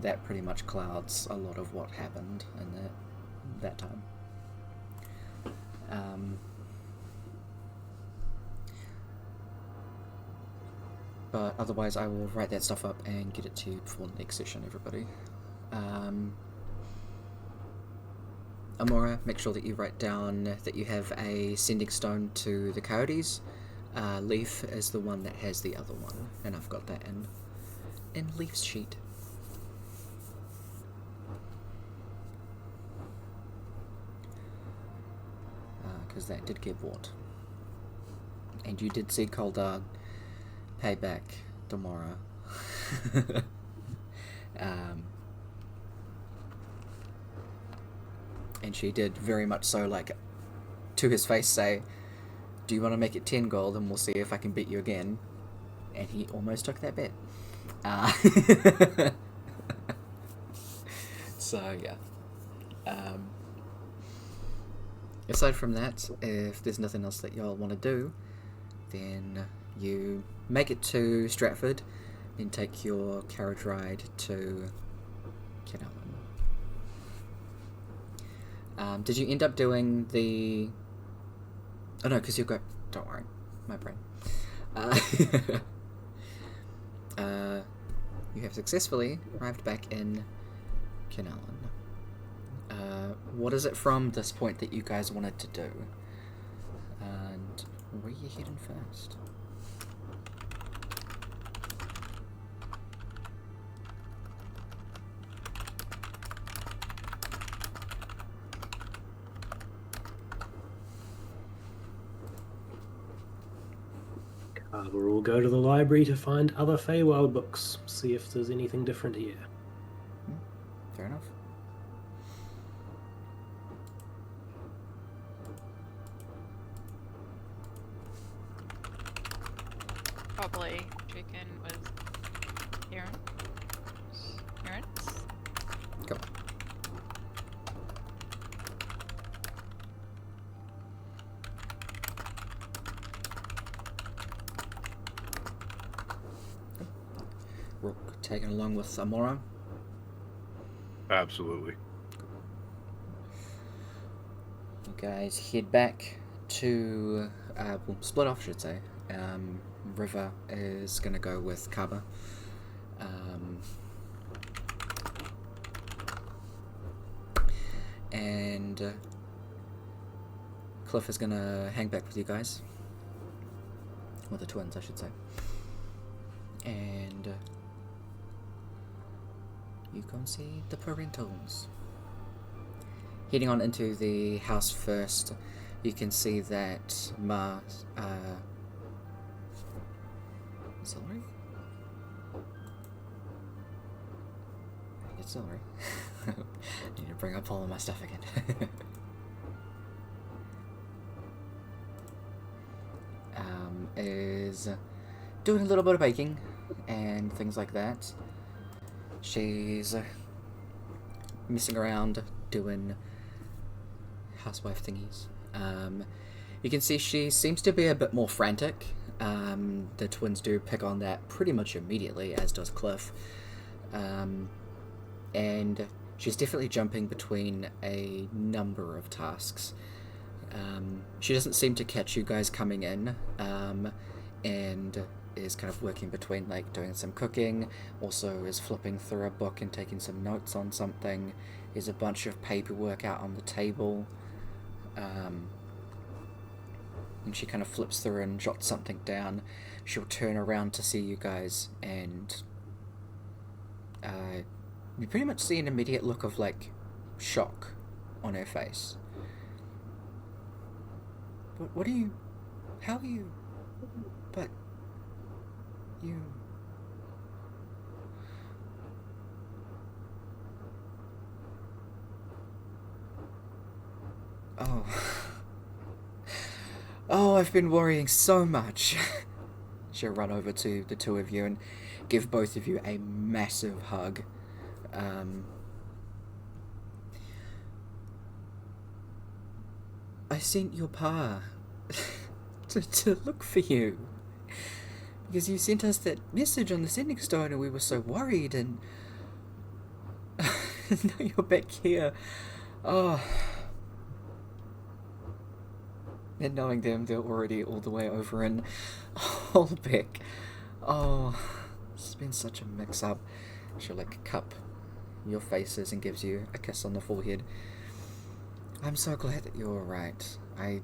that pretty much clouds a lot of what happened in that time. But otherwise I will write that stuff up and get it to you before the next session, everybody. Amora, make sure that you write down that you have a sending stone to the Coyotes. Leaf is the one that has the other one, and I've got that in Leaf's sheet. Because that did get bought. And you did see Coldar pay back tomorrow. And she did very much so, like, to his face say, do you want to make it 10 gold and we'll see if I can beat you again? And he almost took that bet. So, yeah. Aside from that, if there's nothing else that y'all want to do, then you make it to Stratford and take your carriage ride to Kenallen. Did you end up doing the... Oh no, because you've got... Don't worry, my brain. You have successfully arrived back in Kenallen. What is it from this point that you guys wanted to do? And where are you heading first? We'll go to the library to find other Feywild books, see if there's anything different here. Fair enough. Probably chicken with parents. Go. Rook taken along with Amora. Absolutely. You guys head back to well, split off, I should say. River is gonna go with Kaba. And Cliff is gonna hang back with you guys. Or the twins, I should say. And you go and see the parentals. Heading on into the house first, you can see that Celery? It's celery. Need to bring up all of my stuff again. Is doing a little bit of baking and things like that. She's messing around doing housewife thingies. You can see she seems to be a bit more frantic. The twins do pick on that pretty much immediately, as does Cliff. And she's definitely jumping between a number of tasks. She doesn't seem to catch you guys coming in, and is kind of working between, like, doing some cooking, also is flipping through a book and taking some notes on something. There's a bunch of paperwork out on the table. And she kind of flips through and jots something down. She'll turn around to see you guys, and you pretty much see an immediate look of, like, shock on her face. What are you... How are you... But... You... Oh... Oh, I've been worrying so much. She'll run over to the two of you and give both of you a massive hug. I sent your pa to look for you. Because you sent us that message on the sending stone and we were so worried, and now you're back here. Oh... And knowing them, they're already all the way over in Holbeck. Oh, it's been such a mix-up. She'll, like, cup your faces and gives you a kiss on the forehead. I'm so glad that you're alright. I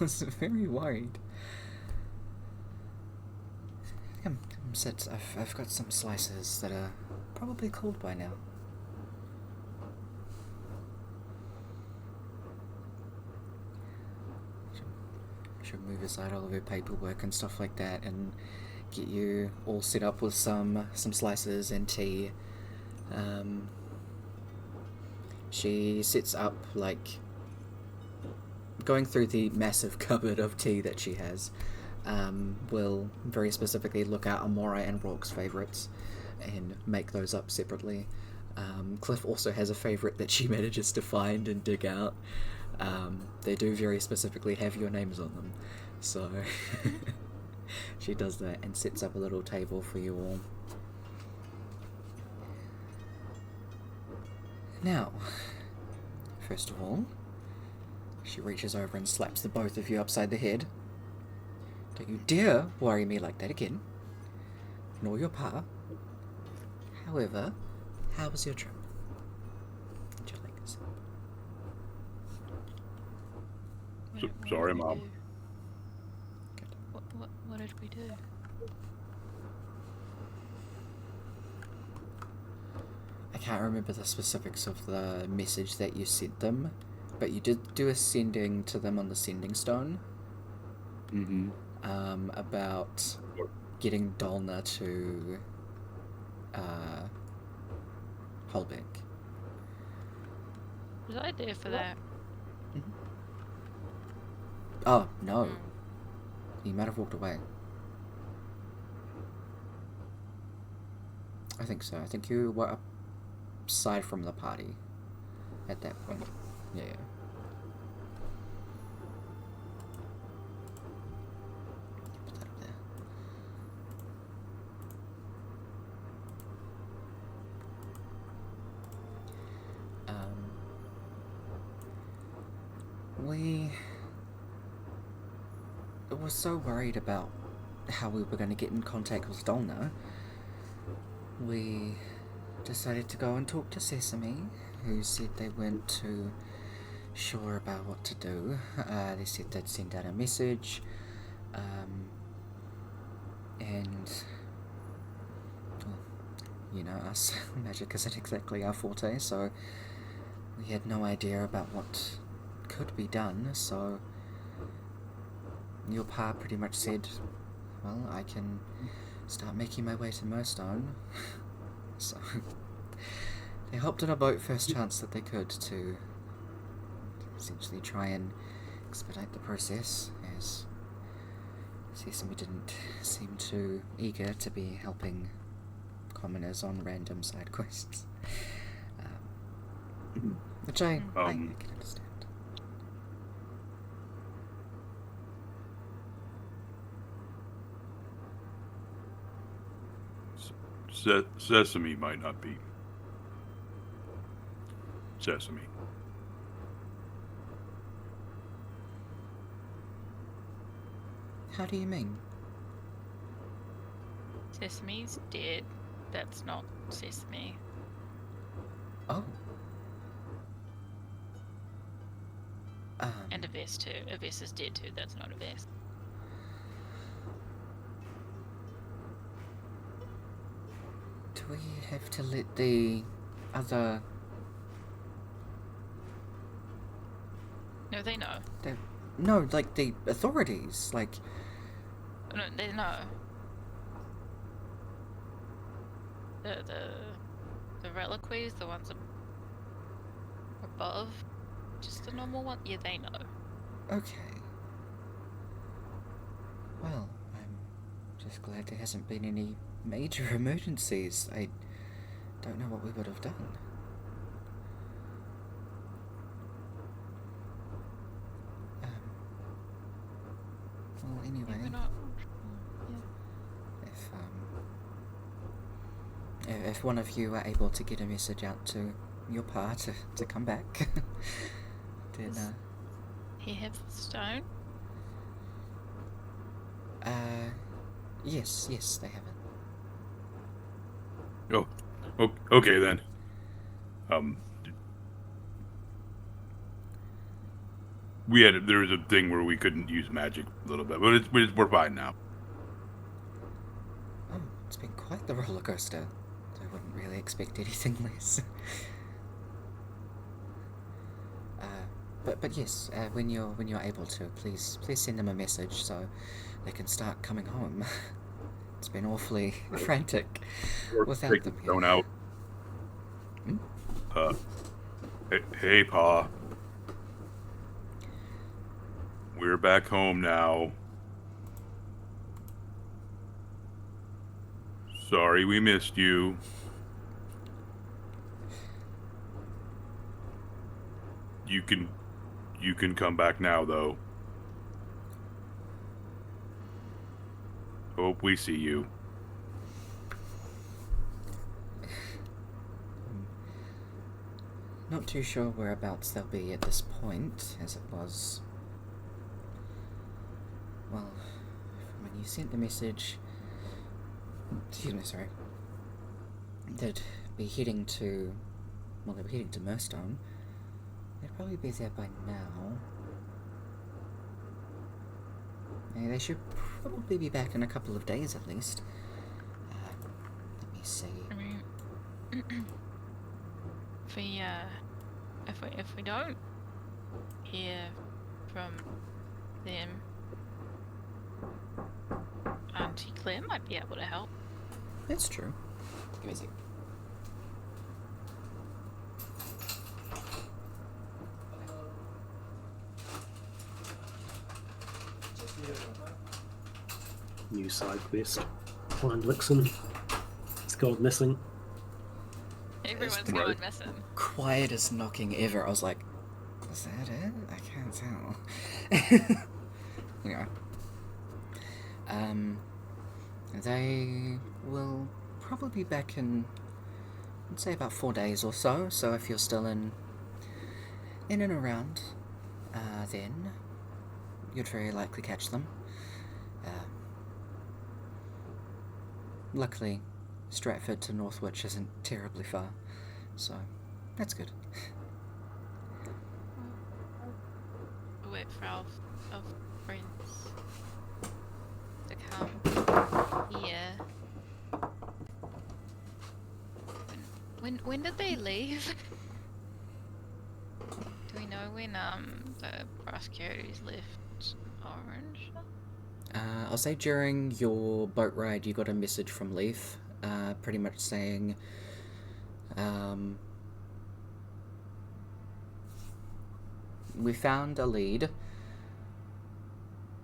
was very worried. Come sit. I've got some slices that are probably cold by now. She'll move aside all of her paperwork and stuff like that and get you all set up with some slices and tea. She sets up, like, going through the massive cupboard of tea that she has. Will very specifically look out Amora and Rourke's favourites and make those up separately. Cliff also has a favourite that she manages to find and dig out. They do very specifically have your names on them, so she does that and sets up a little table for you all. Now, first of all, she reaches over and slaps the both of you upside the head. Don't you dare worry me like that again, nor your pa. However, how was your trip? Did you like this? Sorry, Mom. What did we do? I can't remember the specifics of the message that you sent them, but you did do a sending to them on the sending stone. Mm-hmm. About getting Dolna to Holbeck. Was I there for that? Mm-hmm. Oh, no. He might have walked away. I think so. I think you were aside from the party at that point. Yeah. Put that up there. We were so worried about how we were going to get in contact with Dolna. We decided to go and talk to Sesame, who said they weren't too sure about what to do. They said they'd send out a message, and, well, you know us, magic isn't exactly our forte, so we had no idea about what could be done, so your pa pretty much said, well, I can start making my way to Moorstone. So they hopped on a boat first chance that they could to essentially try and expedite the process, as Sesame didn't seem too eager to be helping commoners on random side quests. Which I can understand. Sesame might not be Sesame. How do you mean? Sesame's dead. That's not Sesame. Oh. And Aves too. Aves is dead too. That's not Aves. Do we have to let the other... No, they know. No, like the authorities, like... No, they know. The reliquaries, the ones above, just the normal one. Yeah, they know. Okay. Well, I'm just glad there hasn't been any major emergencies. I don't know what we would have done. Well, anyway, Yeah, we're not. if one of you are able to get a message out to your pa to come back, then He have the stone. yes, they have it. Oh, okay then. There was a thing where we couldn't use magic a little bit, but we're fine now. Oh, it's been quite the roller coaster. I wouldn't really expect anything less. But yes, when you're able to, please send them a message so they can start coming home. It's been awfully frantic without Take them the here. stone out. Hey, Pa. We're back home now. Sorry we missed you. You can come back now, though. Hope we see you. Not too sure whereabouts they'll be at this point, as it was... Well, from when you sent the message... Excuse me, sorry. They'd be heading to... Well, they were heading to Moorstone. They'd probably be there by now. Yeah, they should probably be back in a couple of days at least. Let me see. I mean, if we don't hear from them, Auntie Claire might be able to help. That's true. Give me a sec. New side quest. Find Lixon. It's gone missing. Everyone's the going missing. Quietest knocking ever. I was like, is that it? I can't tell. Anyway. They will probably be back in, I'd say, about 4 days or so. So if you're still in and around, then you'd very likely catch them. Luckily, Stratford to Northwich isn't terribly far, so that's good. Wait for our friends to come here. When did they leave? Do we know when the brass coyotes left Orange? I'll say during your boat ride you got a message from Leaf, pretty much saying, we found a lead.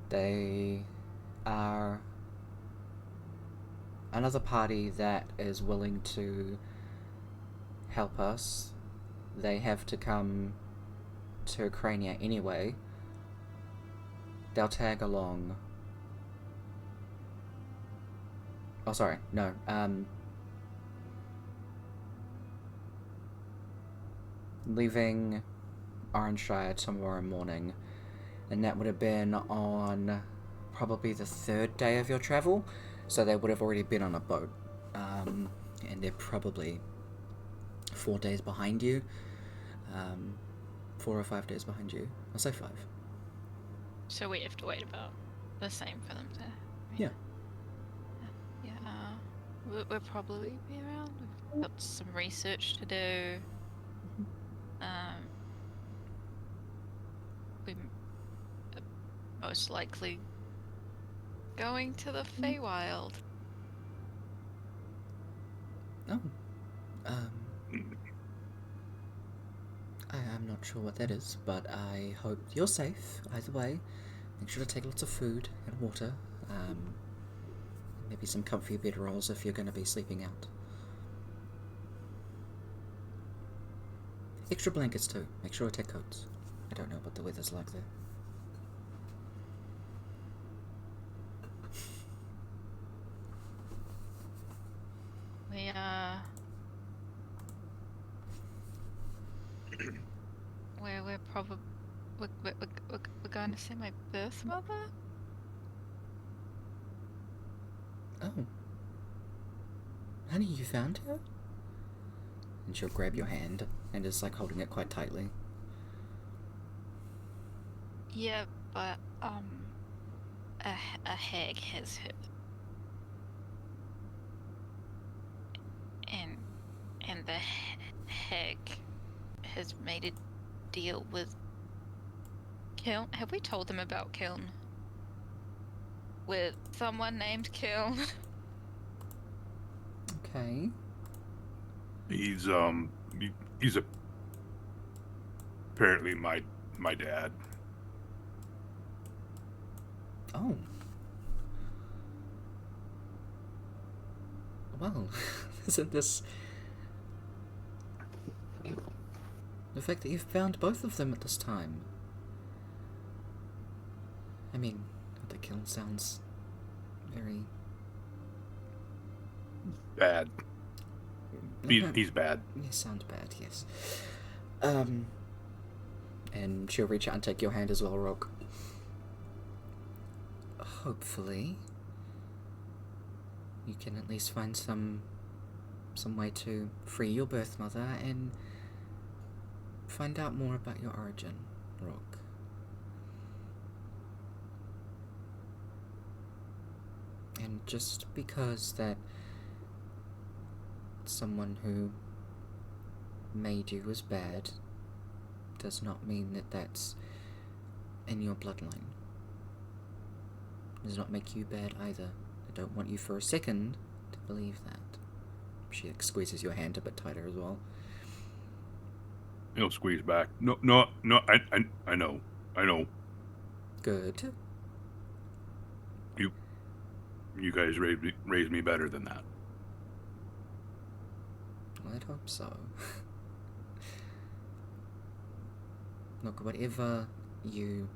They are another party that is willing to help us. They have to come to Crania anyway. They'll tag along. Oh, sorry, no. Leaving Orange tomorrow morning, and that would have been on probably the 3rd day of your travel, so they would have already been on a boat, and they're probably 4 days behind you, 4 or 5 days behind you. I'll say 5. So we have to wait about the same for them to. Yeah. Yeah. We'll probably be around. We've got some research to do. We most likely going to the Feywild. Oh. I'm not sure what that is, but I hope you're safe either way. Make sure to take lots of food and water. Maybe some comfy bedrolls if you're going to be sleeping out. Extra blankets too. Make sure to take coats. I don't know what the weather's like there. We're probably we're going to see my birth mother. Oh. Honey, you found her? And she'll grab your hand and is like holding it quite tightly. Yeah, but a hag has her. And the hag has made a deal with Kiln. Have we told them about Kiln? With someone named Kiln. Okay. He's apparently my dad. Oh. Well, isn't this... The fact that you've found both of them at this time. I mean, the kill sounds very... Bad. He's bad. He sounds bad, yes. And she'll reach out and take your hand as well, Rock. Hopefully, you can at least find some way to free your birth mother and find out more about your origin, Rock. And just because that someone who made you was bad does not mean that that's in your bloodline. It does not make you bad either. I don't want you for a second to believe that. She squeezes your hand a bit tighter as well. He'll squeeze back. No, I know. Good. You guys raised me better than that. I'd hope so. Look, whatever you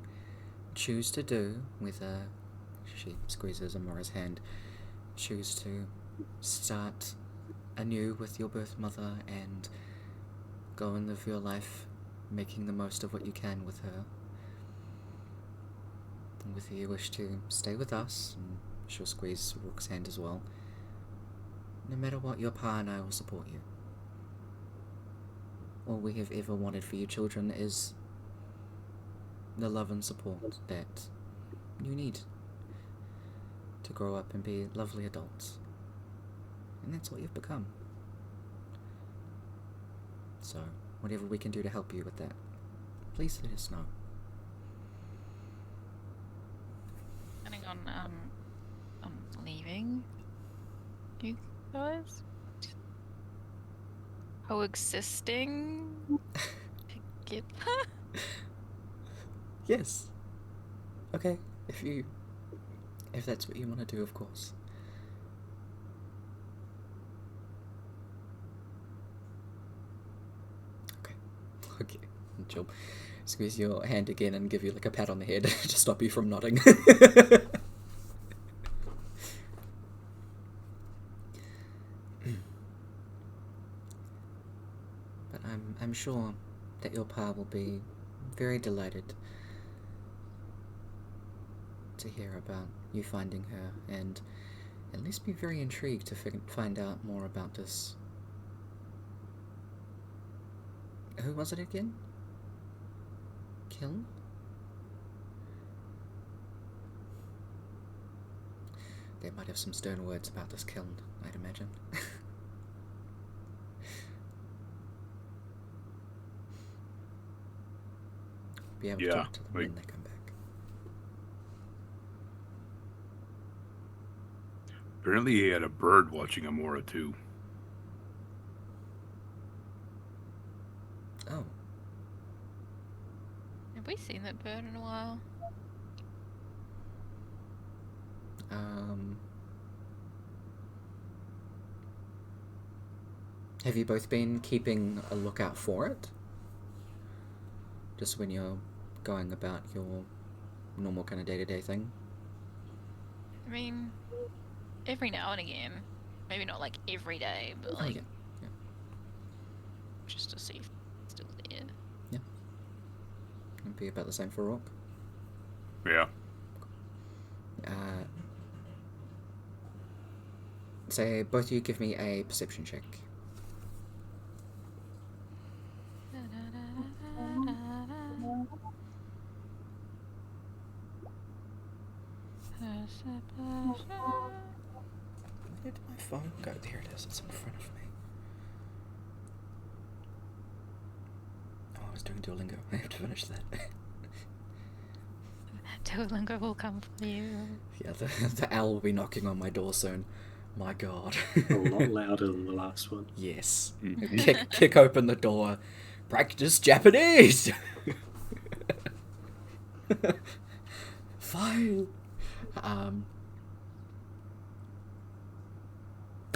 choose to do, whether she squeezes Amora's hand, choose to start anew with your birth mother and go and live your life making the most of what you can with her, And whether you wish to stay with us, and she'll squeeze Rook's hand as well. No matter what, your pa and I will support you. All we have ever wanted for you children is the love and support that you need to grow up and be lovely adults. And that's what you've become. So, whatever we can do to help you with that, please let us know. Planning on leaving you guys? Coexisting together? Yes. Okay, if that's what you want to do, of course. Okay, she'll squeeze your hand again and give you like a pat on the head to stop you from nodding. But I'm sure that your pa will be very delighted to hear about you finding her, and at least be very intrigued to find out more about this. Who was it again? Kiln? They might have some stern words about this kiln, I'd imagine. Be able to talk to them when they come back. Apparently he had a bird watching Amora too. Oh. Have we seen that bird in a while? Have you both been keeping a lookout for it? Just when you're going about your normal kind of day-to-day thing? I mean, every now and again. Maybe not like every day, but like yeah. just to see if it's still there. Yeah. It'd be about the same for Rock. Yeah. Say both of you give me a perception check. Where did my phone go? There it is. It's in front of me. Oh, I was doing Duolingo. I have to finish that. Duolingo will come for you. Yeah, the owl will be knocking on my door soon. My God. A lot louder than the last one. Yes. Kick open the door. Practice Japanese! Fine.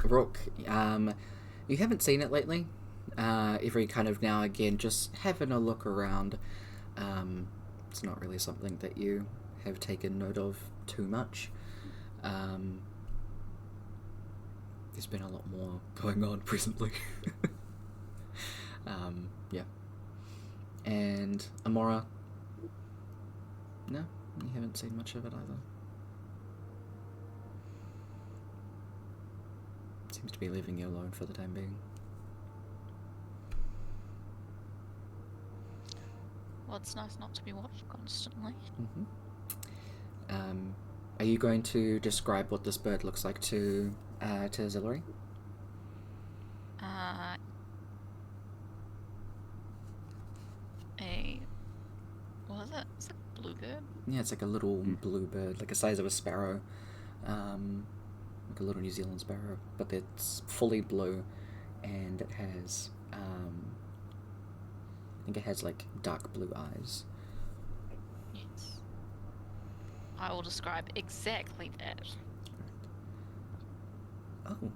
Rook, you haven't seen it lately. Every kind of now and again, just having a look around. It's not really something that you have taken note of too much. There's been a lot more going on recently. Yeah. And Amora? No? You haven't seen much of it either. Seems to be leaving you alone for the time being. Well, it's nice not to be watched constantly. Mm-hmm. Are you going to describe what this bird looks like to Zillary? What is it? It's like a bluebird. Yeah, it's like a little blue bird, like the size of a sparrow. Like a little New Zealand sparrow, but it's fully blue, and it has, I think it has like dark blue eyes. Yes. I will describe exactly that. Oh.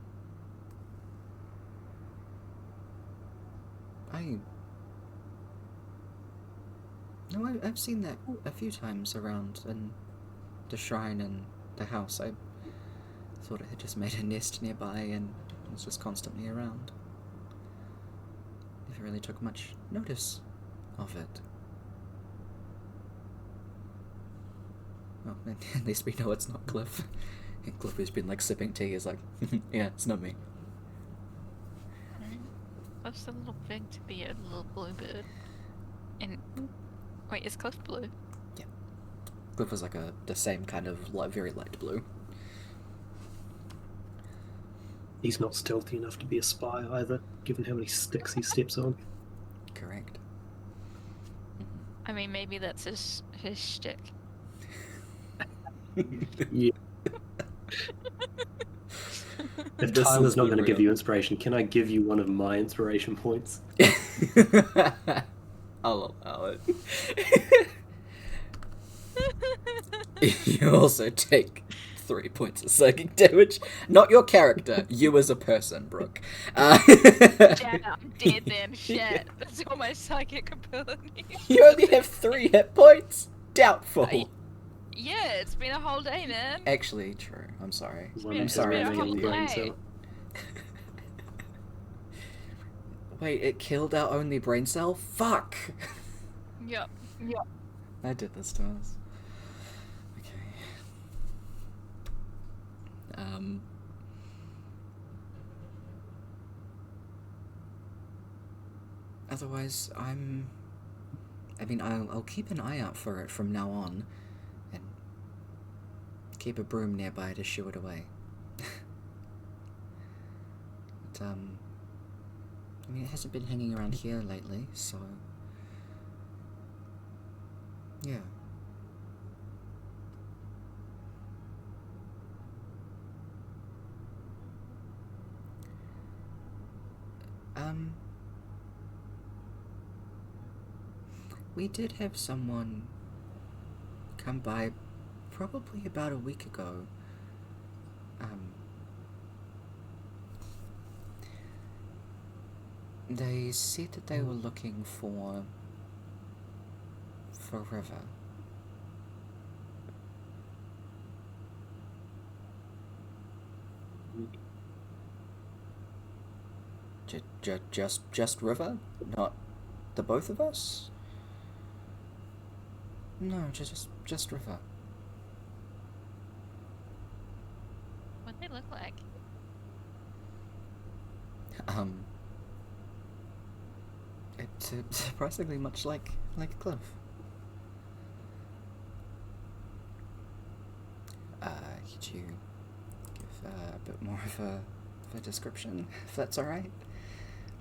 No, I've seen that a few times around in the shrine and the house. I thought it had just made a nest nearby and was just constantly around. Never really took much notice of it. Well, at least we know it's not Cliff. And Cliff, who's been like sipping tea, is like, yeah, it's not me. Cliff's a little big to be a little blue bird. And wait, is Cliff blue? Yeah. Cliff was like the same kind of very light blue. He's not stealthy enough to be a spy either, given how many sticks he steps on. Correct. I mean, maybe that's his shtick. Yeah. If This Tyler's is not going to real. give you inspiration, can I give you one of my inspiration points? I'll allow it. You also take 3 points of psychic damage. Not your character, you as a person, Brooke. Yeah, I'm dead then. Shit. That's all my psychic abilities. You only have 3 hit points? Doubtful. Yeah, it's been a whole day, man. Actually, true. I'm sorry. One been- I'm sorry. it's been a I whole killed you. brain day. cell. Wait, it killed our only brain cell? Fuck! Yep. I did this to us. Okay. Otherwise, I mean, I'll keep an eye out for it from now on, and keep a broom nearby to shoo it away. But, I mean, it hasn't been hanging around here lately, so... yeah. We did have someone come by probably about a week ago. They said that they were looking for River. Just River? Not the both of us? No, just River. What they look like? It's surprisingly much like Cliff. Could you give a bit more of a description, if that's alright?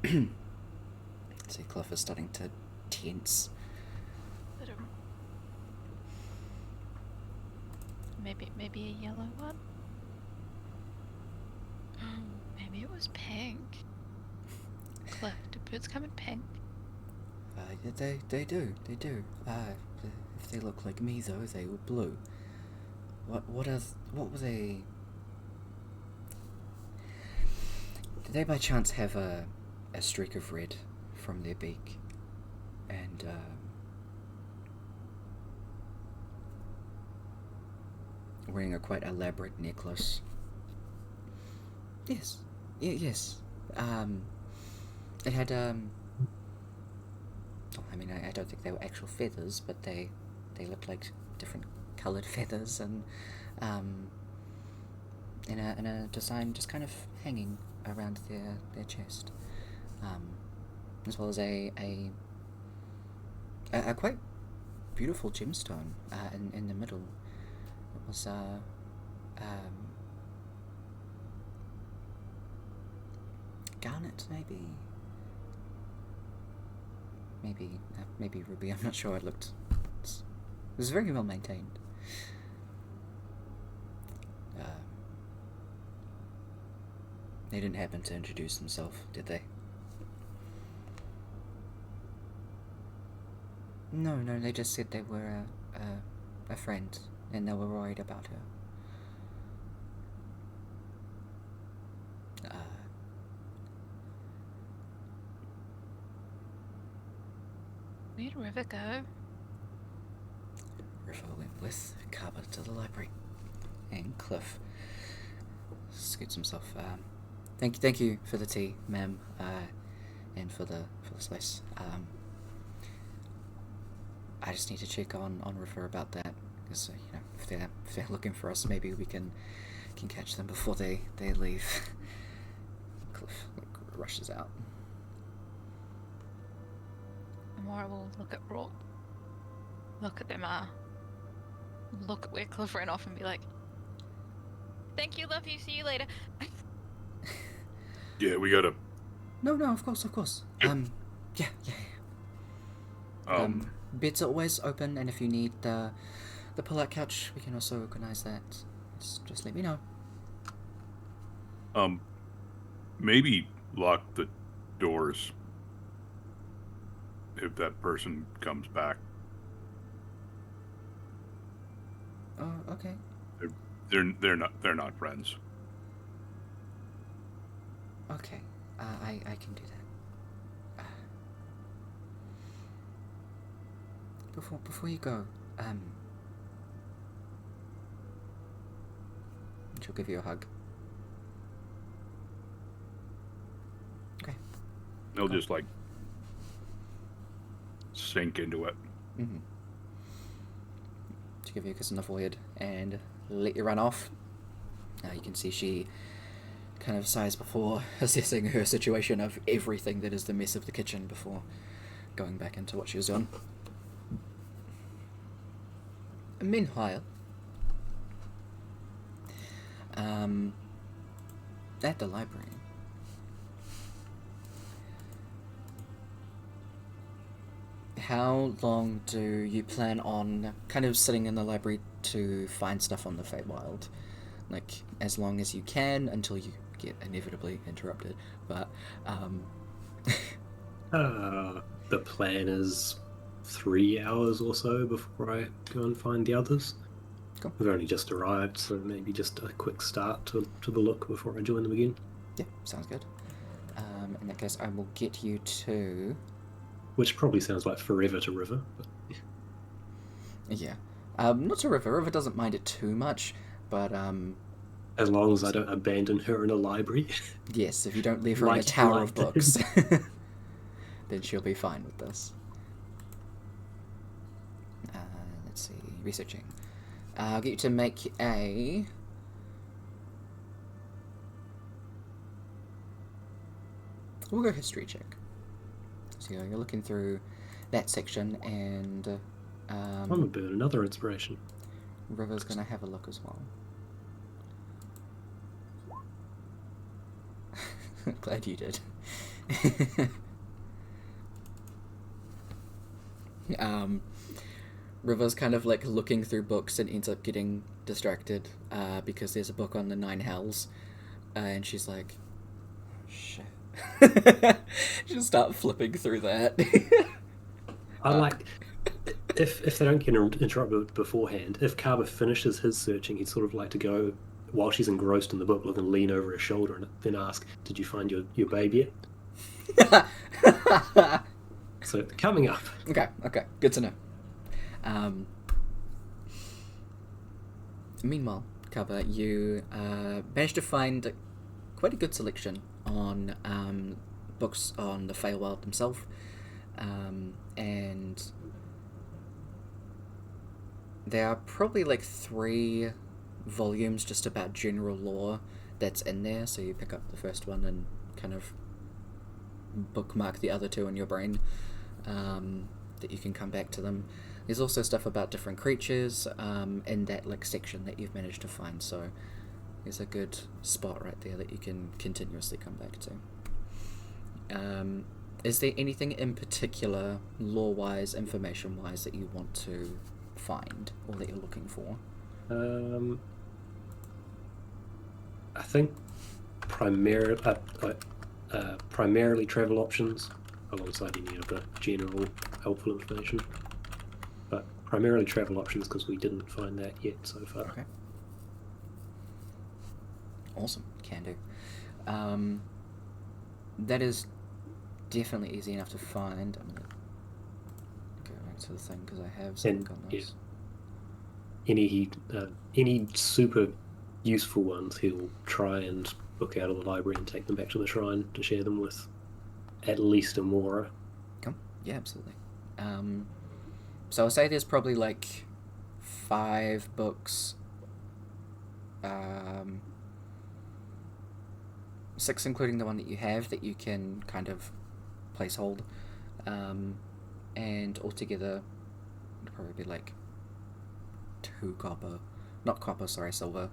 See, Cliff is starting to tense. Maybe a yellow one? Maybe it was pink. Cliff, do birds come in pink? Yeah, they do. If they look like me, though, they were blue. What were they? Did they by chance have a streak of red from their beak? And, wearing a quite elaborate necklace. Yes. Yes. It had, I mean, I don't think they were actual feathers, but they looked like different coloured feathers, and, in a design just kind of hanging around their chest. As well as a quite beautiful gemstone, in the middle. It was, garnet, maybe ruby. I'm not sure. It was very well maintained. They didn't happen to introduce themselves, did they? No, they just said they were a friend, and they were worried about her. Where'd River go? River went with Carver to the library, and Cliff scoots himself. Thank you for the tea, ma'am, and for the slice. I just need to check on River about that Because if they're looking for us, maybe we can catch them before they leave. Cliff rushes out. Amora will look at Brooke, look at them, look at where Cliff ran off and be like, "Thank you, love you, see you later." Yeah, we gotta. No, of course. Yeah. Beds are always open, and if you need the pull-out couch, we can also organize that. Just let me know. Maybe lock the doors if that person comes back. Oh, okay. They're not friends. Okay. I can do that. Before you go, she'll give you a hug. Okay. They'll just like sink into it. Mm-hmm. She'll give you a kiss on the forehead and let you run off. You can see she kind of sighs before assessing her situation of everything that is the mess of the kitchen before going back into what she was doing. Meanwhile, at the library, how long do you plan on kind of sitting in the library to find stuff on the Feywild? Like, as long as you can until you get inevitably interrupted. But, the plan is 3 hours or so before I go and find the others. Cool. We've only just arrived, so maybe just a quick start to the look before I join them again. Yeah, sounds good. In that case, I will get you to... Which probably sounds like forever to River, but... Yeah. Not to River. River doesn't mind it too much, but, as long as I don't abandon her in a library. Yes, if you don't leave her in a tower of books, then she'll be fine with this. Let's see, researching. I'll get you to make a... We'll go history check. So you're looking through that section, and I'm gonna burn another inspiration. River's gonna have a look as well. Glad you did. River's kind of like looking through books and ends up getting distracted because there's a book on the 9 hells, and she's like, oh, shit. She'll start flipping through that. I like, if they don't get interrupted beforehand, if Carver finishes his searching, he'd sort of like to go, while she's engrossed in the book, look and lean over her shoulder and then ask, "Did you find your babe yet?" So, coming up. Okay, good to know. Meanwhile, Carver, you managed to find quite a good selection on books on the Feywild themselves, and there are probably like 3 volumes just about general lore that's in there, so you pick up the first one and kind of bookmark the other 2 in your brain, that you can come back to them. There's also stuff about different creatures in that like section that you've managed to find, so there's a good spot right there that you can continuously come back to. Is there anything in particular, lore-wise, information-wise, that you want to find or that you're looking for? I think primarily travel options alongside any of the general helpful information, but primarily travel options because we didn't find that yet so far. Okay. Awesome, can do. That is definitely easy enough to find. I'm gonna go back to the thing because I have something on this. Yeah. Any super useful ones he'll try and book out of the library and take them back to the shrine to share them with at least Amora. Come, yeah, absolutely. So I'll say there's probably like 5 books, 6 including the one that you have that you can kind of place hold, and altogether it'd probably be like 2 copper, not copper, sorry, silver,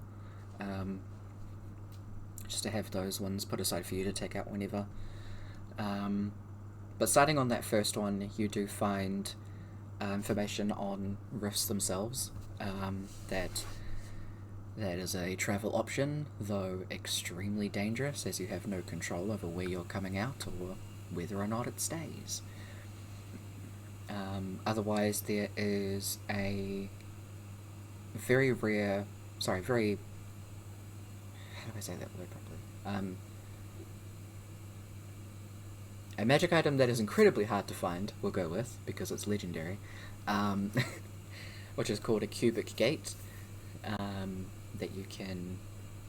just to have those ones put aside for you to take out whenever. But starting on that first one, you do find information on rifts themselves, that is a travel option, though extremely dangerous, as you have no control over where you're coming out or whether or not it stays. Otherwise, there is a very rare, how do I say that word properly? A magic item that is incredibly hard to find, we'll go with, because it's legendary, which is called a cubic gate, that you can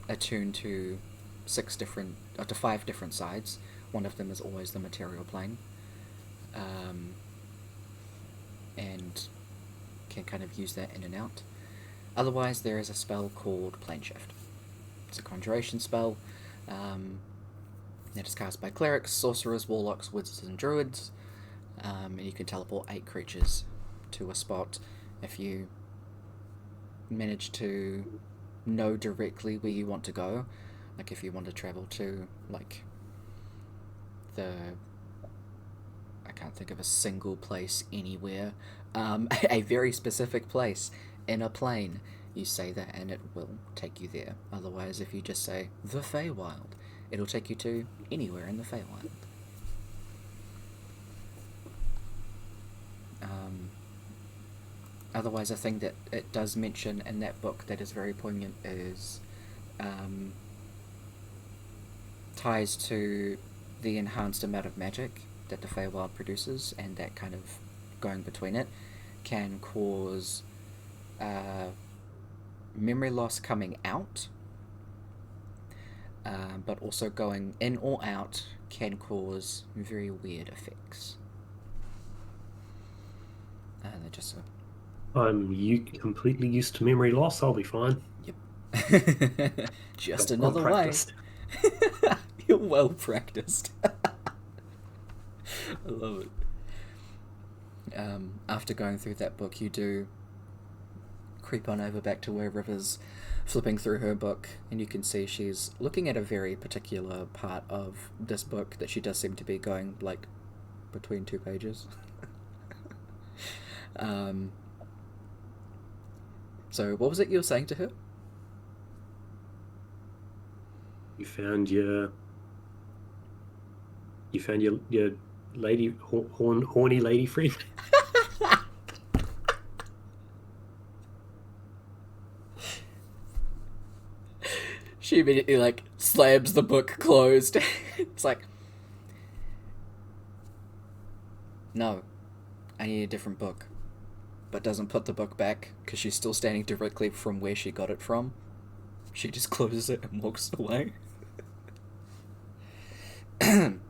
attune to 5 different sides. One of them is always the material plane, and can kind of use that in and out. Otherwise, there is a spell called Plane Shift. It's a conjuration spell. That is cast by clerics, sorcerers, warlocks, wizards, and druids. And you can teleport 8 creatures to a spot. If you manage to know directly where you want to go, like if you want to travel to, like, I can't think of a single place anywhere, a very specific place in a plane, you say that and it will take you there. Otherwise, if you just say the Feywild, it'll take you to anywhere in the Feywild. Otherwise, a thing that it does mention in that book that is very poignant is ties to the enhanced amount of magic that the Feywild produces, and that kind of going between it can cause memory loss coming out, but also going in or out can cause very weird effects. They're just I'm completely used to memory loss. I'll be fine. Yep. Just another way. You're well practiced. I love it. After going through that book, you do creep on over back to where River's flipping through her book, and you can see she's looking at a very particular part of this book that she does seem to be going, like, between 2 pages. So what was it you were saying to her? You found your lady horny lady friend. She immediately, like, slams the book closed. It's like, no, I need a different book. But doesn't put the book back because she's still standing directly from where she got it from. She just closes it and walks away. You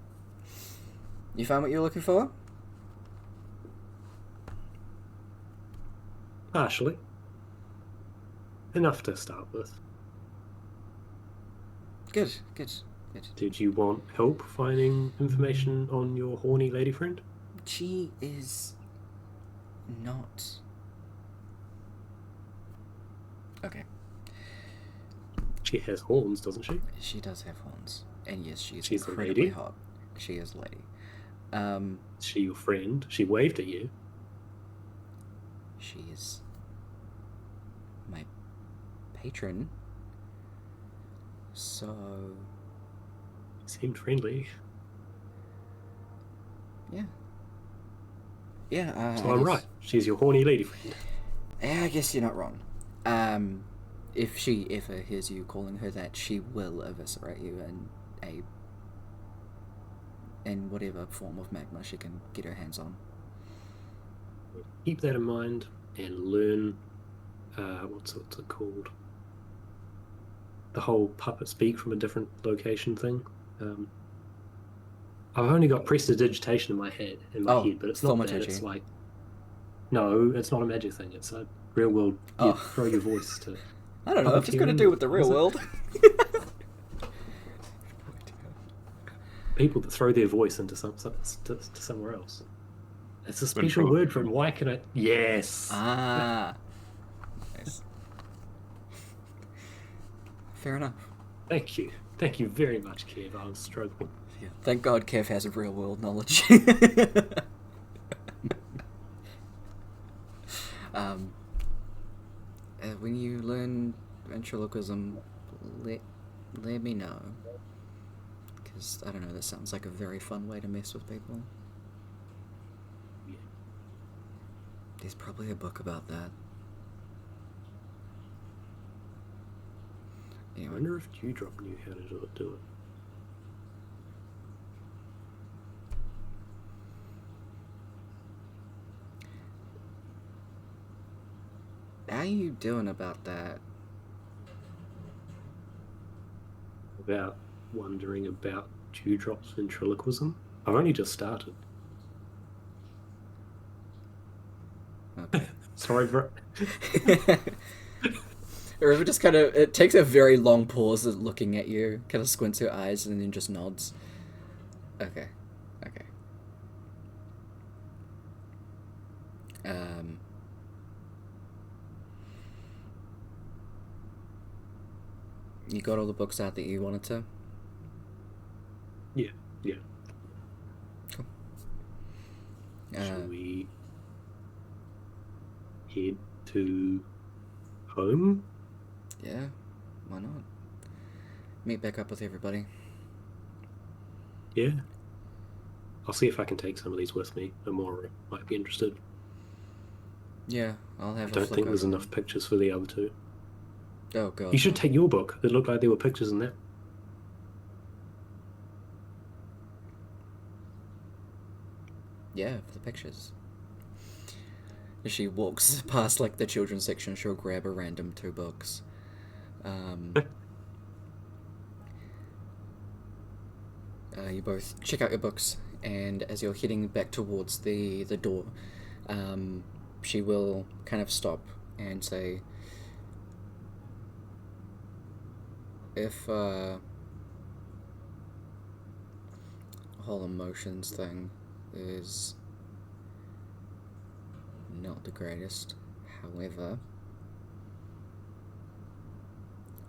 found what you were looking for? Partially. Enough to start with. Good. Did you want help finding information on your horny lady friend? She is not... Okay. She has horns, doesn't she? She does have horns. And yes, she's a incredibly lady? hot. She is a lady. Is she your friend? She waved at you. She's my patron. So... Seemed friendly. Yeah. Yeah, So I'm right. She's your horny lady friend. Yeah, I guess you're not wrong. If she ever hears you calling her that, she will eviscerate you in whatever form of magma she can get her hands on. Keep that in mind and learn, what's it called? The whole puppet speak from a different location thing. I've only got prestidigitation in my head, but it's not that. thaumaturgy. It's like, no, it's not a magic thing. It's Real world, you Oh. throw your voice to... I don't know if it's got to do with the real world. People that throw their voice into to somewhere else. It's a special Ventriloquism. word for it. Why can I... Yes! Ah. Nice. Fair enough. Thank you. Thank you very much, Kev. I was struggling. Yeah. Thank God Kev has real world knowledge. When you learn ventriloquism, let me know. Because, I don't know, that sounds like a very fun way to mess with people. Yeah. There's probably a book about that. I Anyway. wonder if Dewdrop knew how to do it. How you doing about that? About wondering about Dewdrop's ventriloquism. I've only just started. Okay. Sorry, bro. River just kind of, it takes a very long pause at looking at you, kind of squints her eyes and then just nods. Okay. You got all the books out that you wanted to? Yeah. Cool. Shall we head to home? Yeah, why not? Meet back up with everybody. Yeah. I'll see if I can take some of these with me. Amora might be interested. Yeah, I'll have I a don't flick think there's over enough pictures for the other two. them. Oh, God. You should take your book. It looked like there were pictures in that. Yeah, for the pictures. As she walks past, like, the children's section, she'll grab a random 2 books. You both check out your books, and as you're heading back towards the door, she will kind of stop and say, if whole emotions thing is not the greatest, however,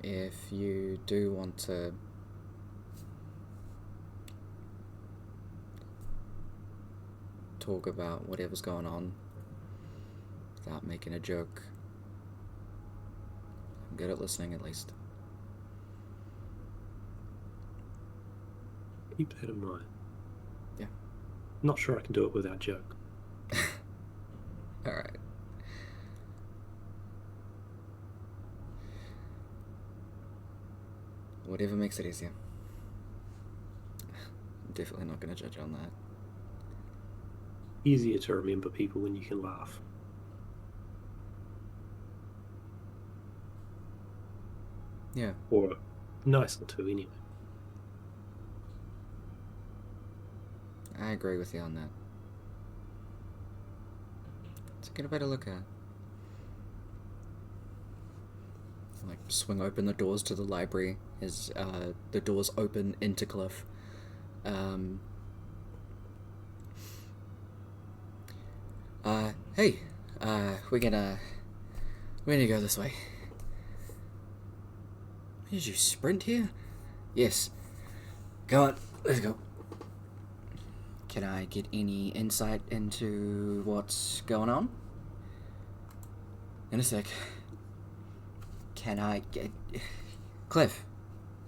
if you do want to talk about whatever's going on without making a joke, I'm good at listening at least. Keep that in mind. Yeah. Not sure I can do it without joke. Alright. Whatever makes it easier. I'm definitely not going to judge on that. Easier to remember people when you can laugh. Yeah. Or nicer to, anyway. I agree with you on that. It's a good way to look at it. Like, swing open the doors to the library as the doors open into Cliff. Hey, we're gonna go this way. Did you sprint here? Yes. Go on, let's go. Can I get any insight into what's going on? In a sec. Can I get... Cliff.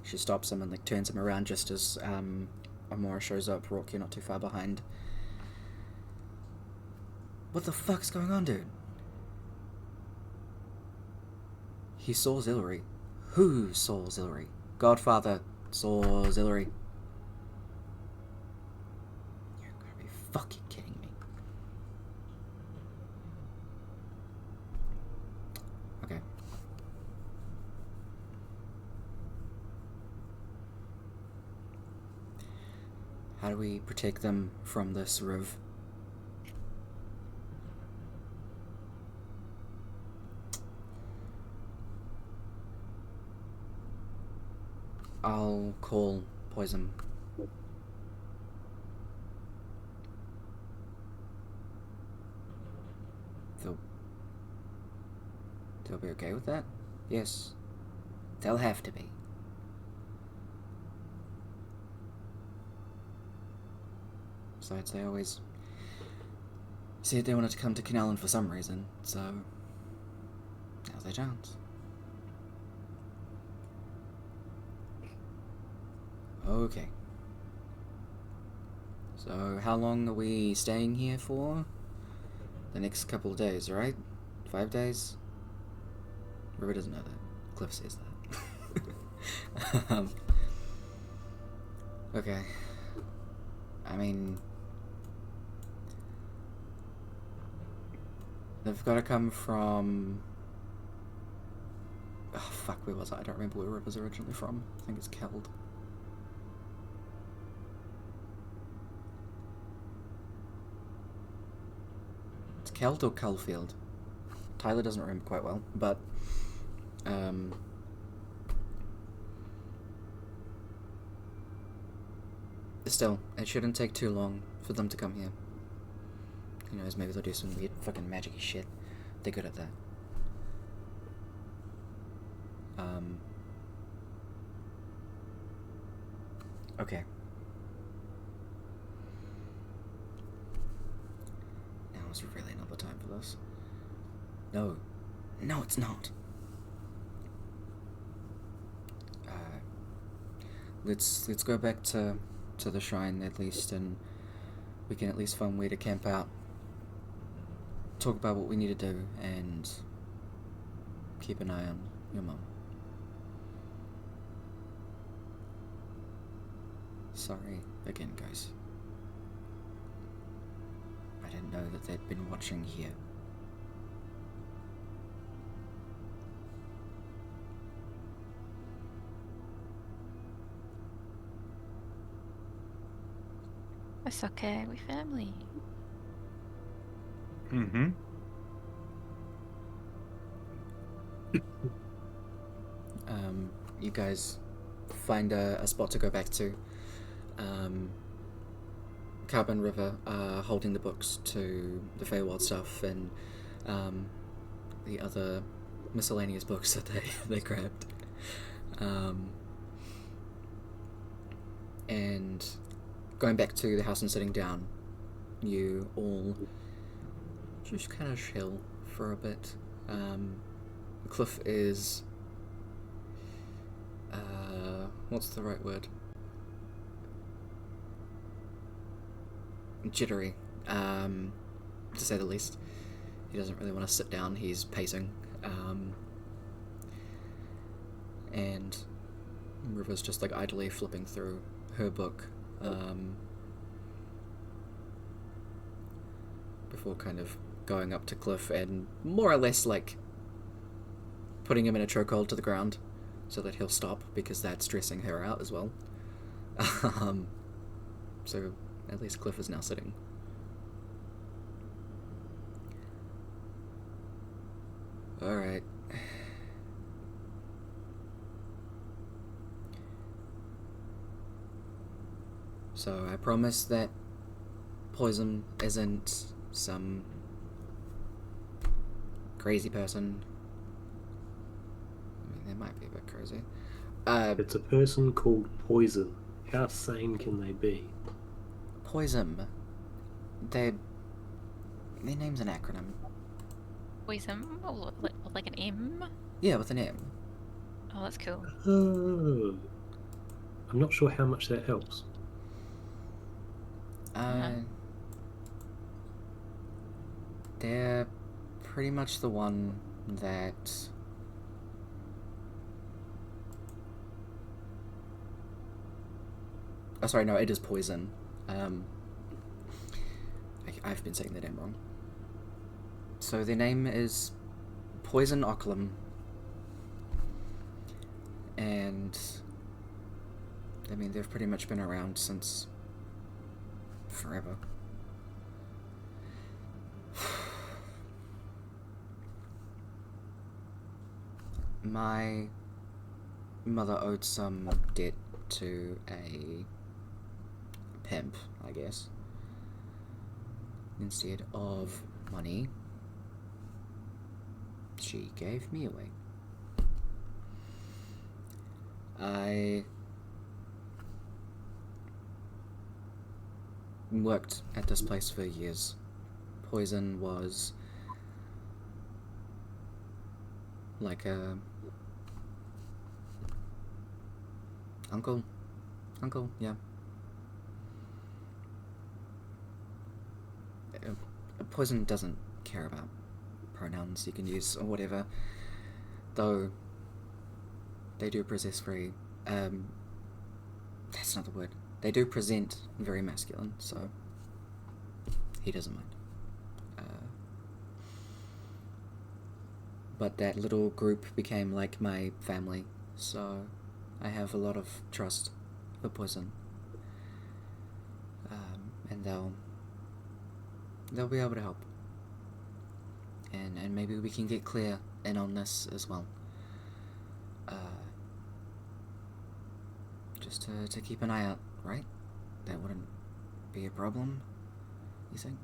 She stops him and like turns him around just as Amora shows up. Rourke, you're not too far behind. What the fuck's going on, dude? He saw Zillery. Who saw Zillery? Godfather saw Zillery. You're gonna be fucking kidding me. Okay. How do we protect them from this Riv? I'll call Poison. They'll be okay with that? Yes. They'll have to be. Besides, they always said they wanted to come to Canallen for some reason, so now's their chance. Okay. So, how long are we staying here for? The next couple of days, right? 5 days? River doesn't know that. Cliff says that. Okay. I mean, they've got to come from... Oh, fuck, where was I? I don't remember where River's originally from. I think it's Keld. It's Keld or Caulfield? Tyler doesn't remember quite well, but... Still, it shouldn't take too long for them to come here. Who knows, maybe they'll do some weird fucking magic shit. They're good at that. Okay. Now is really not the time for this. No. No, it's not. Let's go back to the shrine at least, and we can at least find a way to camp out. Talk about what we need to do, and keep an eye on your mum. Sorry again, guys. I didn't know that they'd been watching here. It's okay, we family. Mm-hmm. You guys find a spot to go back to. Carbon River holding the books to the Feywild stuff and the other miscellaneous books that they grabbed. And going back to the house and sitting down, you all just kind of chill for a bit. Cliff is... what's the right word? Jittery, to say the least. He doesn't really want to sit down, he's pacing. And River's just like idly flipping through her book, before kind of going up to Cliff and more or less like putting him in a chokehold to the ground so that he'll stop, because that's stressing her out as well. So at least Cliff is now sitting. Alright. So I promise that Poison isn't some crazy person. I mean, they might be a bit crazy. It's a person called Poison. How sane can they be? Poison. Their name's an acronym. Poison? Oh, like an M? Yeah, with an M. Oh, that's cool. Oh. I'm not sure how much that helps. They're pretty much the one that... Oh, sorry, no, it is Poison. I've been saying their name wrong. So their name is Poison Ocklum. And... I mean, they've pretty much been around since... forever. My mother owed some debt to a pimp, I guess. Instead of money, she gave me away. I worked at this place for years. Poison was like a uncle, yeah. Poison doesn't care about pronouns you can use or whatever, though they do possess very, that's not the word. They do present very masculine, so he doesn't mind. But that little group became like my family, so I have a lot of trust for Poison. And they'll be able to help. And maybe we can get Claire in on this as well. Just to keep an eye out, right? That wouldn't be a problem, you think?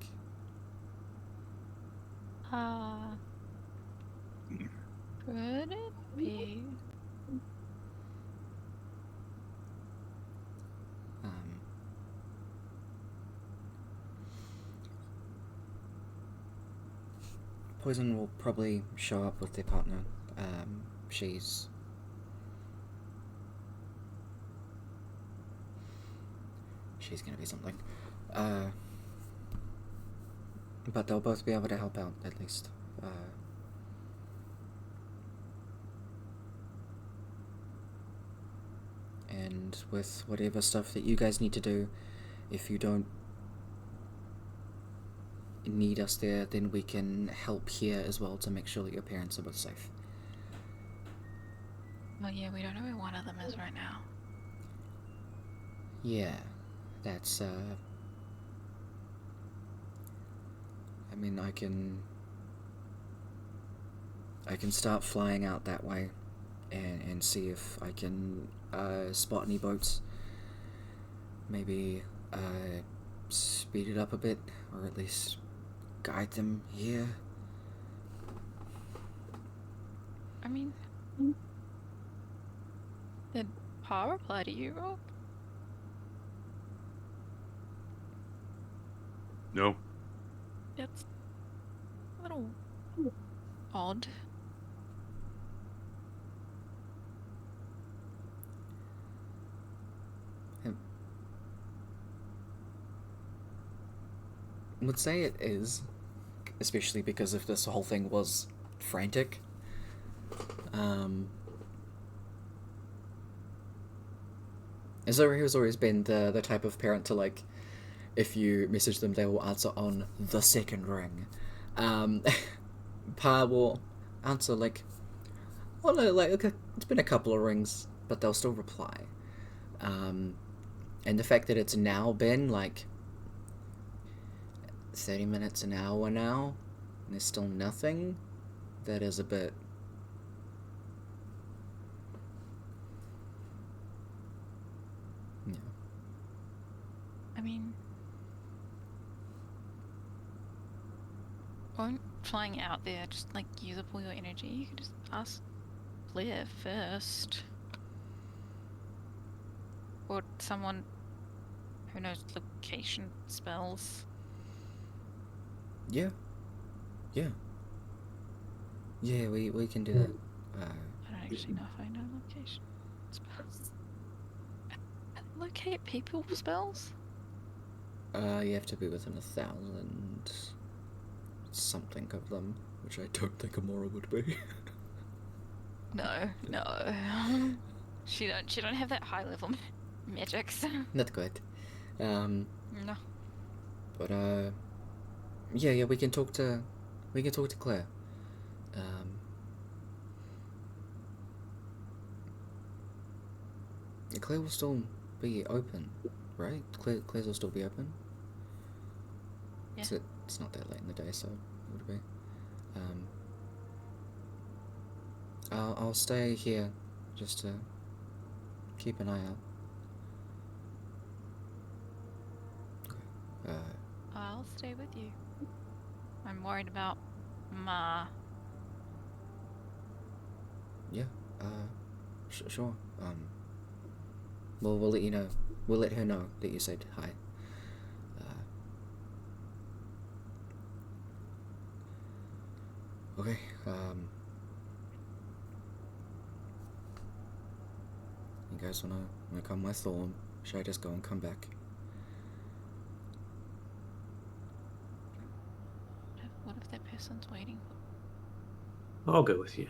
Could it be? Poison will probably show up with their partner. She's gonna be something. But they'll both be able to help out, at least. And with whatever stuff that you guys need to do, if you don't need us there, then we can help here as well to make sure that your parents are both safe. Well, yeah, we don't know where one of them is right now. Yeah, that's, I mean, I can start flying out that way and see if I can spot any boats. Maybe speed it up a bit, or at least guide them here. I mean, did Pa reply to you, Rob? No. That's a little odd. I would say it is, especially because if this whole thing was frantic. Azura has always been the type of parent to, like, if you message them, they will answer on the second ring. Pa will answer, like, well, no, like, okay, it's been a couple of rings, but they'll still reply. And the fact that it's now been, like, 30 minutes, an hour now, and there's still nothing, that is a bit... Yeah. I mean, won't flying out there just, like, use up all your energy? You could just ask Blair first. Or someone who knows location spells. Yeah. Yeah. Yeah, we can do that. I don't actually know if I know location spells. Locate people spells? You have to be within 1,000 something of them, which I don't think Amora would be. No. She don't have that high level magics. Not quite. No. But yeah, we can talk to Claire. Claire will still be open, right? Claire's will still be open. Yeah. It's not that late in the day, so it would be. I'll stay here just to keep an eye out. I'll stay with you. I'm worried about Ma. Yeah, sure. We'll let you know. We'll let her know that you said hi. Okay, you guys wanna come with, or should I just go and come back? What if that person's waiting? I'll go with you.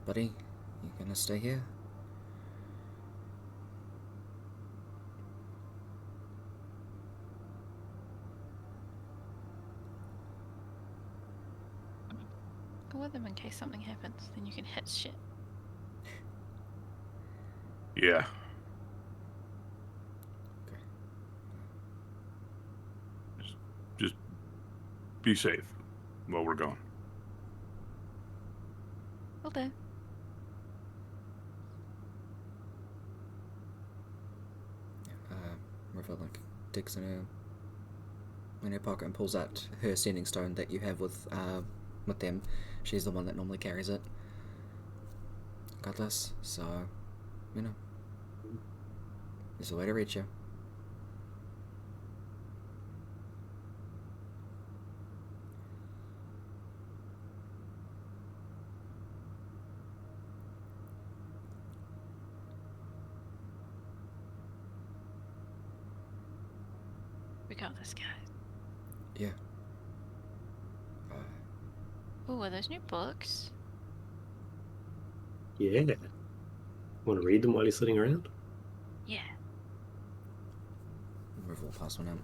Buddy, you gonna stay here? Go with them in case something happens. Then you can hit shit. Yeah. Okay. Just be safe while we're gone. Will do. River digs in her pocket and pulls out her sending stone that you have with them. She's the one that normally carries it. Got this, so there's a way to reach you. We got this, guys. Yeah. Oh, are those new books? Yeah. Want to read them while you're sitting around? Yeah. River will pass one out.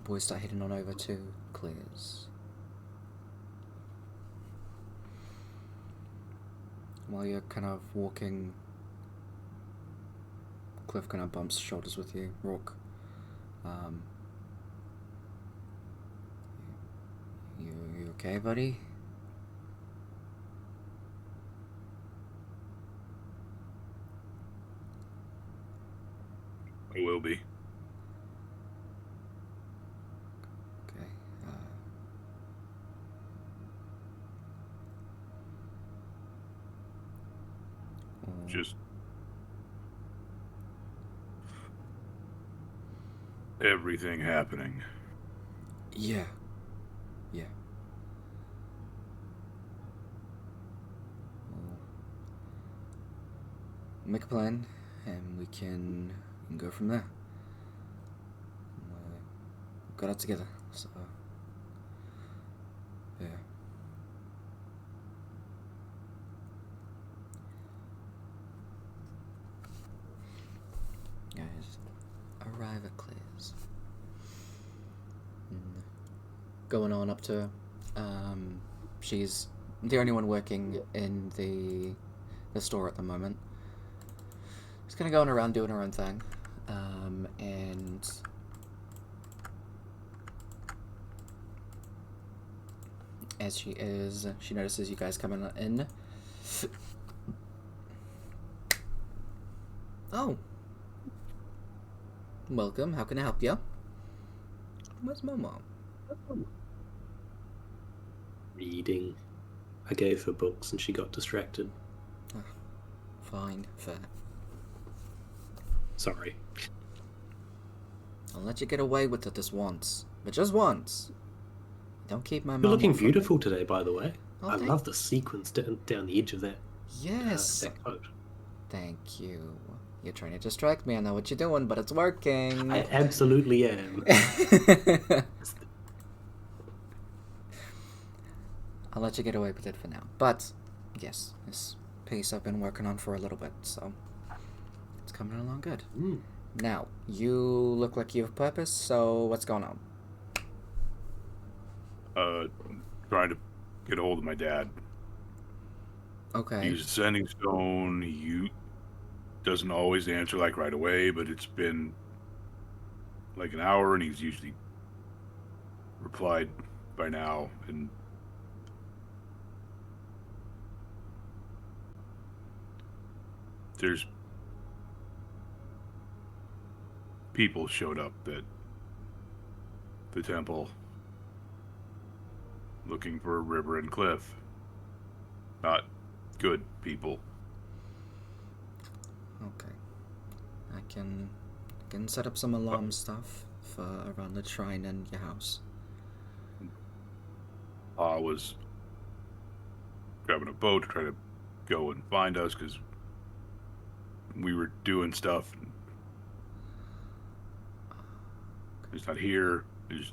Boys start heading on over to Claire's. While you're kind of walking, Cliff kind of bumps shoulders with you, Rourke. You okay, buddy? I will be. Okay. Just everything happening. Yeah. We'll make a plan, and we can go from there. We got it together, so yeah. Guys, arrive at Claire's. Going on up to her. She's the only one working in the store at the moment. She's kind of going around doing her own thing. And as she notices you guys coming in. Oh. Welcome, how can I help you? Where's Momo? Reading. I gave her books and she got distracted. Fine, fair. Sorry. I'll let you get away with it this once. But just once. Don't keep my mom. You're looking from me. beautiful today, by the way. Oh, I love the sequins down the edge of that, Yes. that coat. Thank you. You're trying to distract me. I know what you're doing, but it's working. I absolutely am. I'll let you get away with it for now. But, yes, this piece I've been working on for a little bit, so it's coming along good. Now, you look like you have purpose, so what's going on? Trying to get a hold of my dad. Okay. He's sending stone. He doesn't always answer like right away, but it's been like an hour, and he's usually replied by now, and there's people showed up at the temple looking for River and Cliff. Not good people. Okay. I can set up some alarm stuff for around the shrine and your house. I was grabbing a boat to try to go and find us because we were doing stuff. He's not here. He's...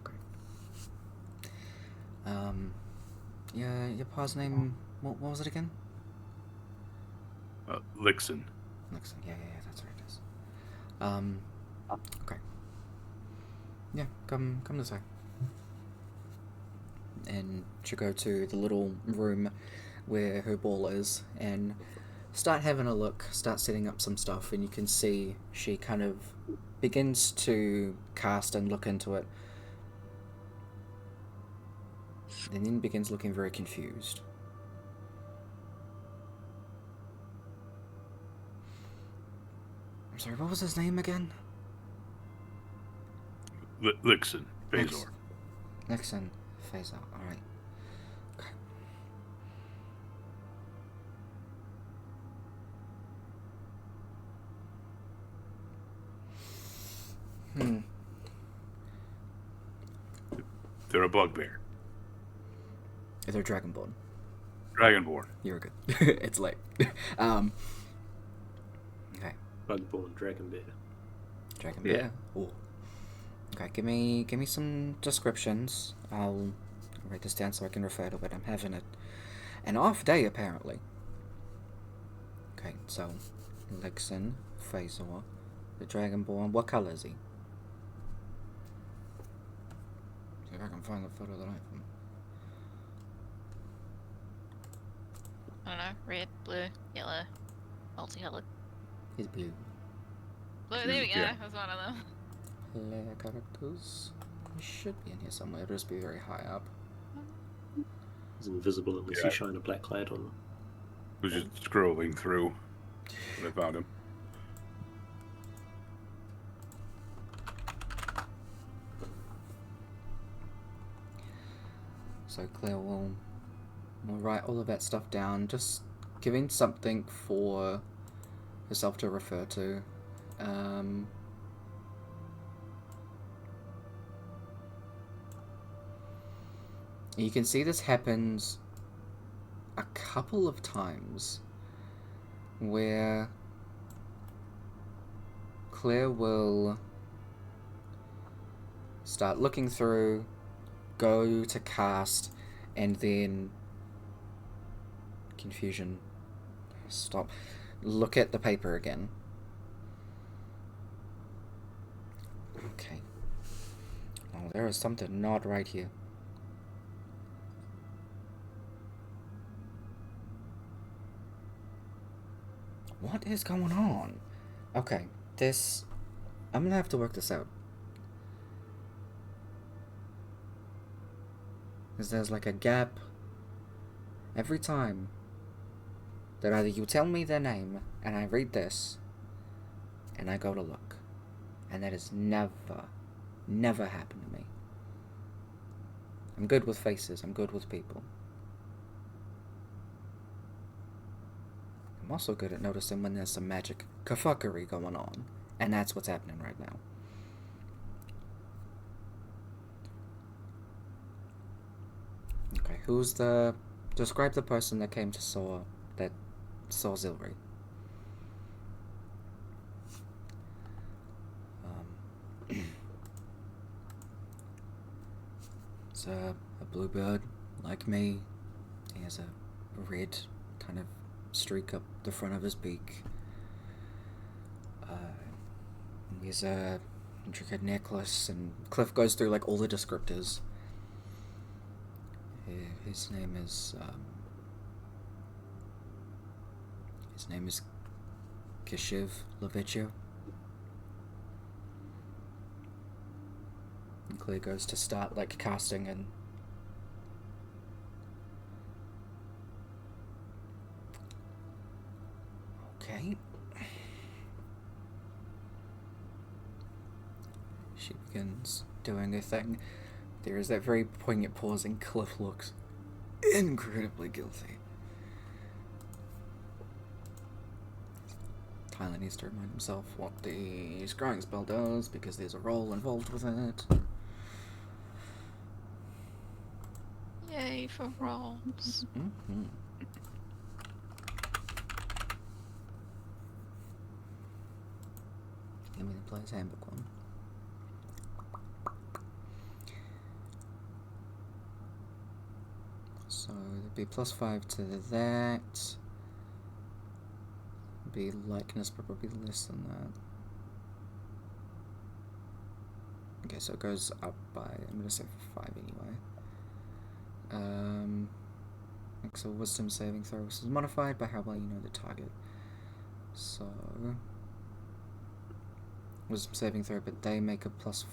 Okay. Yeah, your pa's name, what was it again? Lixon. Nixon. Yeah, that's right, it is. Okay. Yeah, come this way. And she'll go to the little room where her ball is and start having a look, start setting up some stuff, and you can see she kind of begins to cast and look into it. And then begins looking very confused. I'm sorry, what was his name again? Lixon. Phasor. Nixon. Phasor. Alright. Okay. They're a bugbear. They're Dragonborn. Dragonborn. You're good. It's late. Okay. Bugborn dragon bear. Dragon Yeah. bear. Ooh. Okay, give me some descriptions. I'll write this down so I can refer to it. I'm having an off day apparently. Okay, so Lixon, Phasor, the Dragonborn. What color is he? See if I can find the photo that I found. I don't know. Red, blue, yellow, multicolored. He's blue. Blue, there we go. Yeah. That's one of them. Player characters. He should be in here somewhere. It'll just be very high up. He's invisible unless Yeah. you shine a black light on him. I was just scrolling through when I found him. So Claire will write all of that stuff down, just giving something for herself to refer to. You can see this happens a couple of times where Claire will start looking through, go to cast, and then confusion. Stop. Look at the paper again. Okay. Oh, there is something not right here. What is going on? Okay, this... I'm gonna have to work this out. Because there's like a gap every time that either you tell me their name and I read this and I go to look. And that has never happened to me. I'm good with faces, I'm good with people. I'm also good at noticing when there's some magic kerfuckery going on. And that's what's happening right now. Okay, who's the... Describe the person that came to saw Zilri. It's a bluebird, like me. He has a red kind of streak up the front of his beak. He has a intricate necklace, and Cliff goes through like all the descriptors. His name is Kishiv Levitio. Clear goes to start, like, casting and... Okay. She begins doing her thing. There is that very poignant pause, and Cliff looks incredibly guilty. Tyler needs to remind himself what the scrying spell does, because there's a roll involved with it. Yay for rolls. Mm-hmm. Give me the player's handbook one. So there'd be +5 to that. Be likeness, but probably less than that. Okay, so it goes up by, I'm gonna say 5 anyway. So wisdom saving throw is modified by how well you know the target. So wisdom saving throw, but they make a +5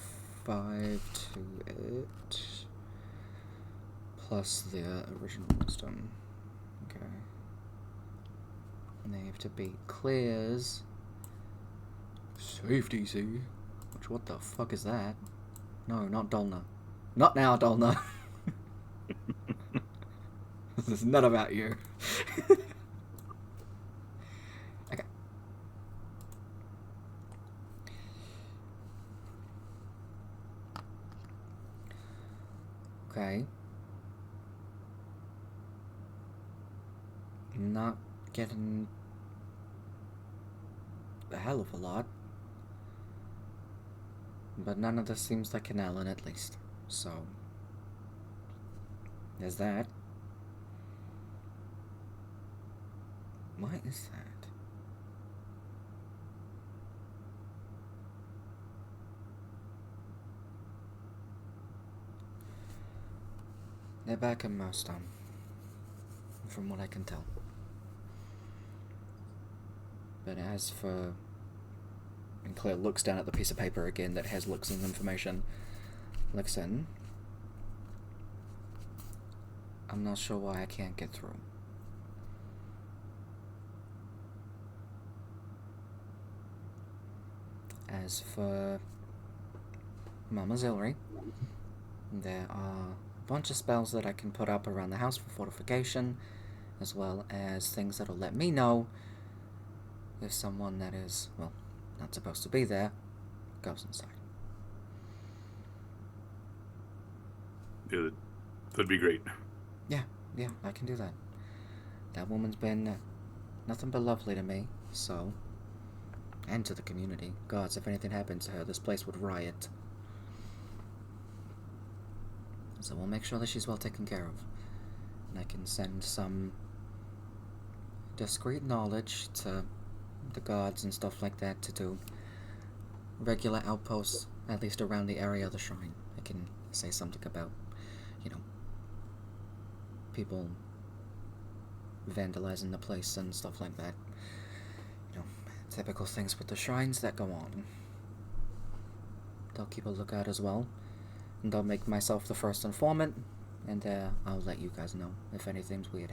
to it, plus their original wisdom. Okay. And they have to beat Claire's safety DC. Which, what the fuck is that? No, not Dolna. Not now, Dolna. This is not about you. Okay. Okay. Not getting a hell of a lot. But none of this seems like an Ellen, at least. So, there's that. Why is that? They're back in Mostown, from what I can tell. But as for... And Claire looks down at the piece of paper again that has Lixen's information. Lixen, I'm not sure why I can't get through. As for Mama Zilri, there are a bunch of spells that I can put up around the house for fortification, as well as things that'll let me know if someone that is, well, not supposed to be there goes inside. Yeah, that'd be great. Yeah, I can do that. That woman's been nothing but lovely to me, so... And to the community. Gods, if anything happened to her, this place would riot. So we'll make sure that she's well taken care of. And I can send some discreet knowledge to the guards and stuff like that to do regular outposts, at least around the area of the shrine. I can say something about, you know, people vandalizing the place and stuff like that. You know, typical things with the shrines that go on. They'll keep a lookout as well, and I'll make myself the first informant, and I'll let you guys know if anything's weird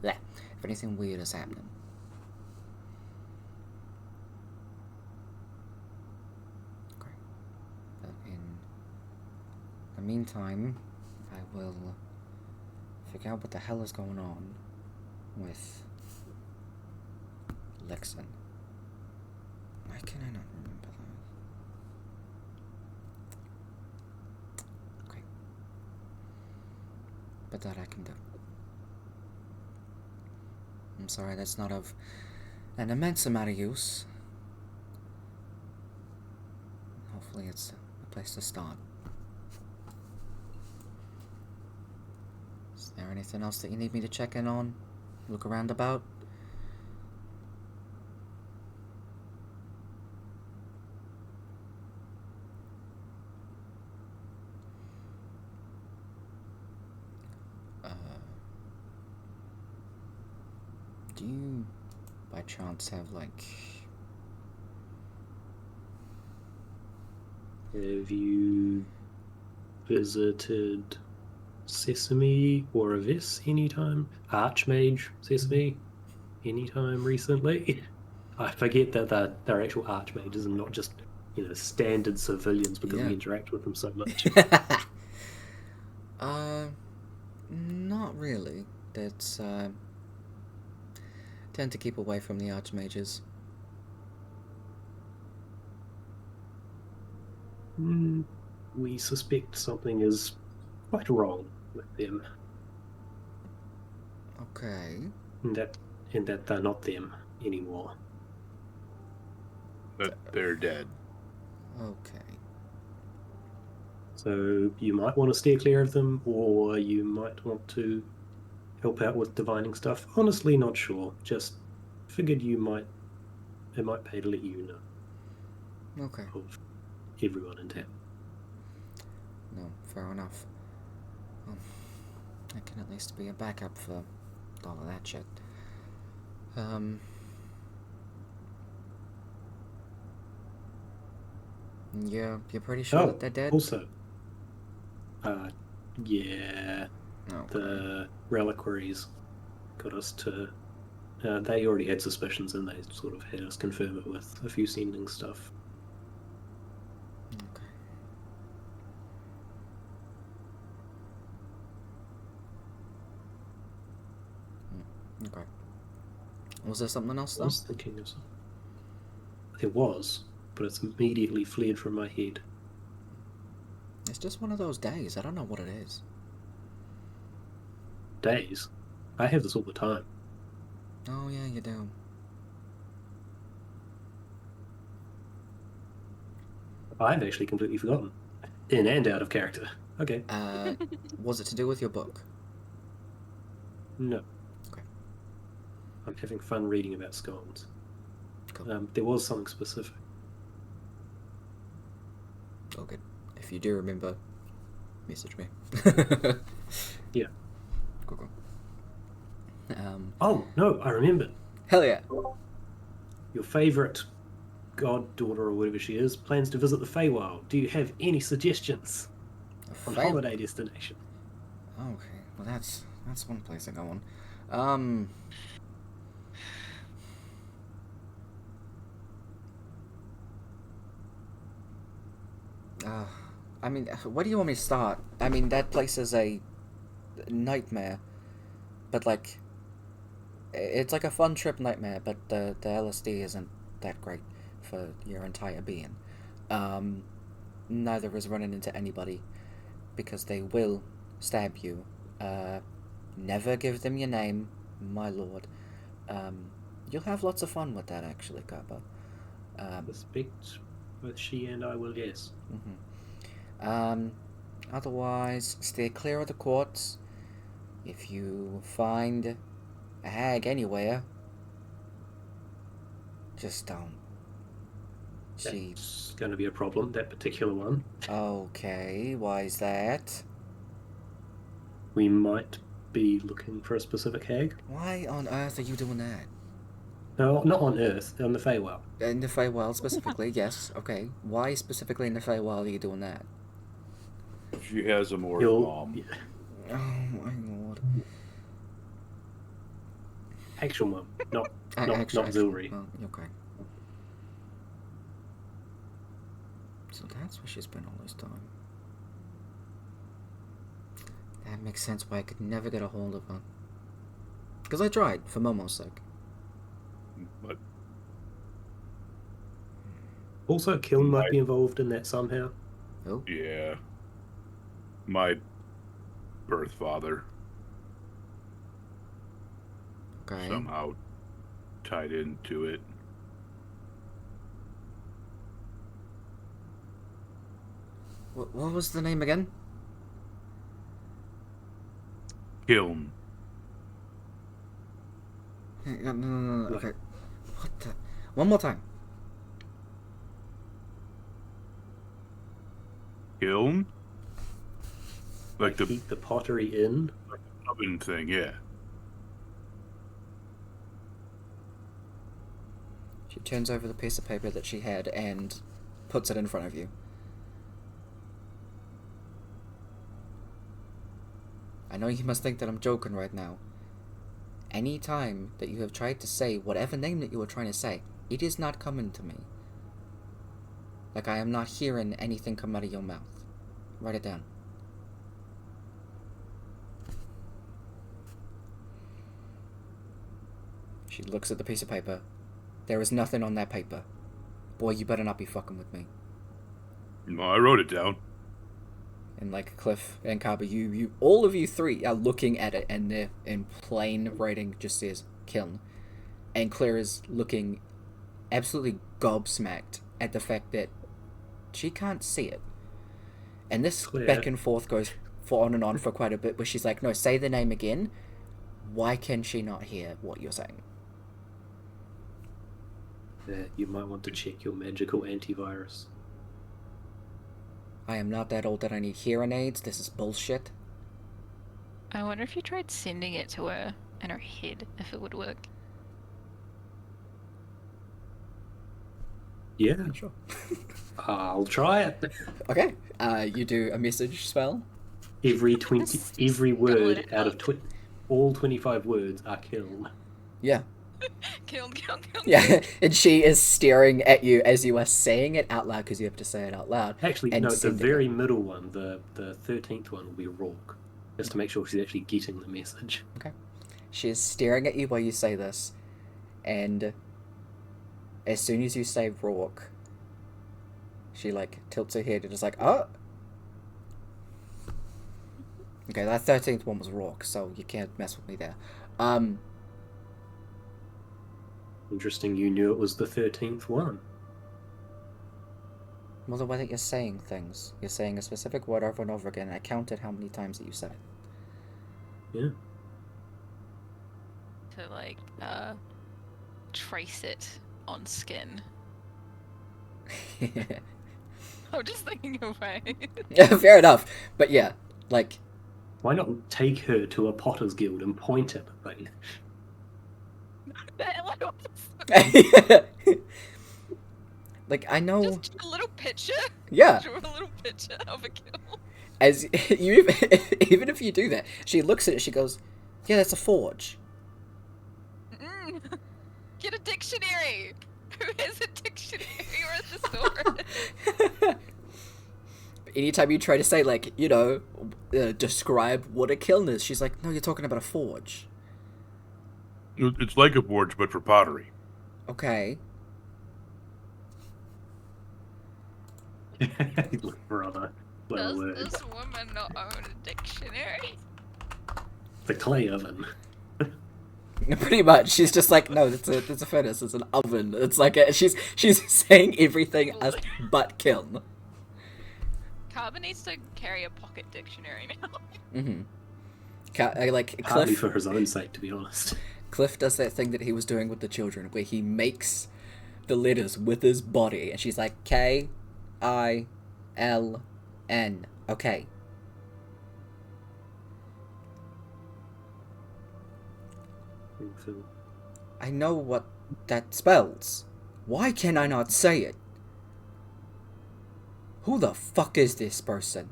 if anything weird is happening. Okay. But in the meantime, I will figure out what the hell is going on with Lexen. Why can I not remember that? Okay. But that I can do. I'm sorry, that's not of an immense amount of use. Hopefully it's a place to start. Is there anything else that you need me to check in on? Look around about? Do you, by chance, have, like... Have you visited Sesame or Avis anytime? Archmage Sesame anytime recently? I forget that they're actual archmages and not just, standard civilians because we interact with them so much. Not really. That's tend to keep away from the archmages. We suspect something is quite wrong with them. Okay. And that they're not them anymore. That they're dead. Okay. So you might want to steer clear of them, or you might want to help out with divining stuff. Honestly, not sure. Just figured it might pay to let you know. Okay. Of everyone in town. No, fair enough. I can at least be a backup for all of that shit. You're pretty sure that they're dead? Also, yeah, Okay. the reliquaries got us to. They already had suspicions, and they sort of had us confirm it with a few sending stuff. Okay. Okay. Was there something else, I though? was thinking of something. There was, but it's immediately fled from my head. It's just one of those days. I don't know what it is. Days? I have this all the time. Oh, yeah, you do. I've actually completely forgotten. In and out of character. Okay. Was it to do with your book? No. Okay. I'm having fun reading about scones. Cool. There was something specific. Oh, good. If you do remember, message me. Yeah. Cool. Oh, no, I remembered. Hell yeah. Your favourite goddaughter, or whatever she is, plans to visit the Feywild. Do you have any suggestions on holiday destination? Okay, well that's one place to go on. I mean, where do you want me to start? I mean, that place is a nightmare, but like, it's like a fun trip nightmare, but the LSD isn't that great for your entire being. Neither is running into anybody, because they will stab you. Never give them your name, my lord. You'll have lots of fun with that, actually, Kappa. Suspect both she and I will, yes. Otherwise, stay clear of the courts. If you find a hag anywhere, just don't. That's going to be a problem, that particular one. Okay, why is that? We might be looking for a specific hag. Why on earth are you doing that? No, not on Earth, on the Feywild. In the Feywild specifically, yes. Okay, why specifically in the Feywild are you doing that? She has a more mom. Yeah. Oh my lord. Actual mum, not Actually, Zilri. well, okay. So that's where she's been all this time. That makes sense why I could never get a hold of her. Because I tried, for Momo's sake. But Also, Kiln might be involved in that somehow. Oh? yeah, my birth father Okay. somehow tied into it. What was the name again? Kiln. No. Okay. What the? One more time. Kiln? Like the Keep the pottery in. oven thing, yeah. She turns over the piece of paper that she had and puts it in front of you. I know you must think that I'm joking right now. Any time that you have tried to say whatever name that you were trying to say, it is not coming to me. Like, I am not hearing anything come out of your mouth. Write it down. She looks at the piece of paper. There is nothing on that paper. Boy, you better not be fucking with me. No, I wrote it down. And like Cliff and Kaba, you all of you three are looking at it, and they're in plain writing just says kiln. And Claire is looking absolutely gobsmacked at the fact that she can't see it. And this Claire. back and forth goes on and on for quite a bit, where she's like, no, say the name again. Why can she not hear what you're saying? You might want to check your magical antivirus. I am not that old that I need hearing aids. This is bullshit. I wonder if you tried sending it to her in her head, if it would work. Yeah, Sure. I'll try it. Okay. You do a message spell. Every word it out of out. all 25 words are killed. Yeah. Kill. Yeah, and she is staring at you as you are saying it out loud, because you have to say it out loud. Actually, and no, the sending very it. middle one, the 13th one will be Rourke, just to make sure she's actually getting the message. Okay. She is staring at you while you say this, and as soon as you say Rourke, she like tilts her head and is like, oh. Okay, that 13th one was Rourke, so you can't mess with me there. Interesting, you knew it was the 13th one. Well, the way that you're saying things, you're saying a specific word over and over again, and I counted how many times that you said Yeah. To like trace it on skin. it. I'm just thinking away. Yeah, fair enough. But yeah, like, Why not take her to a Potter's Guild and point at the thing? like I know. Just a little picture. Yeah. Draw a little picture of a kill. As you, even if you do that, she looks at it. She goes, "Yeah, that's a forge." Get a dictionary. Who has a dictionary or a thesaurus? Anytime you try to say like, describe what a kiln is, she's like, "No, you're talking about a forge." It's like a forge, but for pottery. Okay. Brother. Well, Does this woman not own a dictionary? the clay oven. Pretty much, she's just like, no, it's a furnace, it's an oven. It's like she's saying everything as but kiln. Carbon needs to carry a pocket dictionary now. Mm-hmm. Like Partly Cliff, for his own sake, to be honest. Cliff does that thing that he was doing with the children, where he makes the letters with his body, and she's like K-I-L-N. Okay. I know what that spells. Why can I not say it? Who the fuck is this person?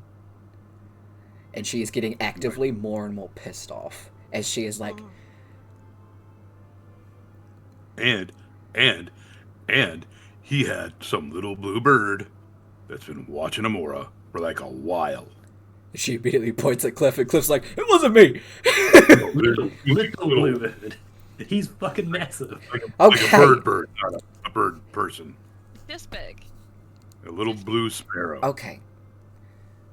And she is getting actively more and more pissed off as she is like, And he had some little blue bird that's been watching Amora for like a while. she immediately points at Cliff, and Cliff's like, it wasn't me. Little blue bird. He's fucking massive. Like Okay. a bird, not a bird person. This big. A little blue sparrow. Okay.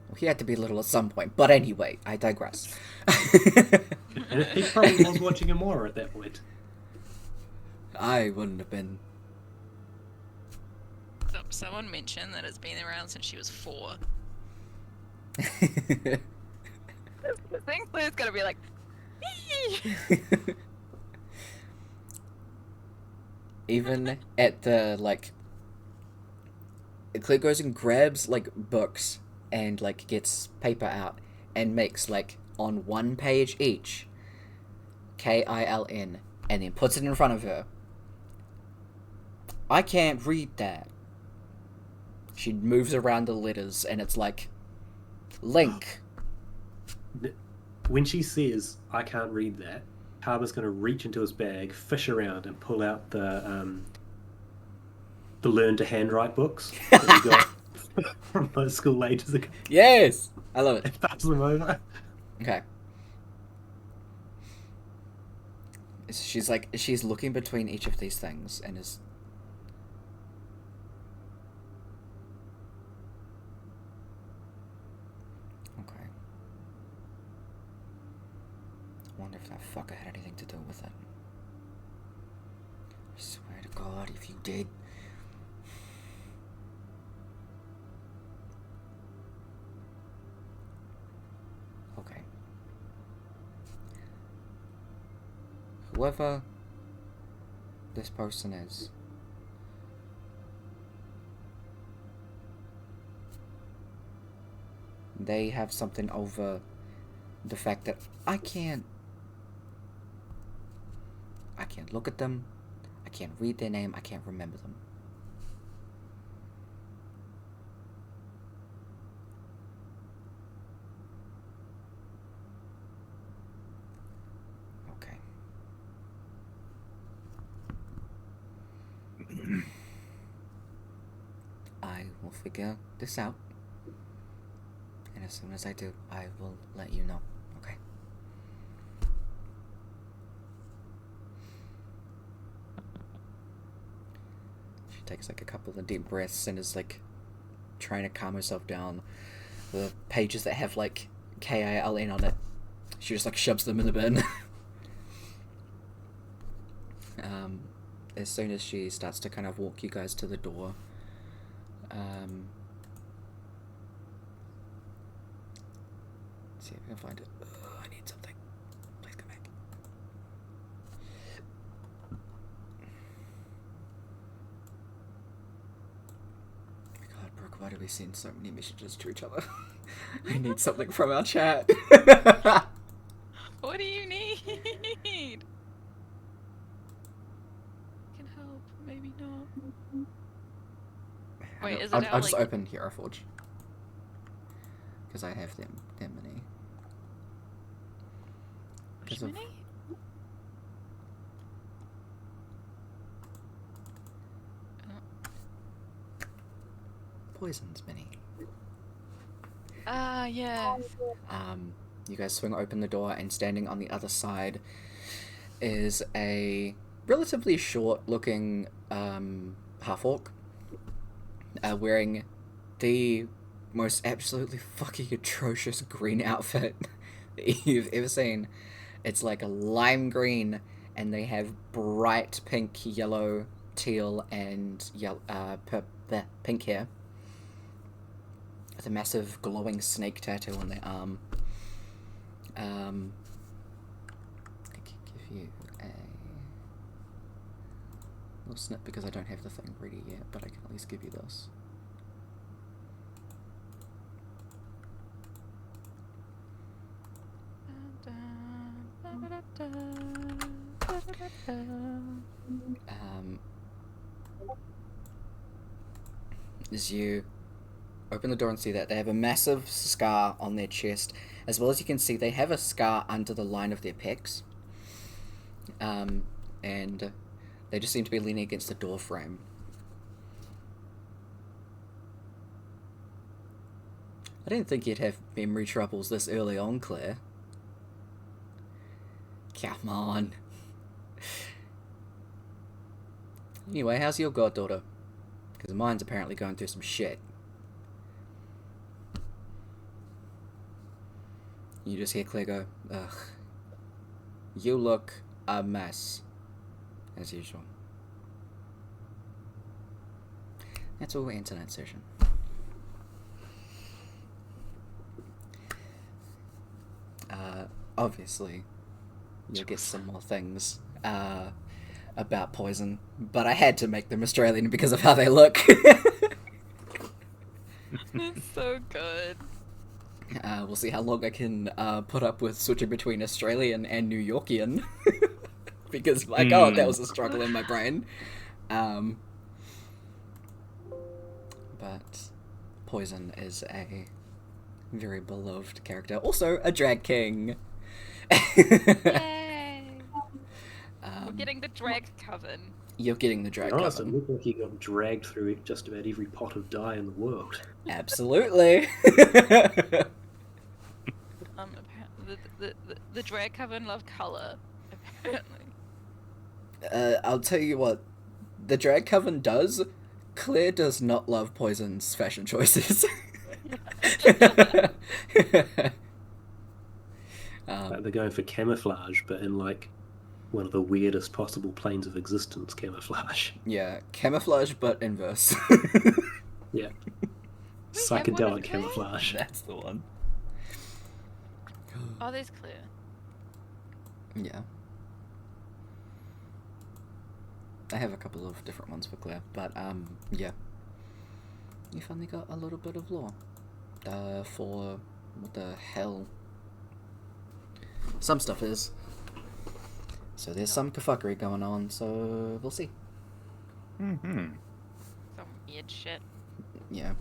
Well, he had to be little at some point, but anyway, I digress. And he probably was watching Amora at that point. I wouldn't have been. Someone mentioned that it's been around since she was 4. I think Claire's gonna be like, Even at the, like, Claire goes and grabs, like, books and, like, gets paper out and makes, like, on one page each, K-I-L-N, and then puts it in front of her. I can't read that. She moves around the letters, and it's like, Link. when she says, "I can't read that," Harbour's going to reach into his bag, fish around, and pull out the learn to handwrite books that we got from those school ages ago. Yes! I love it. And pass them over. Okay. She's looking between each of these things and is... Okay. I wonder if that fucker had anything to do with it. I swear to God, if you did... Okay. Whoever this person is, they have something over the fact that I can't look at them, I can't read their name, I can't remember them. Okay. I will figure this out. And as soon as I do, I will let you know. Okay? She takes like a couple of deep breaths and is like trying to calm herself down. The pages that have like KILN on it, she just like shoves them in the bin. As soon as she starts to kind of walk you guys to the door, let's see if I can find it. I need something. Please come back. God, Brooke, why do we send so many messages to each other? I need something from our chat. What do you need? Can help, maybe not. Wait, is it I'll out, just like... open Hero Forge. Because I have them many. Which 'Cause of- mini? Poison's mini. Ah, yes. You guys swing open the door, and standing on the other side is a relatively short-looking half-orc, wearing the most absolutely fucking atrocious green outfit that you've ever seen. It's like a lime green, and they have bright pink, yellow, teal, and pink hair, with a massive glowing snake tattoo on their arm. I can give you a little snip because I don't have the thing ready yet, but I can at least give you this. As you open the door and see that, they have a massive scar on their chest, as well as you can see they have a scar under the line of their pecs. And they just seem to be leaning against the door frame. I didn't think you'd have memory troubles this early on, Claire. Come on. Anyway, how's your goddaughter? Because mine's apparently going through some shit. You just hear Claire go, ugh. You look a mess. As usual. That's all internet session. Obviously, you'll get some more things about poison, but I had to make them Australian because of how they look. It's so good. We'll see how long I can put up with switching between Australian and New Yorkian. Because, my god, that was a struggle in my brain. But Poison is a very beloved character. Also, a drag king. Yay! We're getting the drag coven. You're getting the To drag be honest, it coven. looked like he got dragged through just about every pot of dye in the world. Absolutely. The drag coven love color. Apparently. I'll tell you what, the drag coven does. Claire does not love Poison's fashion choices. Like they're going for camouflage, but in like one of the weirdest possible planes of existence camouflage. Yeah, camouflage but inverse. Yeah. We have one of Psychedelic those? camouflage. That's the one. Oh, there's Claire. Yeah. I have a couple of different ones for Claire, but yeah. You finally got a little bit of lore. For what the hell some stuff is. So there's some kafuckery going on, so we'll see. Mm-hmm. Some weird shit. Yeah.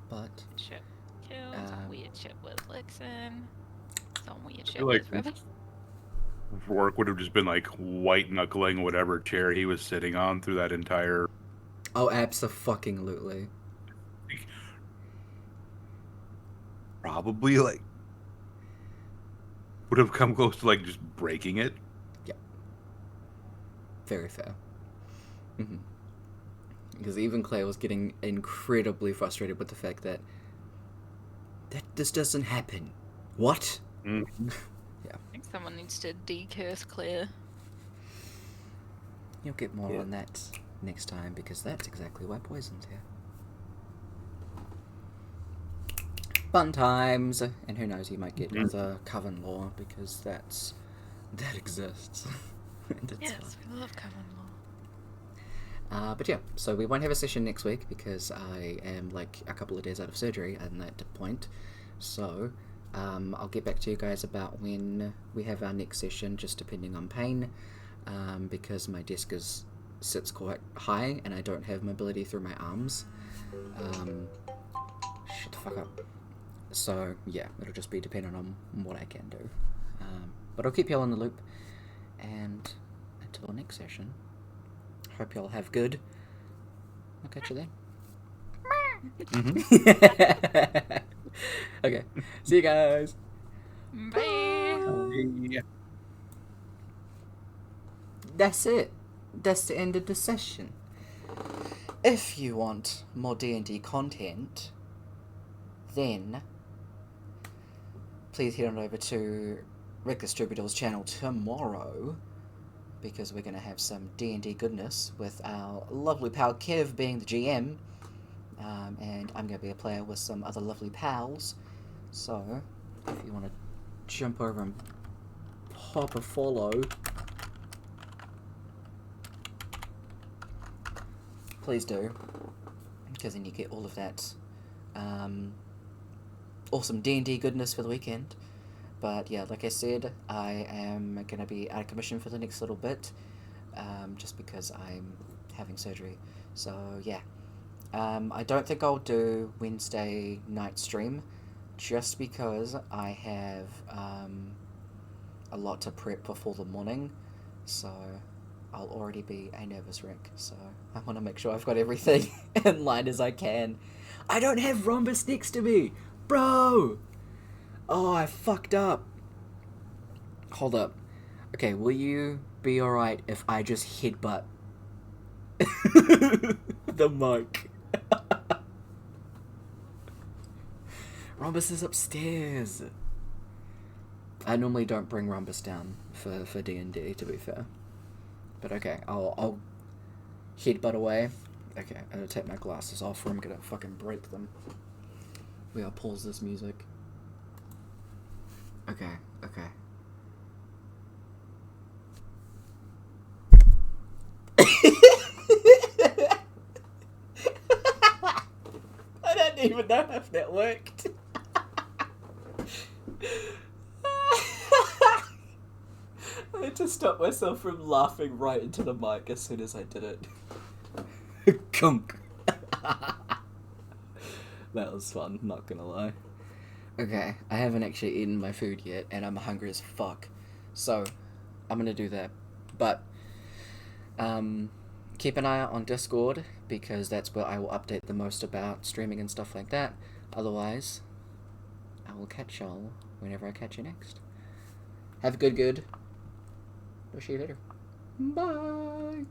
But Shit. Kill. Some weird shit with Lixin. Some weird shit feel like with Riven. Rourke would have just been like white knuckling whatever chair he was sitting on through that entire. oh, abso-fucking-lutely. Probably like would have come close to like just breaking it. Very fair. Because even Claire was getting incredibly frustrated with the fact that this doesn't happen. What? Mm-hmm. I think someone needs to decurse Claire. You'll get more Yeah. on that next time, because that's exactly why Poison's here. Fun times! And who knows, you might get other Coven lore, because that exists. And it's fun. Yes, we love coven law. But yeah, so we won't have a session next week because I am like a couple of days out of surgery at that point. So I'll get back to you guys about when we have our next session, just depending on pain, because my desk sits quite high and I don't have mobility through my arms. Shut the fuck up. So yeah, it'll just be dependent on what I can do. But I'll keep you all in the loop, and until next session, hope you all have good. I'll catch you then. Okay, see you guys. Bye. That's it. That's the end of the session. If you want more D&D content, then please head on over to Rick Distributor's channel tomorrow, because we're going to have some D&D goodness with our lovely pal Kev being the GM, and I'm going to be a player with some other lovely pals. So if you want to jump over and pop a follow, please do, because then you get all of that awesome D&D goodness for the weekend. But yeah, like I said, I am going to be out of commission for the next little bit, just because I'm having surgery. So yeah, I don't think I'll do Wednesday night stream, just because I have a lot to prep before the morning, so I'll already be a nervous wreck. So I want to make sure I've got everything in line as I can. I don't have Rhombus next to me, bro! Oh, I fucked up. Hold up. Okay, will you be alright if I just headbutt the mic? Rhombus is upstairs. I normally don't bring Rhombus down for D&D, to be fair. But okay, I'll headbutt away. Okay, I'm gonna take my glasses off or I'm gonna fucking break them. We gotta pause this music. Okay. I don't even know if that worked. I had to stop myself from laughing right into the mic as soon as I did it. Kunk. That was fun, not gonna lie. Okay, I haven't actually eaten my food yet, and I'm hungry as fuck. So, I'm gonna do that. But, keep an eye out on Discord, because that's where I will update the most about streaming and stuff like that. Otherwise, I will catch y'all whenever I catch you next. Have a good. We'll see you later. Bye!